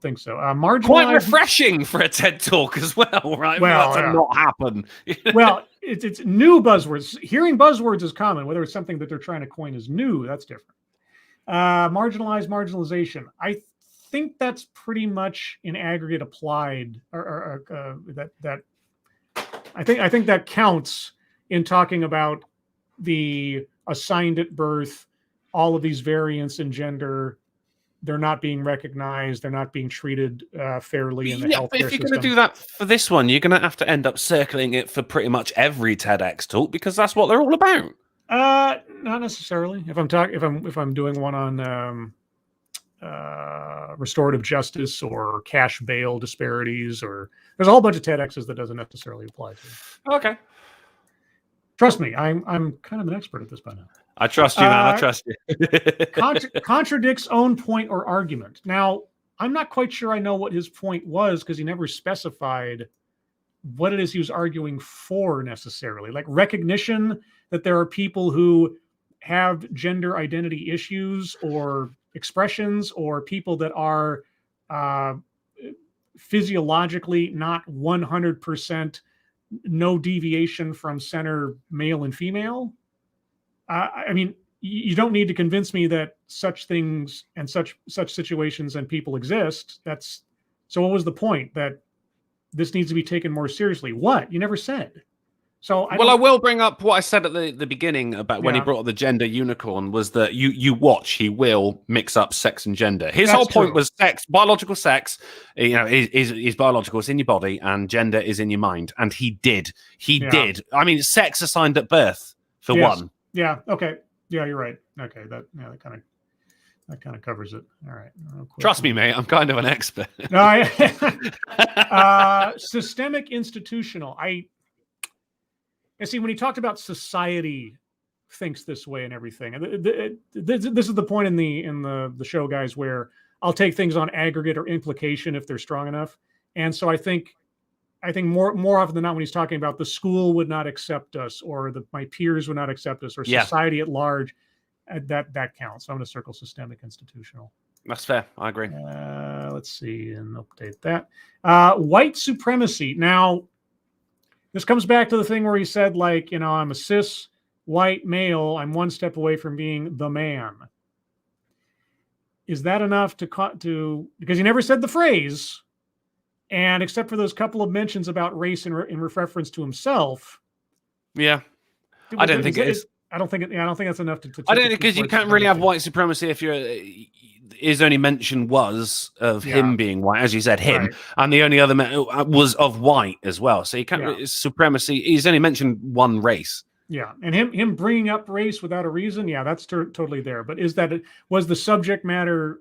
think so. Quite refreshing for a TED Talk as well, right? Well, that to not happen. Well, it's new buzzwords. Hearing buzzwords is common. Whether it's something that they're trying to coin is new, that's different. Marginalization. I think that's pretty much in aggregate applied, or that. I think that counts in talking about the assigned at birth, all of these variants in gender, they're not being recognized, they're not being treated fairly in the healthcare but if you're system. going to do that for this one, you're going to have to end up circling it for pretty much every TEDx talk, because that's what they're all about. Not necessarily. If I'm doing one on restorative justice or cash bail disparities, or there's a whole bunch of TEDx's that doesn't necessarily apply to. Okay. Trust me, I'm kind of an expert at this by now. I trust you, man. I trust you. Contradicts own point or argument. Now, I'm not quite sure I know what his point was, because he never specified what it is he was arguing for necessarily. Like recognition that there are people who have gender identity issues or expressions, or people that are physiologically not 100% no deviation from center male and female. I mean, you don't need to convince me that such things and such situations and people exist. So what was the point? That this needs to be taken more seriously? What? You never said. So I will bring up what I said at the beginning about when he brought up the gender unicorn, was that you watch, he will mix up sex and gender. His whole point was sex, biological sex, is biological, it's in your body, and gender is in your mind. And he did. Did. I mean, sex assigned at birth for one. Yeah. Okay. Yeah, you're right. Okay. That kind of covers it. All right. Trust me, mate. I'm kind of an expert. No, systemic institutional. I see when he talked about society thinks this way and everything. This is the point in the show, guys, where I'll take things on aggregate or implication if they're strong enough. And so I think more often than not, when he's talking about the school would not accept us, or my peers would not accept us, or society at large, that counts. So I'm going to circle systemic institutional. That's fair. I agree. Let's see and update that. White supremacy. Now, this comes back to the thing where he said, like, I'm a cis white male. I'm one step away from being the man. Is that enough to because he never said the phrase, and except for those couple of mentions about race in reference to himself. Yeah. I don't think it is. I don't think that's enough to I don't think, because you can't really have white supremacy if his only mention was of him being white, as you said, him, right. And the only other was of white as well. So you can't supremacy. He's only mentioned one race. Yeah, and him bringing up race without a reason, that's totally there. But was the subject matter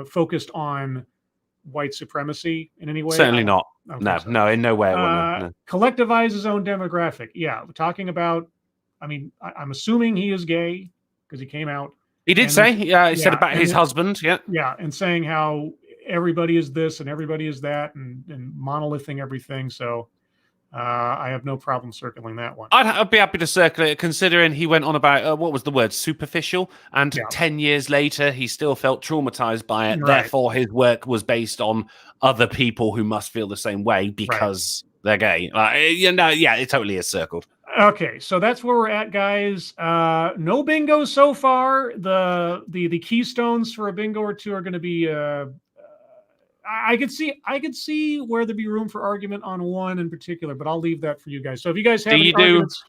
focused on white supremacy in any way? Certainly not. No, in no way. No. Collectivize his own demographic. Yeah, we're talking about. I mean, I'm assuming he is gay because he came out. He did say, he said about his husband, and saying how everybody is this and everybody is that, and monolithing everything. So I have no problem circling that one. I'd be happy to circle it, considering he went on about, what was the word, superficial, and 10 years later, he still felt traumatized by it. Right. Therefore, his work was based on other people who must feel the same way because they're gay. It totally is circled. Okay, so that's where we're at, guys. No bingo so far. The keystones for a bingo or two are going to be. I could see where there'd be room for argument on one in particular, but I'll leave that for you guys. So if you guys have any arguments,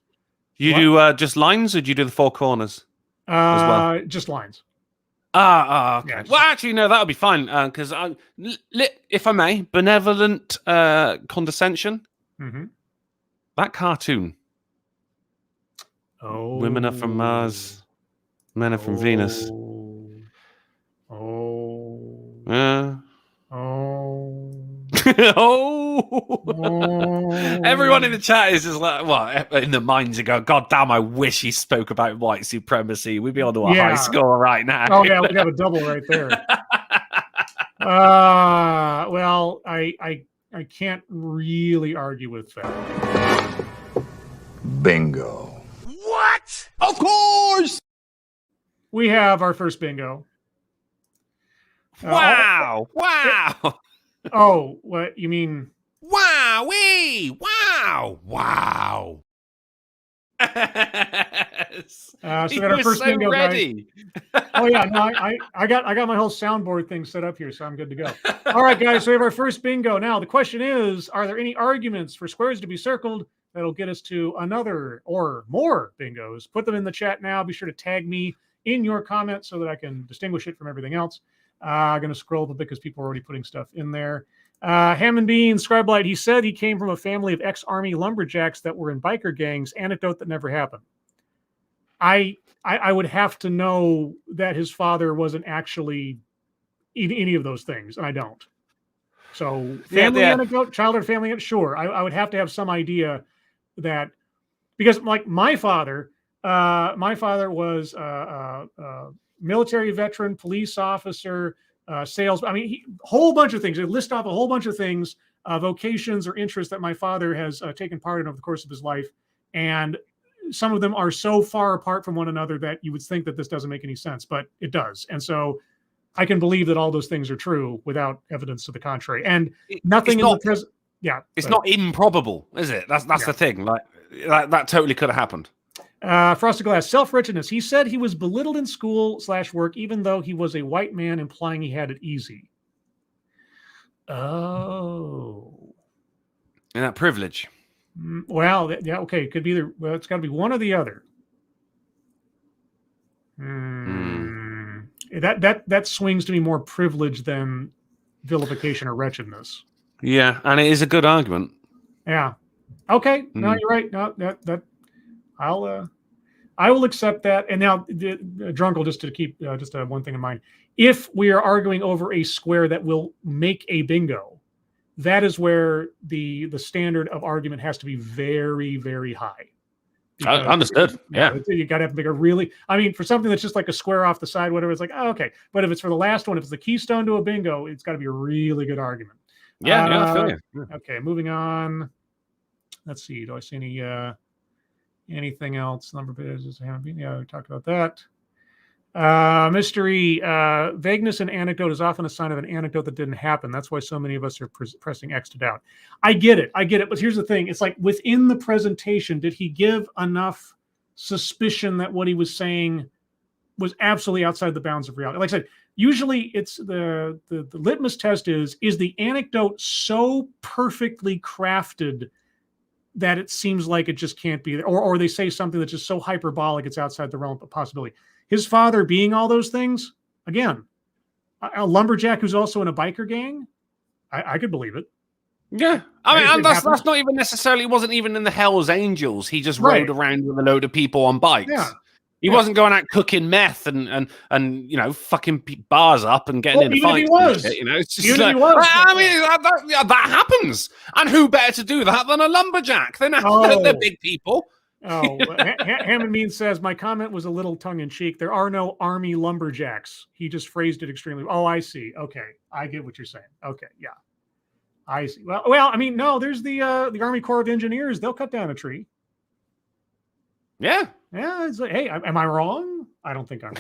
do just lines, or do you do the four corners as well? Just lines. Okay. Yeah, well, actually, no, that would be fine because if I may, benevolent condescension. Mm-hmm. That cartoon. Oh, women are from Mars, men are from Venus. Yeah. Everyone in the chat is just like, well, in the minds are going, God damn, I wish he spoke about white supremacy. We'd be on to a high score right now. Oh yeah, we'd have a double right there. Well, I can't really argue with that. Bingo. What? Of course. We have our first bingo. Wow. Wow. Oh, what you mean? Wow-wee! Wow! Wow! Yes. So we got our first bingo, ready. Guys. Oh yeah, no, I got my whole soundboard thing set up here, so I'm good to go. All right, guys, so we have our first bingo. Now the question is: are there any arguments for squares to be circled that'll get us to another or more bingos. Put them in the chat now. Be sure to tag me in your comments so that I can distinguish it from everything else. I'm going to scroll up a bit because people are already putting stuff in there. Hammond Bean, Scribelight, he said he came from a family of ex-army lumberjacks that were in biker gangs. Anecdote that never happened. I would have to know that his father wasn't actually any of those things, and I don't. So family anecdote, childhood family, sure. I would have to have some idea that, because like my father was a military veteran, police officer, sales. I mean, whole bunch of things. They list off a whole bunch of things, vocations or interests that my father has taken part in over the course of his life. And some of them are so far apart from one another that you would think that this doesn't make any sense, but it does. And so I can believe that all those things are true without evidence to the contrary. And nothing in the present. Yeah. It's not improbable, is it? That's the thing. Like that totally could have happened. Frosted Glass, self-righteousness. He said he was belittled in school / work, even though he was a white man, implying he had it easy. Oh. And that privilege. Well, yeah, okay. It could be either. Well, it's got to be one or the other. That swings to me more privilege than vilification or wretchedness. Yeah, and it is a good argument. Yeah. Okay. No, you're right. No, that I will accept that. And now, Drunkle, just to keep just one thing in mind, if we are arguing over a square that will make a bingo, that is where the standard of argument has to be very, very high. Understood. Yeah. You got to have to make a really, I mean, for something that's just like a square off the side, whatever, it's like, oh, okay. But if it's for the last one, if it's the keystone to a bingo, it's got to be a really good argument. Yeah. Okay, moving on. Let's see. Do I see anything else? Number of pages. Yeah, we talked about that. Mystery, vagueness in anecdote is often a sign of an anecdote that didn't happen. That's why so many of us are pressing X to doubt. I get it. But here's the thing. It's like within the presentation, did he give enough suspicion that what he was saying was absolutely outside the bounds of reality? Like I said, usually it's the litmus test is the anecdote so perfectly crafted that it seems like it just can't be there, or they say something that's just so hyperbolic it's outside the realm of possibility. His father being all those things, again, a lumberjack who's also in a biker gang, I could believe it. Yeah, I mean, that's not even necessarily. Wasn't even in the Hell's Angels. He just rode around with a load of people on bikes. Yeah. He wasn't going out cooking meth and fucking bars up and getting into fights. He was. It's just like, I mean, that happens. And who better to do that than a lumberjack? They're big people. Hammond Mean says, my comment was a little tongue-in-cheek. There are no army lumberjacks. He just phrased it extremely. Oh, I see. Okay. I get what you're saying. Okay. Yeah. I see. Well, I mean, no, there's the Army Corps of Engineers. They'll cut down a tree. Yeah. Yeah. It's like, hey, am I wrong? I don't think I'm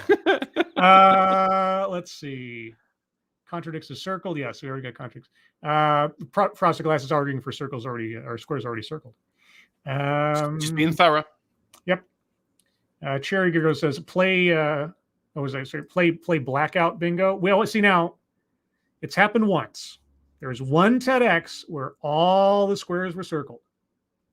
wrong. Let's see. Contradicts is circled. Yes, we already got contradicts. Frosted Glass is arguing for circles already, or squares already circled. Just being thorough. Yep. Cherry Giggle says, play blackout bingo. Well, see, now it's happened once. There's one TEDx where all the squares were circled.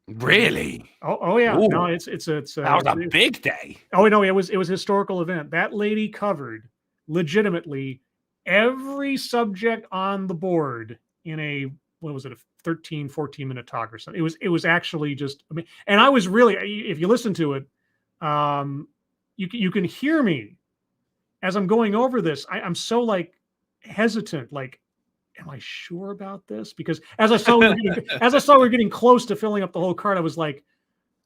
Really? Oh yeah. Ooh. No, it's that was a big day. Oh no, it was a historical event. That lady covered legitimately every subject on the board in a, what was it, a 13, 14-minute talk or something. It was actually just, I mean, and I was really, if you listen to it, you can hear me as I'm going over this. I'm so like hesitant, like, am I sure about this? Because as I saw we were getting close to filling up the whole card, I was like,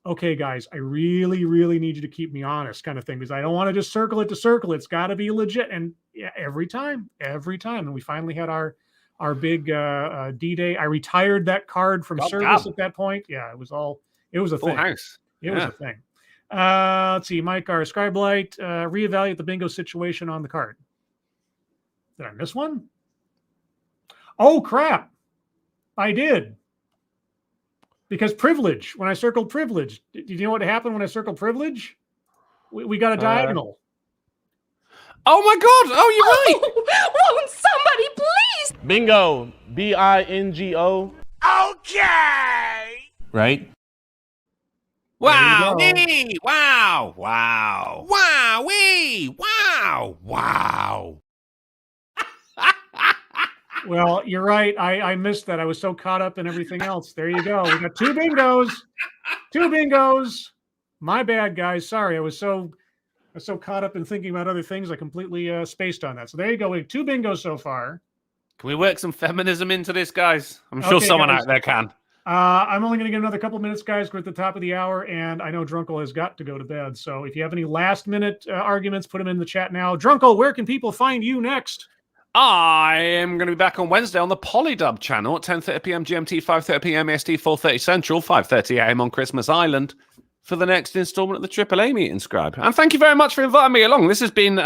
okay, guys, I really, really need you to keep me honest, kind of thing, because I don't want to just circle it to circle. It's got to be legit. And yeah, every time. And we finally had our big D-Day. I retired that card from service at that point. Yeah, it was a Full thing. house. It was a thing. Let's see, Mike R. Scribelight, reevaluate the bingo situation on the card. Did I miss one? Oh, crap. I did. Because privilege, when I circled privilege, do you know what happened when I circled privilege? We got a diagonal. Oh, my God. Oh, you're right. Won't somebody please? Bingo. B-I-N-G-O. Okay. Right? Wow! There you Wee! Wow! Wow! Wow! Wee! Wow! Wow! Well, you're right. I missed that. I was so caught up in everything else. There you go. We got two bingos. Two bingos. My bad, guys. Sorry. I was so caught up in thinking about other things. I completely spaced on that. So there you go. We have two bingos so far. Can we work some feminism into this, guys? I'm sure Okay, someone guys. out there can. I'm only going to get another couple minutes, guys. We're at the top of the hour, and I know Drunkle has got to go to bed. So if you have any last-minute arguments, put them in the chat now. Drunkle, where can people find you next? I am going to be back on Wednesday on the Polydub channel at 10:30 p.m. GMT, 5:30 p.m. EST, 4:30 Central, 5:30 a.m. on Christmas Island for the next installment of the AAA meeting, Scribe. And thank you very much for inviting me along. This has been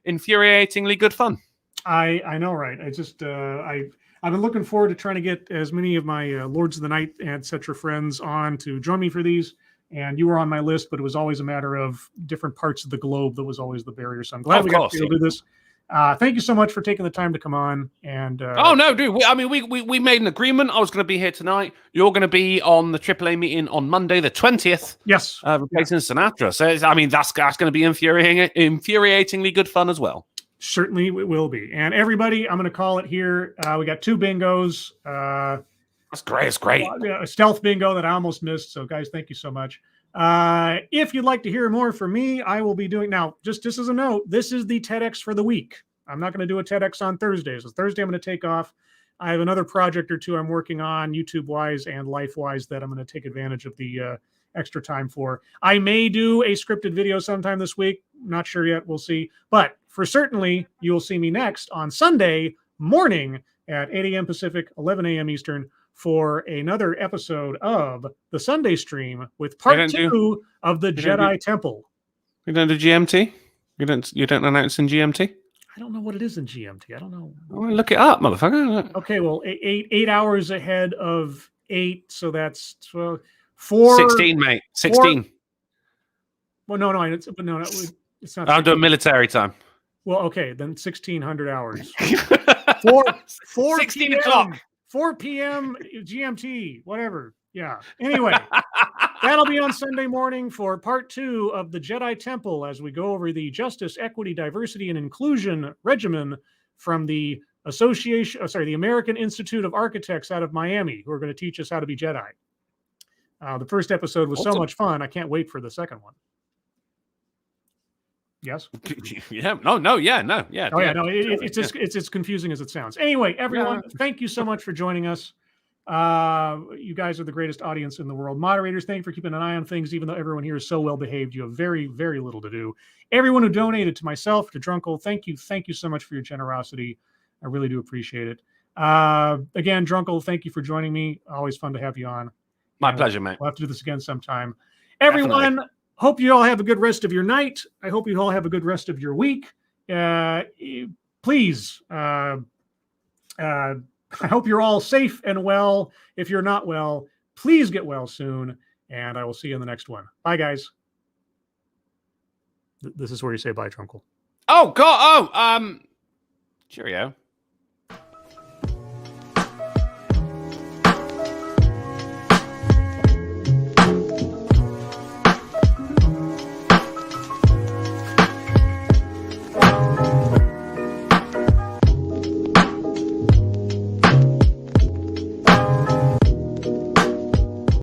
infuriatingly good fun. I know, right? I just I've been looking forward to trying to get as many of my Lords of the Night, etc. friends on to join me for these. And you were on my list, but it was always a matter of different parts of the globe that was always the barrier. So I'm glad we got to do this. Thank you so much for taking the time to come on. And oh no, dude! We made an agreement. I was going to be here tonight. You're going to be on the AAA meeting on Monday, the 20th. Yes, replacing Sinatra. So that's going to be infuriatingly good fun as well. Certainly it will be. And everybody, I'm going to call it here. We got two bingos. That's great. It's great. A stealth bingo that I almost missed. So guys, thank you so much. If you'd like to hear more from me, I will be doing now. Just as a note, this is the TEDx for the week. I'm not going to do a TEDx on Thursdays. So Thursday, I'm going to take off. I have another project or two I'm working on, YouTube-wise and life-wise, that I'm going to take advantage of the extra time for. I may do a scripted video sometime this week. Not sure yet. We'll see. But for certainly, you will see me next on Sunday morning at 8 a.m. Pacific, 11 a.m. Eastern, for another episode of the Sunday stream with part 2 of the Jedi Temple. You don't do GMT? You don't announce in GMT? I don't know what it is in GMT. I don't know. Well, look it up, motherfucker. Okay, well, eight hours ahead of 8, so that's 4. 16, mate. 16. Well, no, it's not. I'll do military time. Well, okay, then 1600 hours. 4 16 PM, o'clock. 4 p.m. GMT, whatever. Yeah. Anyway, that'll be on Sunday morning for part 2 of the Jedi Temple as we go over the Justice, Equity, Diversity, and Inclusion regimen from the the American Institute of Architects out of Miami, who are going to teach us how to be Jedi. The first episode was so much fun. I can't wait for the second one. Yes. Yeah. No. Yeah. Oh yeah. No. It's as confusing as it sounds. Anyway, everyone, thank you so much for joining us. You guys are the greatest audience in the world. Moderators, thank you for keeping an eye on things, even though everyone here is so well behaved. You have very, very little to do. Everyone who donated, to myself, to Drunkle, thank you so much for your generosity. I really do appreciate it. Again, Drunkle, thank you for joining me. Always fun to have you on. My pleasure, mate. We'll have to do this again sometime. Everyone. Definitely. Hope you all have a good rest of your night. I hope you all have a good rest of your week. Please, I hope you're all safe and well. If you're not well, please get well soon. And I will see you in the next one. Bye, guys. This is where you say bye, Drunkle. Oh, God. Oh, cheerio.